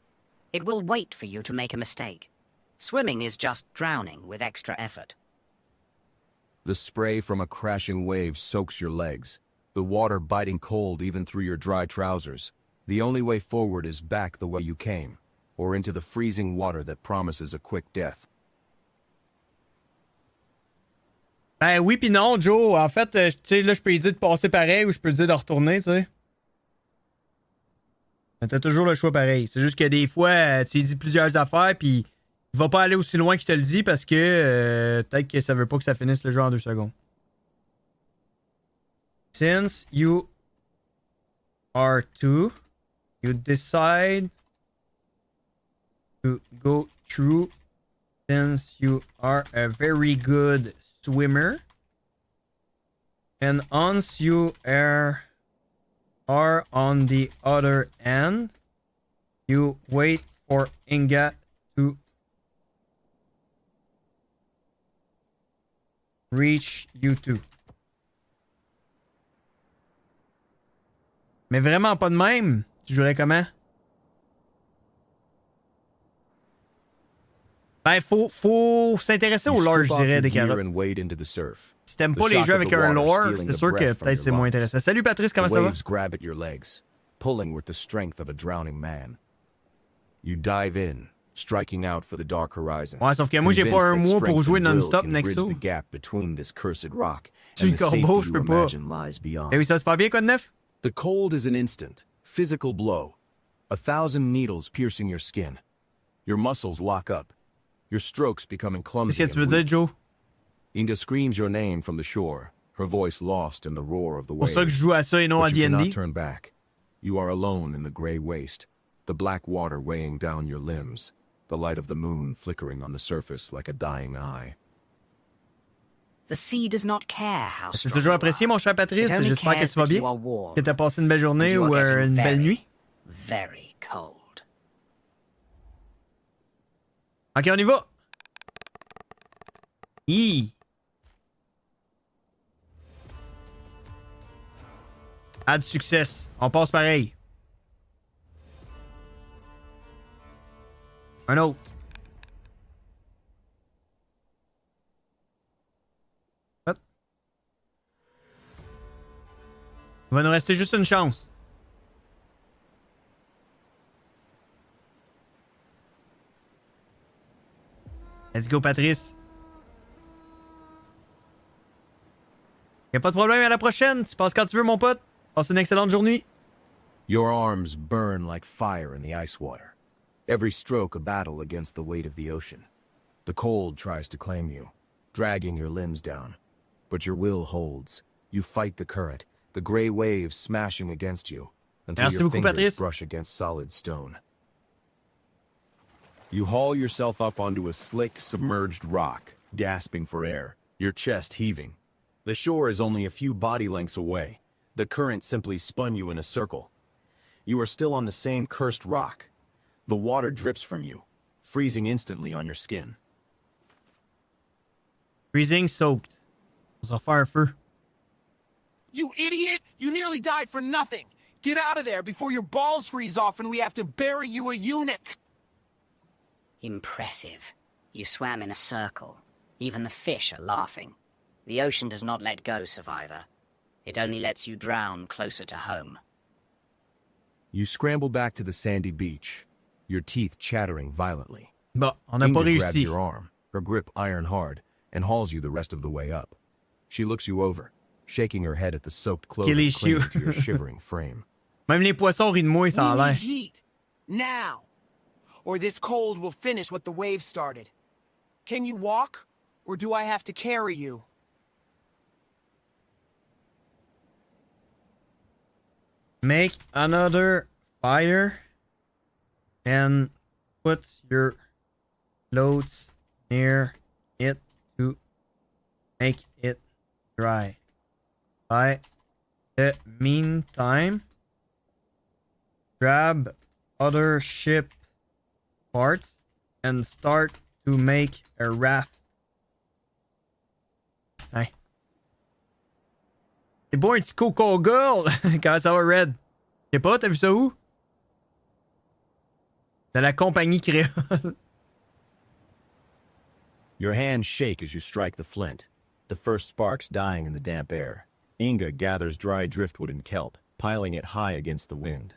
It will wait for you to make a mistake. Swimming is just drowning with extra effort. The spray from a crashing wave soaks your legs, the water biting cold even through your dry trousers. The only way forward is back the way you came, or into the freezing water that promises a quick death. Ben oui pis non, Joe. En fait, tu sais, là, je peux lui dire de passer pareil ou je peux lui dire de retourner, tu sais. Mais t'as toujours le choix pareil. C'est juste que des fois, tu lui dis plusieurs affaires pis il va pas aller aussi loin qu'il te le dit parce que peut-être que ça veut pas que ça finisse le jeu en 2 secondes. Since you are two, you decide to go through. Since you are a very good swimmer, and once you are on the other end, you wait for Inga to reach you too. Mais vraiment pas de même. Tu jouerais comment? Ben, faut s'intéresser au lore, je dirais, des carottes. Si t'aimes pas les jeux avec un lore, c'est sûr que peut-être c'est moins intéressant. Salut Patrice, comment ça va? Grab at your legs, pulling with the strength of a drowning man. You dive in, striking out for the dark horizon. Ouais, sauf que moi, j'ai pas un mois pour jouer non-stop Nexo. The gap between this cursed rock Tu le corbeau, je peux pas. Eh oui, ça se passe bien, quoi de neuf? The cold is an instant, physical blow. 1,000 needles piercing your skin. Your muscles lock up. Your strokes becoming clumsy. Qu'est-ce que tu veux dire, Joe? Inga screams your name from the shore, her voice lost in the roar of the waves. Pour ça que je joue à ça et non à But you D&D. cannot turn back. You are alone in the gray waste, the black water weighing down your limbs, the light of the moon flickering on the surface like a dying eye. The sea does not care how C'est strong toujours you apprécié, are. mon cher Patrice. It only J'espère que cares tu vas that you bien. are warm. Que tu as passé une belle journée You are ou getting une belle very, nuit. very cold. Ok, on y va. Hi. Add success. On passe pareil. Un autre. Hop. Il va nous rester juste une chance. Let's go, Patrice. Y'a pas de problème, à la prochaine. Tu passes quand tu veux, mon pote. Passe une excellente journée. Your arms burn like fire in the ice water. Every stroke a battle against the weight of the ocean. The cold tries to claim you, dragging your limbs down. But your will holds. You fight the current, the gray waves smashing against you, until Merci your beaucoup, fingers Patrice. brush against solid stone. You haul yourself up onto a slick, submerged rock, gasping for air, your chest heaving. The shore is only a few body lengths away. The current simply spun you in a circle. You are still on the same cursed rock. The water drips from you, freezing instantly on your skin. Freezing soaked. On va faire un feu. You idiot! You nearly died for nothing! Get out of there before your balls freeze off and we have to bury you a eunuch! Impressive. You swam in a circle. Even the fish are laughing. The ocean does not let go, survivor. It only lets you drown closer to home. You scramble back to the sandy beach, your teeth chattering violently. Bon, on n'a pas Inga grabs réussi. your arm, her grip iron hard, and hauls you the rest of the way up. She looks you over, shaking her head at the soaked clothing Killy clinging shoe. to your shivering frame. Même les poissons rient de moi, ça a We need l'air. heat. Now. Or this cold will finish what the waves started. Can you walk? Or do I have to carry you? Make another fire and put your clothes near it to make it dry. By the meantime, grab other ship parts and start to make a raft. Hey. C'est bon un petit coco girl! Comment ça va, Red? Je sais pas, t'as vu ça où? De la compagnie créole. Your hands shake as you strike the flint, the first sparks dying in the damp air. Inga gathers dry driftwood and kelp, piling it high against the wind.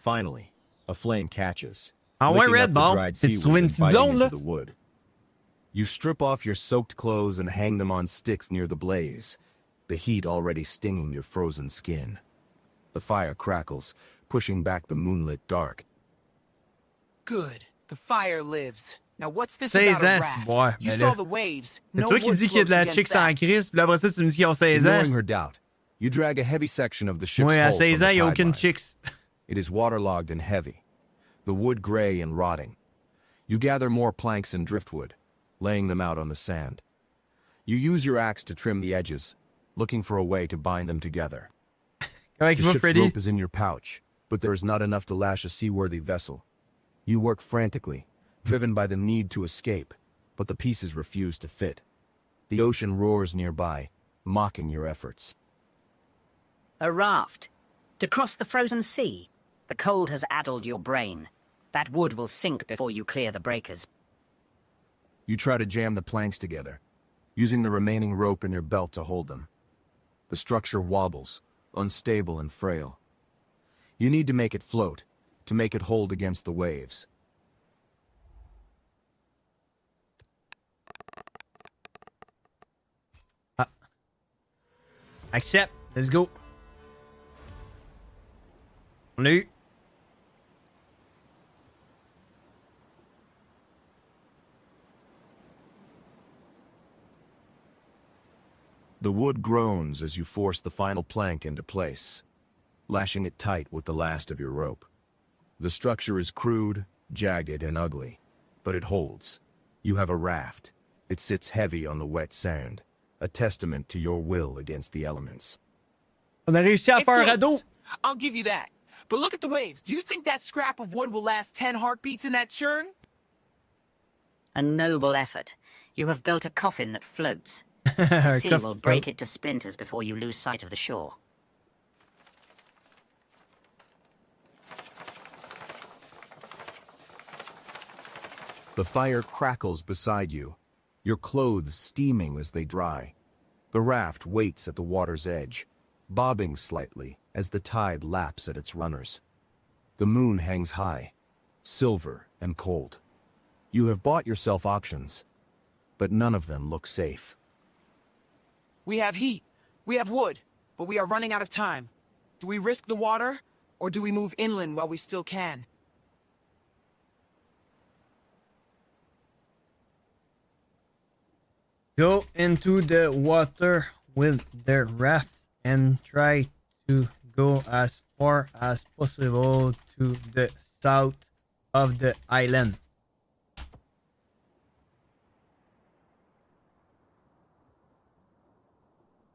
Finally, a flame catches. Ah ouais, licking Red, up the bon. dried T'as-tu seaweed trouvé une and petite biting blonde, into là? the wood. You strip off your soaked clothes and hang them on sticks near the blaze, the heat already stinging your frozen skin. The fire crackles, pushing back the moonlit dark. Good. The fire lives. Now what's this 16 about a ans, raft? ouais, You mais saw là. the waves. C'est No toi qui wood dis qu'il y a de la floats chick against sans that. crise, puis après ça, tu me dis qu'ils ont 16 Ignoring ans. her doubt, you drag a heavy section of the ship's Ouais, à hull 16 from ans, the il n'y a tide aucune line. chicks. It is waterlogged and heavy, the wood gray and rotting. You gather more planks and driftwood, laying them out on the sand. You use your axe to trim the edges, looking for a way to bind them together. Comment The il va, ship's Freddy? rope is in your pouch, but there is not enough to lash a seaworthy vessel. You work frantically, driven by the need to escape, but the pieces refuse to fit. The ocean roars nearby, mocking your efforts. A raft. To cross the frozen sea. The cold has addled your brain. That wood will sink before you clear the breakers. You try to jam the planks together, using the remaining rope in your belt to hold them. The structure wobbles, unstable and frail. You need to make it float, to make it hold against the waves. Accept. Let's go. On l'a eu. The wood groans as you force the final plank into place, lashing it tight with the last of your rope. The structure is crude, jagged, and ugly, but it holds. You have a raft. It sits heavy on the wet sand, a testament to your will against the elements. On a réussi à It faire un floats. radeau. I'll give you that. But look at the waves. Do you think that scrap of wood will last 10 heartbeats in that churn? A noble effort. You have built a coffin that floats. Un The sea coffre will qui break flotte. it to splinters before you lose sight of the shore. The fire crackles beside you, your clothes steaming as they dry. The raft waits at the water's edge, bobbing slightly as the tide laps at its runners. The moon hangs high, silver and cold. You have bought yourself options, but none of them look safe. We have heat. We have wood. But we are running out of time. Do we risk the water, or do we move inland while we still can? Go into the water with the raft and try to go as far as possible to the south of the island.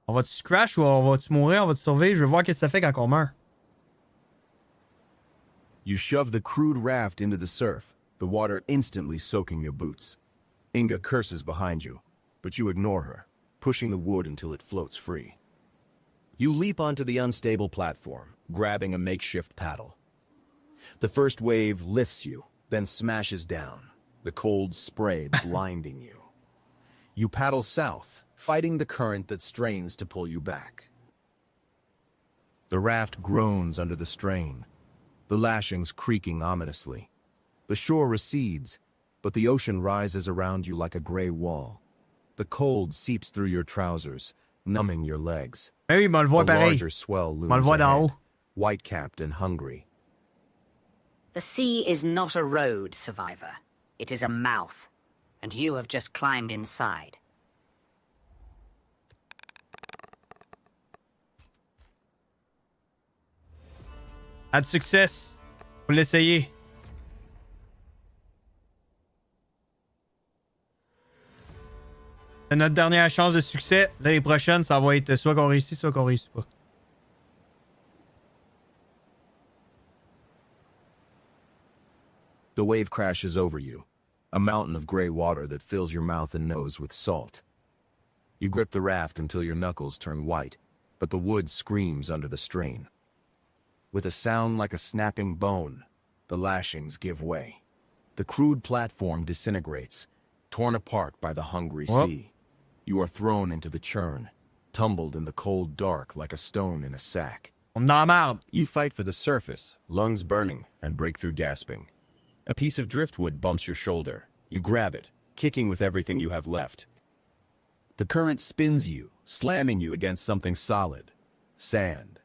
On va-tu se crash ou on va-tu mourir? On va-tu survivre? Je veux voir qu'est-ce que ça fait quand on meurt. You shove the crude raft into the surf, the water instantly soaking your boots. Inga curses behind you, but you ignore her, pushing the wood until it floats free. You leap onto the unstable platform, grabbing a makeshift paddle. The first wave lifts you, then smashes down, the cold spray blinding you. You paddle south, fighting the current that strains to pull you back. The raft groans under the strain, the lashings creaking ominously. The shore recedes, but the ocean rises around you like a gray wall. The cold seeps through your trousers, numbing your legs. Eh oui, mais on le voit A pareil. larger swell On le looms voit d'en ahead, haut. white-capped and hungry. The sea is not a road, survivor. It is a mouth, and you have just climbed inside. Had success. Faut l'essayer. C'est notre dernière chance de succès. L'année prochaine, ça va être soit qu'on réussit, soit qu'on réussit pas. The wave crashes over you, a mountain of gray water that fills your mouth and nose with salt. You grip the raft until your knuckles turn white, but the wood screams under the strain. With a sound like a snapping bone, the lashings give way. The crude platform disintegrates, torn apart by the hungry sea. You are thrown into the churn, tumbled in the cold dark like a stone in a sack. On est dans la merde. You fight for the surface, lungs burning, and break through gasping. A piece of driftwood bumps your shoulder. You grab it, kicking with everything you have left. The current spins you, slamming you against something solid. Sand.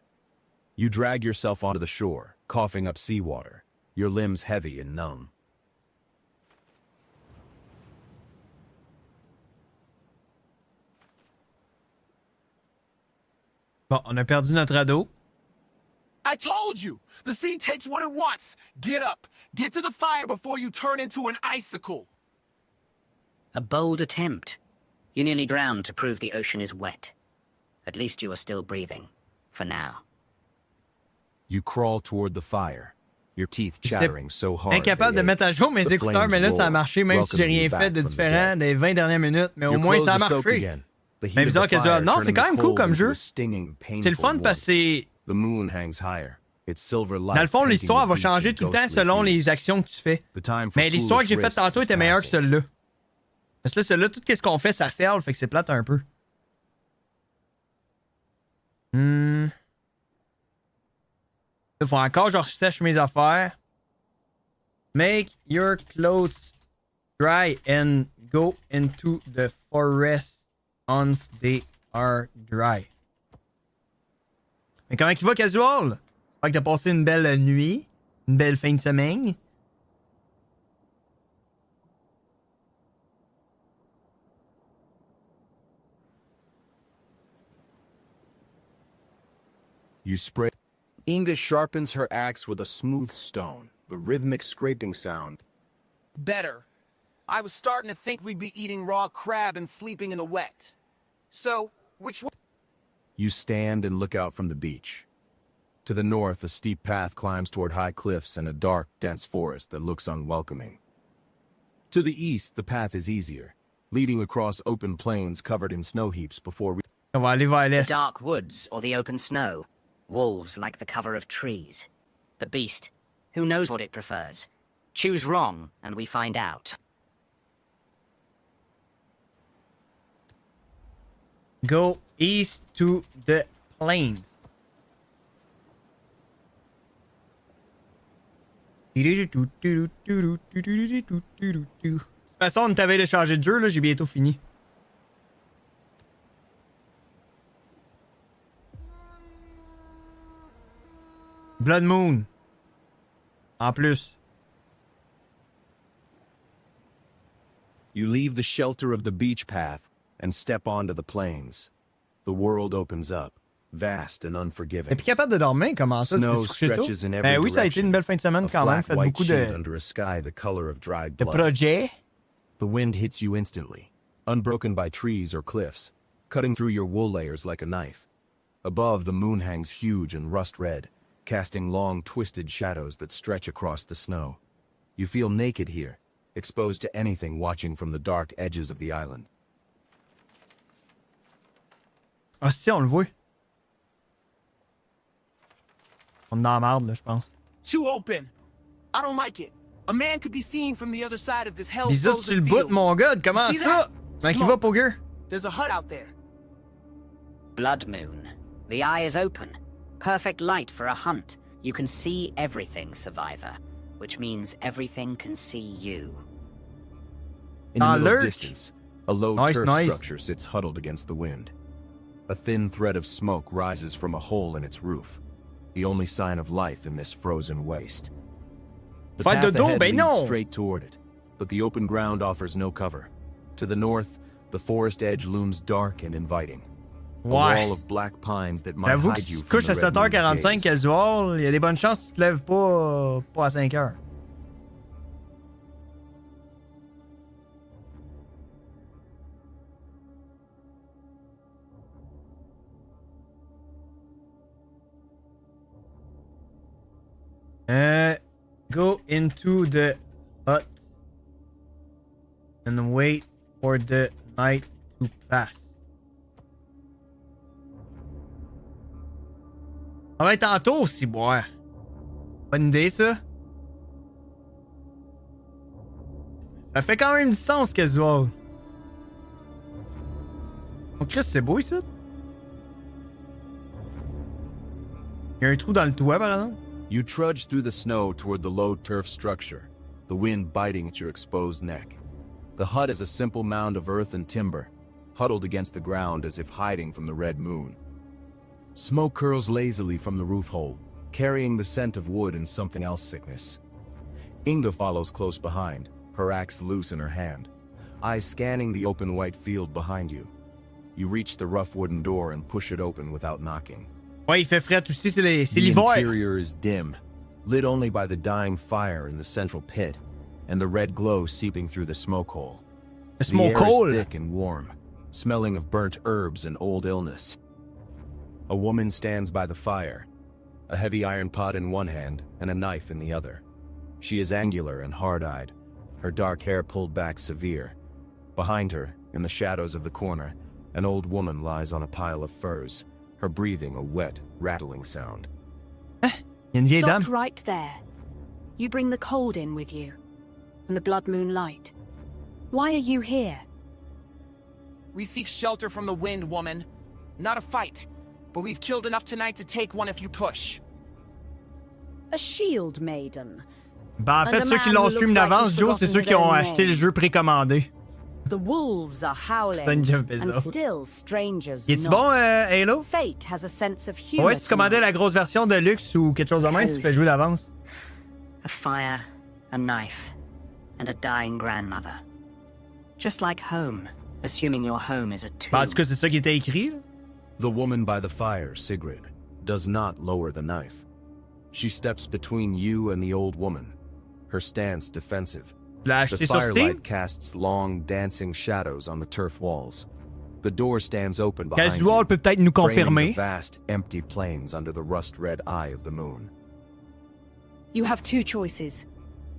You drag yourself onto the shore, coughing up seawater, your limbs heavy and numb. Bon, on a perdu notre radeau. I told you! The sea takes what it wants! Get up! Get to the fire before you turn into an icicle! A bold attempt. You nearly drowned to prove the ocean is wet. At least you are still breathing. For now. You crawl toward the fire, your teeth chattering so hard. Incapable de mettre à jour mes écouteurs, mais là, ça a marché, même si j'ai rien fait de différent des 20 dernières minutes. Mais au moins, ça a marché. Mais bizarre que ça. Non, c'est quand même cool comme jeu. C'est le fun parce que c'est. Dans le fond, l'histoire va changer tout le temps selon les actions que tu fais. Mais l'histoire que j'ai faite tantôt était meilleure que celle-là. Parce que là, celle-là, tout ce qu'on fait, ça fail, fait que c'est plate un peu. Il faut encore que je sèche mes affaires. Make your clothes dry and go into the forest once they are dry. Mais comment il va, casual? J'espère que t'as passé une belle nuit, une belle fin de semaine. You spray. Inga sharpens her axe with a smooth stone, the rhythmic scraping sound. Better. I was starting to think we'd be eating raw crab and sleeping in the wet. So, which way? You stand and look out from the beach. To the north, a steep path climbs toward high cliffs and a dark, dense forest that looks unwelcoming. To the east, the path is easier, leading across open plains covered in snow heaps before On va aller vers The l'est. dark woods or the open snow. Wolves like the cover of trees. The beast, who knows what it prefers? Choose wrong, and we find out. Go east to the plains. De toute façon, on t'avait de changer de jeu, là, j'ai bientôt fini. Blood Moon. En plus. You leave the shelter of the beach path and step onto the plains. The world opens up, vast and unforgiving. T'es plus capable de dormir, comment ça? Snow C'est couché tôt? stretches in every Ben oui, ça a été une belle fin de semaine A quand même. flat Fait white beaucoup sheet de under a sky the color of dried blood. projets. The wind hits you instantly, unbroken by trees or cliffs, cutting through your wool layers like a knife. Above, the moon hangs huge and rust-red, casting long, twisted shadows that stretch across the snow. You feel naked here, exposed to anything watching from the dark edges of the island. Ah si, on le voit. On est dans la merde, là, je pense. Too open. I don't like it. A man could be seen from the other side of this hell Les autres sur le bout, mon gars, comment See ça? that? Ben qui va, Smoke. Poger? There's a hut out there. Blood moon. The eye is open. Perfect light for a hunt. You can see everything, survivor. Which means everything can see you. In the middle Alert. of distance, a low Nice, turf nice. structure sits huddled against the wind. A thin thread of smoke rises from a hole in its roof, the only sign of life in this frozen waste. The Fais path dodo, ahead ben leads non! straight toward it, but the open ground offers no cover. To the north, the forest edge looms dark and inviting. A Ouais. wall of black pines that might J'avoue que hide si you tu te from couches the à red moon's 7h45 gaze. casual, il y a des bonnes chances que tu te lèves pas à 5h. Go into the hut and wait for the night to pass. On va être tantôt aussi, boire. Bonne idée, ça. Ça fait quand même du sens, casual. Oh, Chris, c'est beau, ici. Il y a un trou dans le toit, par exemple. You trudge through the snow toward the low turf structure, the wind biting at your exposed neck. The hut is a simple mound of earth and timber, huddled against the ground as if hiding from the red moon. Smoke curls lazily from the roof hole, carrying the scent of wood and something else sickness. Inga follows close behind, her axe loose in her hand, eyes scanning the open white field behind you. You reach the rough wooden door and push it open without knocking. Ouais, il fait frais aussi, c'est The l'hiver. interior is dim, lit only by the dying fire in the central pit, and the red glow seeping through the smoke hole. The smoke air hole. is thick and warm, smelling of burnt herbs and old illness. A woman stands by the fire, a heavy iron pot in one hand and a knife in the other. She is angular and hard-eyed, her dark hair pulled back severe. Behind her, in the shadows of the corner, an old woman lies on a pile of furs, her breathing a wet, rattling sound. Il y a une vieille Stop dame. right there. You bring the cold in with you, and the blood moon light. Why are you here? We seek shelter from the wind, woman. Not a fight, but we've killed enough tonight to take one if you push. A shield maiden. Ben, en fait, And a ceux qui man l'ont who stream looks like d'avance, he's Joe, c'est forgotten ceux qui ont their acheté le name. jeu précommandé. The wolves are howling, Saint Jeff Bezos. and still strangers Il est-tu knock. bon, Halo? Fate has a sense of humor. Ouais, si tu commandais la grosse version de luxe ou quelque chose de même, tu fais jouer d'avance. A fire, a knife, and a dying grandmother. Just like home, assuming your home is a tomb. Ben, en tout cas, c'est ça qui était écrit. Là. The woman by the fire, Sigrid, does not lower the knife. She steps between you and the old woman, her stance defensive. Tu l'as The acheté sur Steam? firelight casts long, dancing shadows on the turf walls. The door stands open behind Casual you, peut peut-être nous framing confirmer. the vast, empty plains under the rust-red eye of the moon. You have two choices.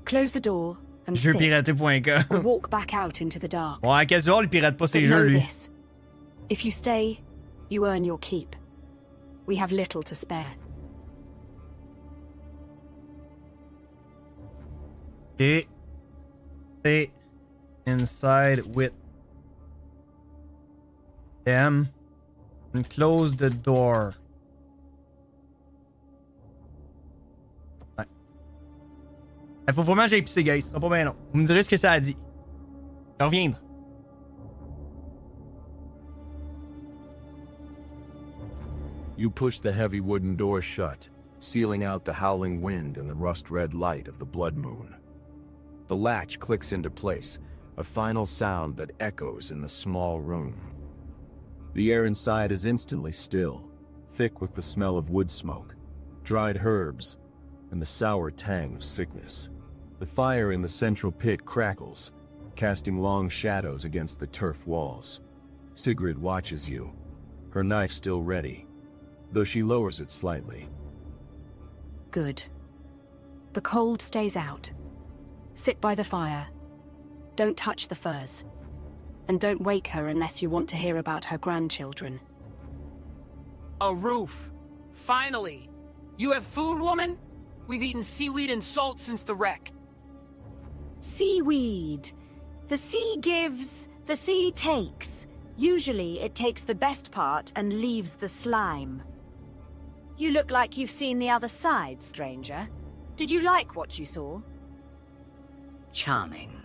Close the door and sit, or Jeuxpiratés.com. walk back out into the dark. Ouais, Casual, il pirate pas But ses know jeux, lui. this. If you stay, you earn your keep. We have little to spare. Et stay inside with them and close the door. Ouais. Il faut vraiment que j'aille pisser, guys. Ce sera pas bien long. Vous me direz ce que ça a dit. Je vais reviendre. You push the heavy wooden door shut, sealing out the howling wind and the rust-red light of the blood moon. The latch clicks into place, a final sound that echoes in the small room. The air inside is instantly still, thick with the smell of wood smoke, dried herbs, and the sour tang of sickness. The fire in the central pit crackles, casting long shadows against the turf walls. Sigrid watches you, her knife still ready, though she lowers it slightly. Good. The cold stays out. Sit by the fire. Don't touch the furs. And don't wake her unless you want to hear about her grandchildren. A roof. Finally. You have food, woman? We've eaten seaweed and salt since the wreck. Seaweed. The sea gives, the sea takes. Usually it takes the best part and leaves the slime. You look like you've seen the other side, stranger. Did you like what you saw? Charming.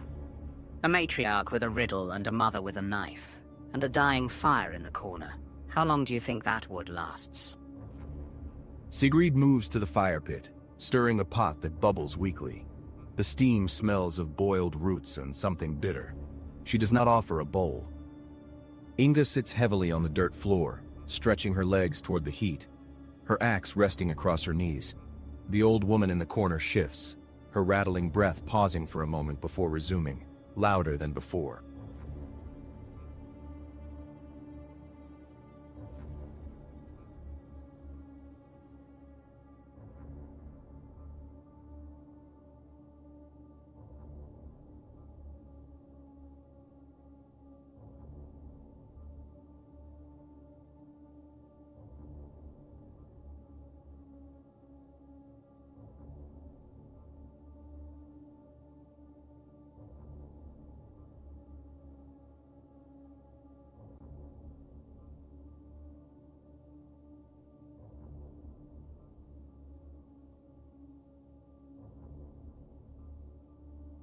A matriarch with a riddle and a mother with a knife, and a dying fire in the corner. How long do you think that wood lasts? Sigrid moves to the fire pit, stirring a pot that bubbles weakly. The steam smells of boiled roots and something bitter. She does not offer a bowl. Inga sits heavily on the dirt floor, stretching her legs toward the heat, her axe resting across her knees. The old woman in the corner shifts, her rattling breath pausing for a moment before resuming, louder than before.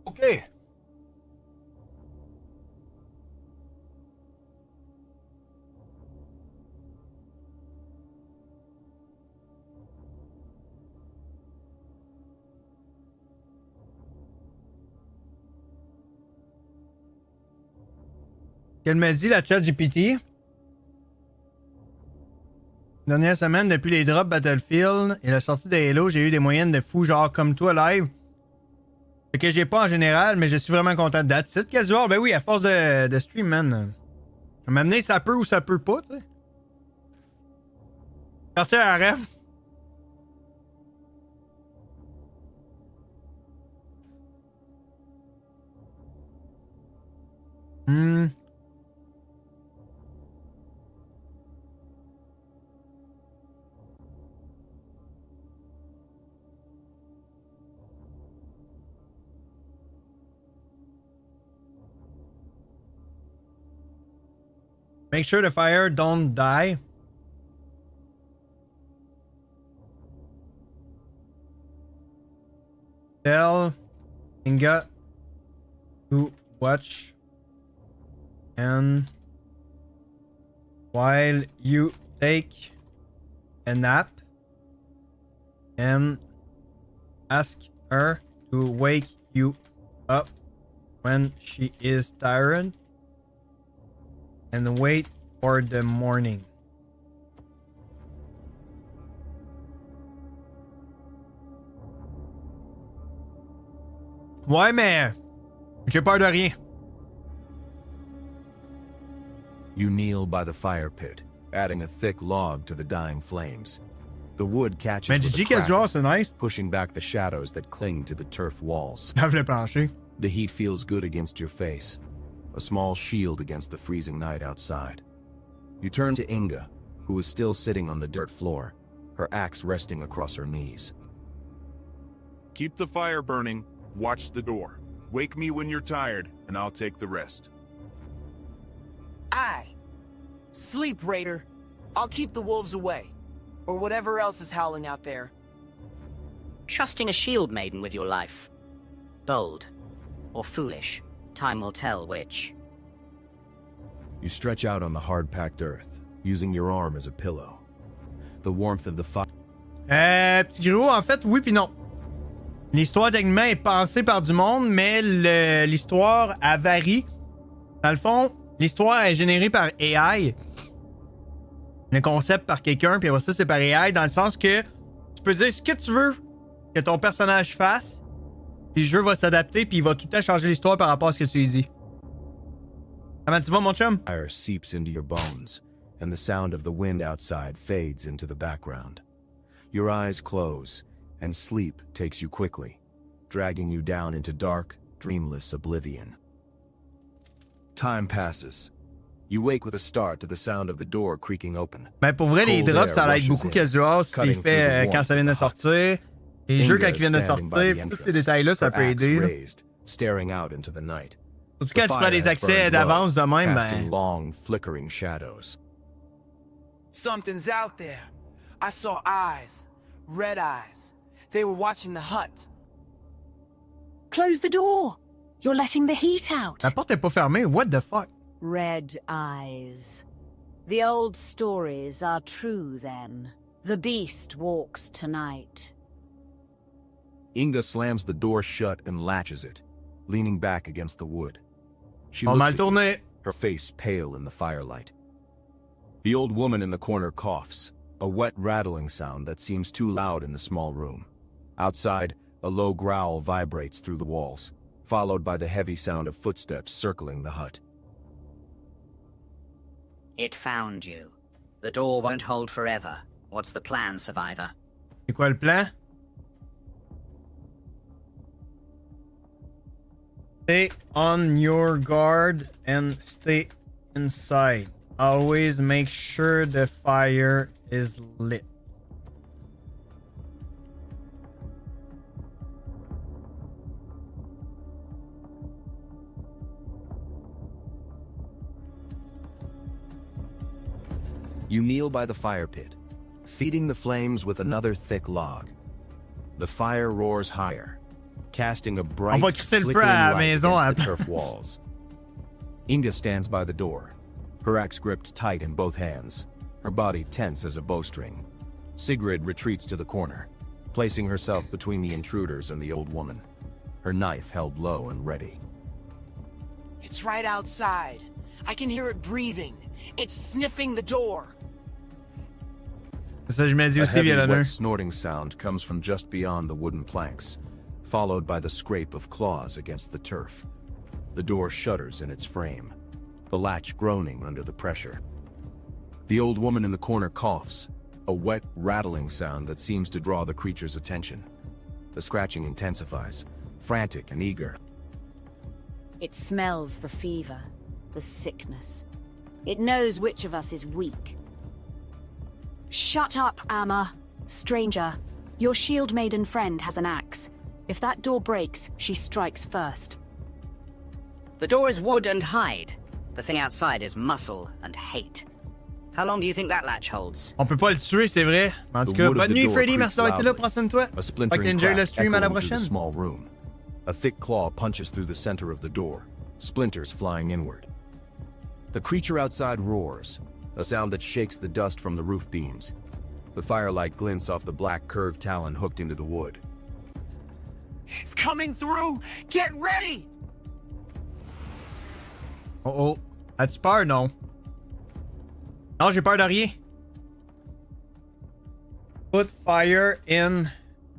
OK. Qu'elle m'a dit, la chat GPT. Dernière semaine, depuis les drops Battlefield et la sortie de Halo, j'ai eu des moyennes de fou, genre comme toi live. Fait que j'ai pas en général, mais je suis vraiment content de that's it, casual. Ben oui, à force de stream, man. À m'amener, ça peut ou ça peut pas, tu sais. Sortir à la rêve. Make sure the fire don't die. Tell Inga to watch and while you take a nap and ask her to wake you up when she is tired and wait for the morning. Ouais, mais j'ai peur de rien. You kneel by the fire pit, adding a thick log to the dying flames. The wood catches Mais with Gigi a qui a du crackle, c'est nice. pushing back the shadows that cling to the turf walls. Lave le plancher. The heat feels good against your face, a small shield against the freezing night outside. You turn to Inga, who is still sitting on the dirt floor, her axe resting across her knees. Keep the fire burning, watch the door. Wake me when you're tired, and I'll take the rest. Aye. Sleep, Raider. I'll keep the wolves away. Or whatever else is howling out there. Trusting a shield maiden with your life. Bold. Or foolish. Time will tell which. You stretch out on the hard-packed earth, using your arm as a pillow. The warmth of the fire... Petit gros, en fait, oui puis non. L'histoire techniquement est pensée par du monde, mais l'histoire, elle varie. Dans le fond, l'histoire est générée par AI. Le concept par quelqu'un, puis après ça, c'est par AI, dans le sens que tu peux dire ce que tu veux que ton personnage fasse, puis le jeu va s'adapter, puis il va tout le temps changer l'histoire par rapport à ce que tu lui dis. Comment tu vas, mon chum? Fire seeps into your bones, and the sound of the wind outside fades into the background. Your eyes close, and sleep takes you quickly, dragging you down into dark, dreamless oblivion. Time passes. You wake with a start to the sound of the door creaking open. Ben pour vrai, les Cold drops, air ça l'aide rushes beaucoup in, casual si t'es cutting fait through the quand ça vient de warmth of the sortir. Les jeux, quand Inga ils viennent de standing by sortir, the tous ces entrance, détails-là, ça her peut axe aider. Là. raised, staring out into the night. Surtout The quand tu prends fire des has accès burned d'avance de low, même, casting ben... long, flickering shadows. Something's out there. I saw eyes. Red eyes. They were watching the hut. Close the door. You're letting the heat out. La porte est pas fermée. What the fuck? Red eyes. The old stories are true then. The beast walks tonight. Inga slams the door shut and latches it, leaning back against the wood. She On looks mal at you, tourné. her face pale in the firelight. The old woman in the corner coughs, a wet rattling sound that seems too loud in the small room. Outside, a low growl vibrates through the walls, followed by the heavy sound of footsteps circling the hut. It found you. The door won't hold forever. What's the plan, survivor? C'est quoi le plan? Stay on your guard and stay inside. Always make sure the fire is lit. You kneel by the fire pit, feeding the flames with another thick log. The fire roars higher, casting a bright, On va crisser le feu flickering à la light maison against à la the turf place. walls. Inga stands by the door, her axe gripped tight in both hands, her body tense as a bowstring. Sigrid retreats to the corner, placing herself between the intruders and the old woman, her knife held low and ready. It's right outside. I can hear it breathing. It's sniffing the door. Ça, je me dis A aussi, heavy, violonneur. wet snorting sound comes from just beyond the wooden planks, followed by the scrape of claws against the turf. The door shudders in its frame, the latch groaning under the pressure. The old woman in the corner coughs, a wet, rattling sound that seems to draw the creature's attention. The scratching intensifies, frantic and eager. It smells the fever, the sickness. It knows which of us is weak. Shut up, Amma. Stranger, your shield maiden friend has an axe. If that door breaks, she strikes first. The door is wood and hide. The thing outside is muscle and hate. How long do you think that latch holds? On peut pas le tuer, c'est vrai. En tout The cas, wood of bonne the nuit, door Freddy. creaks Merci d'avoir été là. loudly. Prends soin de toi. A Fait que splintering t'enjoy le crack stream. À la echoing through the prochaine. small room. A thick claw punches through the center of the door, splinters flying inward. The creature outside roars, a sound that shakes the dust from the roof beams. The firelight glints off the black curved talon hooked into the wood. It's coming through! Get ready! Oh oh. As-tu peur, non? Non, j'ai peur de rien. Put fire in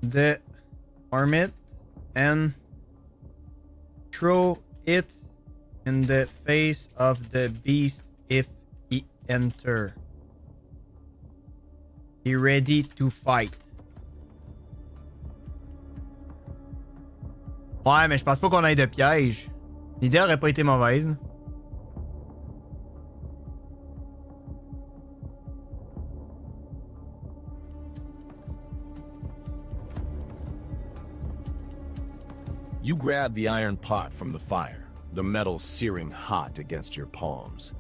the marmot and throw it in the face of the beast if enter. Be ready to fight. Ouais, mais je pense pas qu'on ait de piège. L'idée aurait pas été mauvaise. You grab the iron pot from the fire, the metal searing hot against your palms.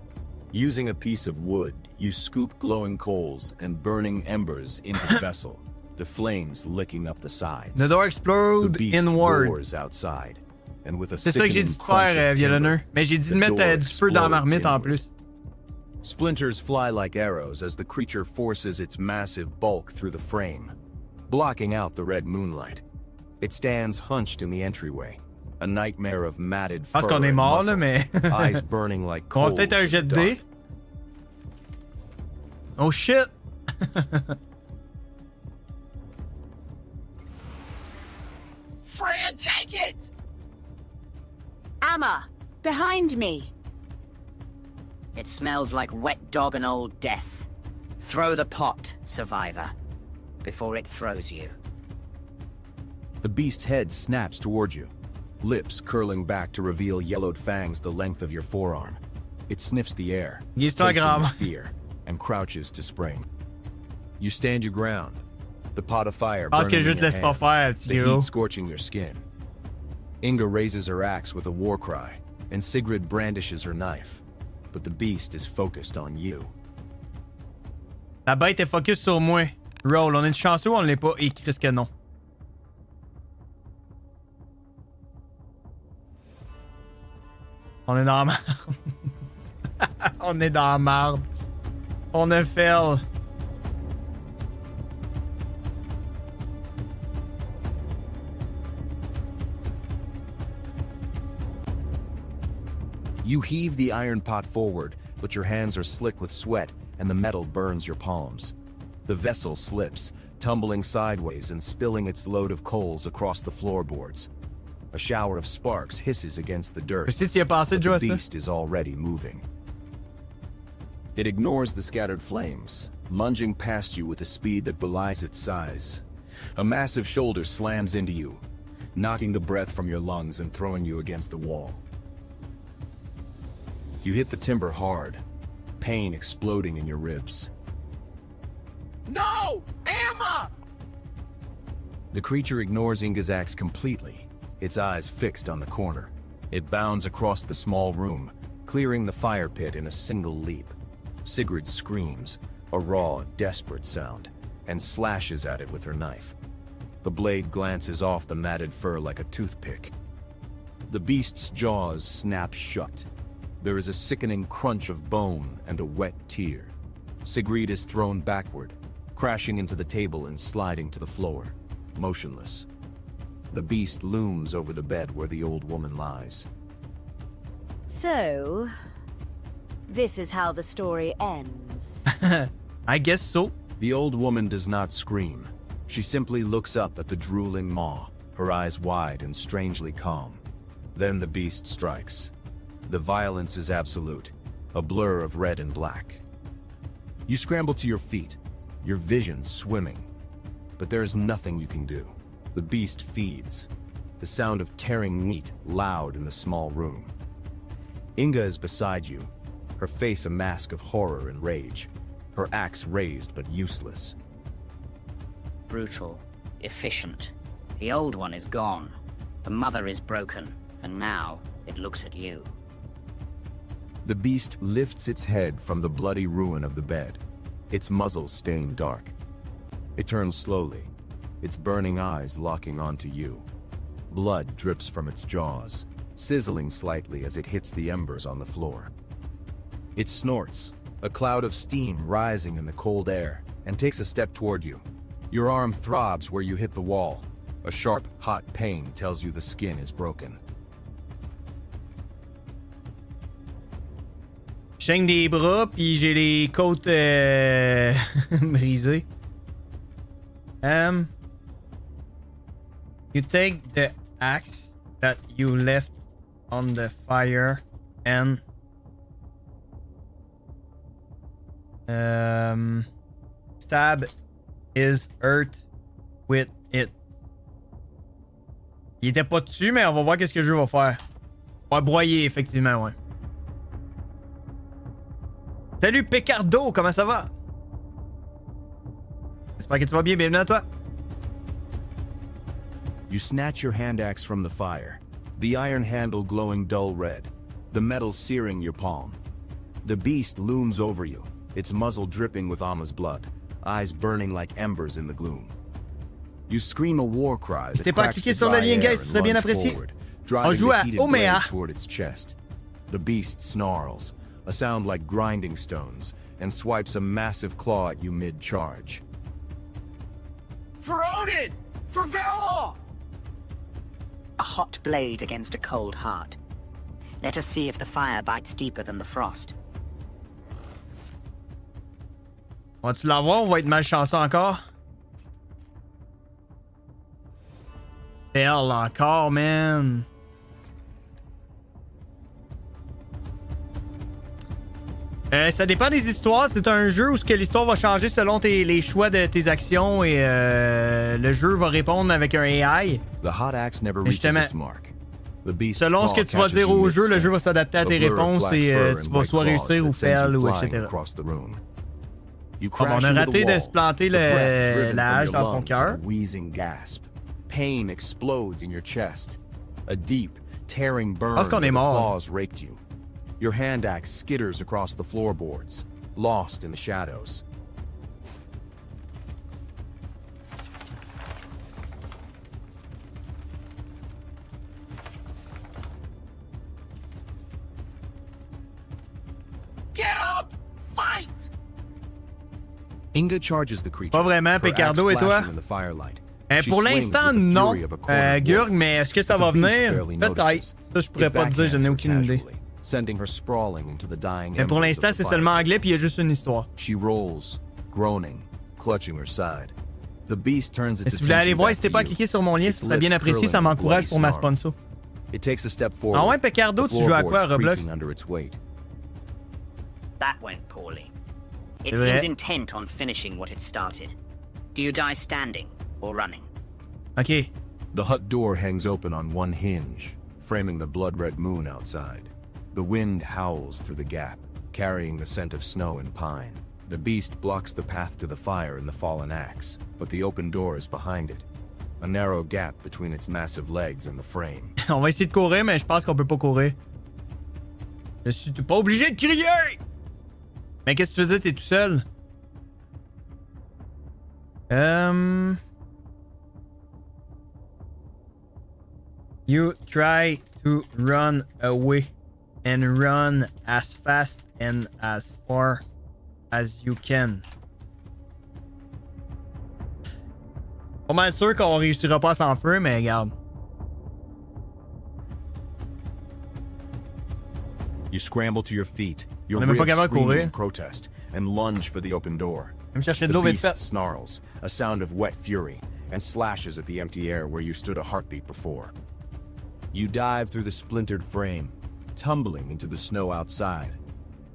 Using a piece of wood, you scoop glowing coals and burning embers into the vessel, the flames licking up the sides. The door explodes inward. Roars outside, and with a C'est ça que j'ai dit de faire, violonneur. Mais j'ai dit de mettre du feu dans la marmite en plus. Splinters fly like arrows as the creature forces its massive bulk through the frame, blocking out the red moonlight. It stands hunched in the entryway, a nightmare of matted fur qu'on est and mort, muscle, là, mais... eyes burning like On va coals peut-être un in jet the de dark. dés. Oh shit! Fran, take it! Amma, behind me. It smells like wet dog and old death. Throw the pot, survivor, before it throws you. The beast's head snaps toward you, lips curling back to reveal yellowed fangs the length of your forearm. It sniffs the air, tasting your fear, and crouches to spring. You stand your ground, the pot of fire burning in your hands, the heat scorching your skin. Inga raises her axe with a war cry, and Sigrid brandishes her knife, but the beast is focused on you. La bête est focus sur moi. Roll, on est chanceux ou on l'est pas? Et Chris que non. On est dans la marde. On est dans la marde. On a fail. You heave the iron pot forward, but your hands are slick with sweat and the metal burns your palms. The vessel slips, tumbling sideways and spilling its load of coals across the floorboards. A shower of sparks hisses against the dirt, but the beast is already moving. It ignores the scattered flames, lunging past you with a speed that belies its size. A massive shoulder slams into you, knocking the breath from your lungs and throwing you against the wall. You hit the timber hard, pain exploding in your ribs. No! Amma! The creature ignores Inga's axe completely, its eyes fixed on the corner. It bounds across the small room, clearing the fire pit in a single leap. Sigrid screams, a raw, desperate sound, and slashes at it with her knife. The blade glances off the matted fur like a toothpick. The beast's jaws snap shut. There is a sickening crunch of bone and a wet tear. Sigrid is thrown backward, crashing into the table and sliding to the floor, motionless. The beast looms over the bed where the old woman lies. So, this is how the story ends. I guess so. The old woman does not scream. She simply looks up at the drooling maw, her eyes wide and strangely calm. Then the beast strikes. The violence is absolute, a blur of red and black. You scramble to your feet, your vision swimming. But there is nothing you can do. The beast feeds, the sound of tearing meat loud in the small room. Inga is beside you, her face a mask of horror and rage, her axe raised but useless. Brutal, efficient. The old one is gone. The mother is broken, and now it looks at you. The beast lifts its head from the bloody ruin of the bed, its muzzle stained dark. It turns slowly, its burning eyes locking onto you. Blood drips from its jaws, sizzling slightly as it hits the embers on the floor. It snorts, a cloud of steam rising in the cold air, and takes a step toward you. Your arm throbs where you hit the wall. A sharp, hot pain tells you the skin is broken. Je saigne des bras, puis j'ai les côtes brisées. You take the axe that you left on the fire and Stab is hurt with it. Il était pas dessus, mais on va voir qu'est-ce que le jeu va faire. On va broyer, effectivement, ouais. Salut Picardo, comment ça va? J'espère que tu vas bien, bienvenue à toi. You snatch your hand axe from the fire, the iron handle glowing dull red, the metal searing your palm. The beast looms over you, its muzzle dripping with Amma's blood, eyes burning like embers in the gloom. You scream a war cry N'hésitez that pas à cracks cliquer the sur le dry lien, air guys, and ce serait bien lunge apprécié. forward, On driving joue the à heated OMEA. blade toward its chest. The beast snarls, a sound like grinding stones, and swipes a massive claw at you mid-charge. For Odin! For Valor! A hot blade against a cold heart. Let us see if the fire bites deeper than the frost. Va-tu l'avoir? On va être malchanceux encore. Hell encore, man. Ça dépend des histoires. C'est un jeu où l'histoire va changer selon les choix de tes actions et le jeu va répondre avec un AI. The hot axe never reaches its mark. The beast's Selon ce que claw tu vas catches dire you au jeu, le mid-step. jeu va s'adapter à A tes blur of réponses black et fur tu and vas white soit claws réussir ou that sends fail you ou flying etc. across the room. You Ah, bon, crash on a into raté the de wall, se planter the breath driven la from hache your dans son lungs cœur. in a wheezing gasp. Pain explodes in your chest. A deep, tearing burn pense qu'on where est the mort. claws raked you. Your hand axe skitters across the floorboards, lost in the shadows. Get up! Fight! Inga charges the creature. Pas vraiment, her axe Picardo, et toi? flashing in the firelight. She Pour swings l'instant, with the non. fury of a cornered Gurg, wolf, mais est-ce que ça but va the beast venir? barely Peut-être. notices. Ça, je pourrais It pas te dire, je n'ai backhands her aucune idée. casually, sending her sprawling into the dying Mais pour embers l'instant, of the c'est fire. seulement anglais puis il y a juste une histoire. She rolls, groaning, clutching her side. The beast turns Et its si vous voulez aller attention voir, back n'hésitez to pas à you. cliquer sur mon lien, Its ce serait bien lips apprécié, ça curling with m'encourage bloody pour ma snarl. sponsor. It takes a step forward. Ah ouais, Picardo, the tu joues à quoi à floorboards Roblox? creaking under its weight. That went poorly. It C'est vrai. seems intent on finishing what it started. Do you die standing or running? Ok. The hut door hangs open on one hinge, framing the blood-red moon outside. The wind howls through the gap, carrying the scent of snow and pine. The beast blocks the path to the fire in the fallen axe, but the open door is behind it. A narrow gap between its massive legs and the frame. On va essayer de courir, mais je pense qu'on peut pas courir. Je suis pas obligé de crier! Mais qu'est-ce que tu veux dire, t'es tout seul? You try to run away and run as fast and as far as you can. Pas mal sûr qu'on réussira pas sans feu, mais regarde. You scramble to your feet, your On est même pas ribs capable de scream courir. in protest, and lunge for the open door. Je vais me chercher de The l'eau vite beast fait. snarls, a sound of wet fury, and slashes at the empty air where you stood a heartbeat before. You dive through the splintered frame, tumbling into the snow outside,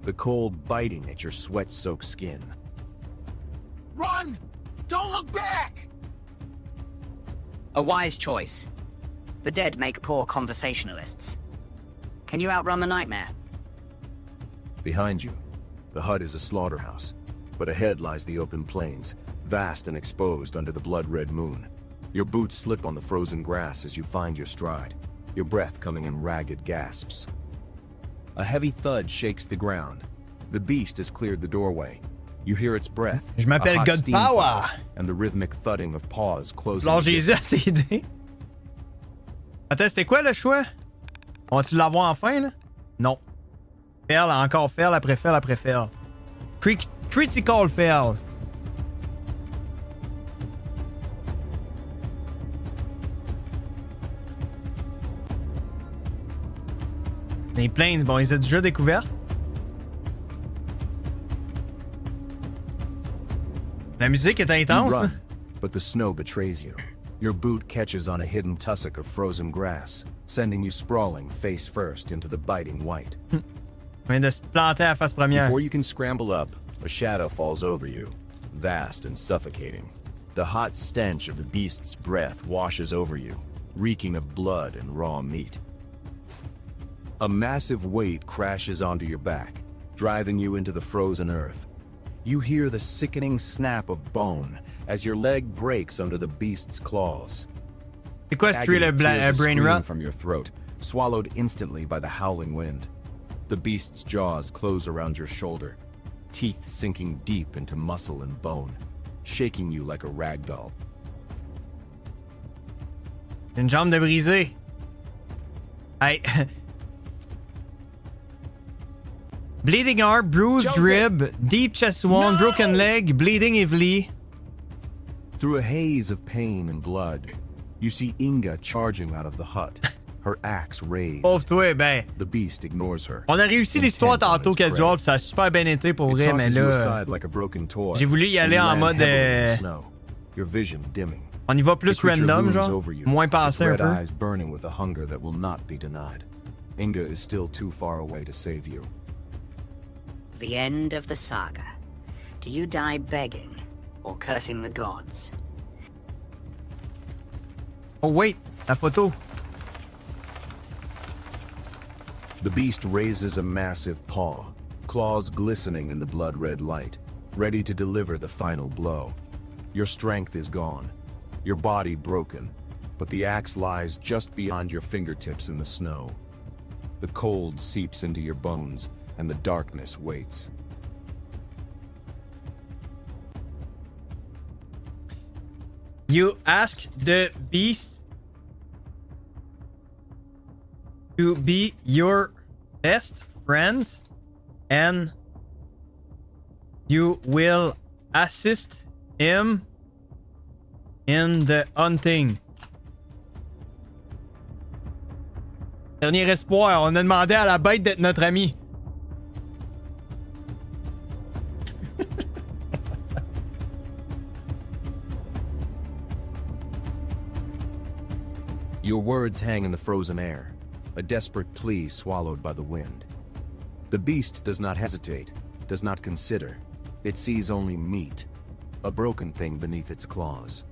the cold biting at your sweat-soaked skin. Run! Don't look back! A wise choice. The dead make poor conversationalists. Can you outrun the nightmare? Behind you, the hut is a slaughterhouse, but ahead lies the open plains, vast and exposed under the blood-red moon. Your boots slip on the frozen grass as you find your stride, your breath coming in ragged gasps. A heavy thud shakes the ground. The beast has cleared the doorway. You hear its breath, Je m'appelle a hot God steam Power. puff, and the rhythmic thudding of paws closing. Alors the Jésus a distance. tes idées. Attends, c'était quoi le choix? On va-tu l'avoir enfin, là? Non. Fail, encore fail, après fail, après fail. Critical fail. Les plaines, bon, ils ont déjà découvert. La musique est You intense. run, hein? but the snow betrays you. Your boot catches on a hidden tussock of frozen grass, sending you sprawling face first into the biting white. On vient de se planter à la face première. Before you can scramble up, A shadow falls over you, vast and suffocating. The hot stench of the beast's breath washes over you, reeking of blood and raw meat. A massive weight crashes onto your back, driving you into the frozen earth. You hear the sickening snap of bone as your leg breaks under the beast's claws. C'est quoi ce tuer le brain rot? From your throat, swallowed instantly by the howling wind. The beast's jaws close around your shoulder, teeth sinking deep into muscle and bone, shaking you like a rag doll. Une jambe de brisée. Hey. Bleeding arm, bruised rib, deep chest wound, broken leg, bleeding heavily. Through a haze of pain and blood, you see Inga charging out of the hut, her axe raised. Pauvre toi, ben. The beast ignores her. On a réussi l'histoire tantôt casual, pis ça a super bien été pour vrai, mais là. J'ai voulu y aller en mode. On y va plus random, genre. Moins pensé un peu. Eyes burning with a hunger that will not be denied. Inga is still too far away to save you. The end of the saga. Do you die begging or cursing the gods? Oh wait, la photo. The beast raises a massive paw, claws glistening in the blood-red light, ready to deliver the final blow. Your strength is gone, your body broken, but the axe lies just beyond your fingertips in the snow. The cold seeps into your bones, and the darkness waits. You ask the beast to be your best friends, and you will assist him in the hunting. Dernier espoir, on a demandé à la bête d'être notre ami. Your words hang in the frozen air, a desperate plea swallowed by the wind. The beast does not hesitate, does not consider. It sees only meat, a broken thing beneath its claws.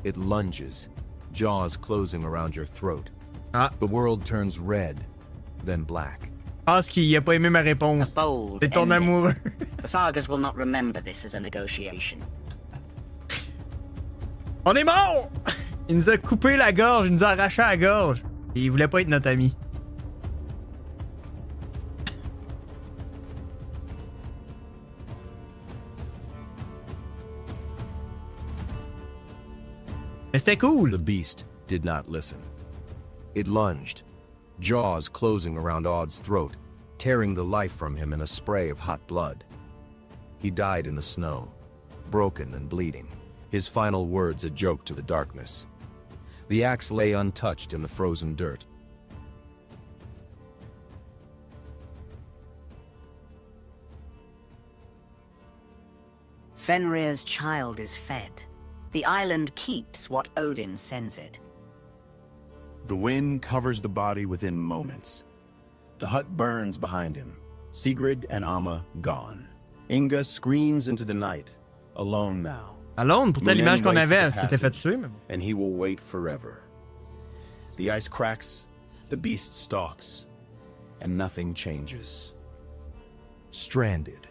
It lunges, jaws closing around your throat. The world turns red, then black. Je pense qu'il a pas aimé ma réponse. C'est ton amoureux. The sagas will not remember this as a negotiation. On est mort! Il nous a coupé la gorge, il nous a arraché la gorge. Et il voulait pas être notre ami. Mais c'était cool. The beast did not listen. It lunged, jaws closing around Odd's throat, tearing the life from him in a spray of hot blood. He died in the snow, broken and bleeding, his final words a joke to the darkness. The axe lay untouched in the frozen dirt. Fenrir's child is fed. The island keeps what Odin sends it. The wind covers the body within moments. The hut burns behind him. Sigrid and Amma gone. Inga screams into the night, alone now. Alone, pourtant l'image qu'on avait, c'était fait tuer. Mais... And he will wait forever. The ice cracks, the beast stalks, and nothing changes. Stranded,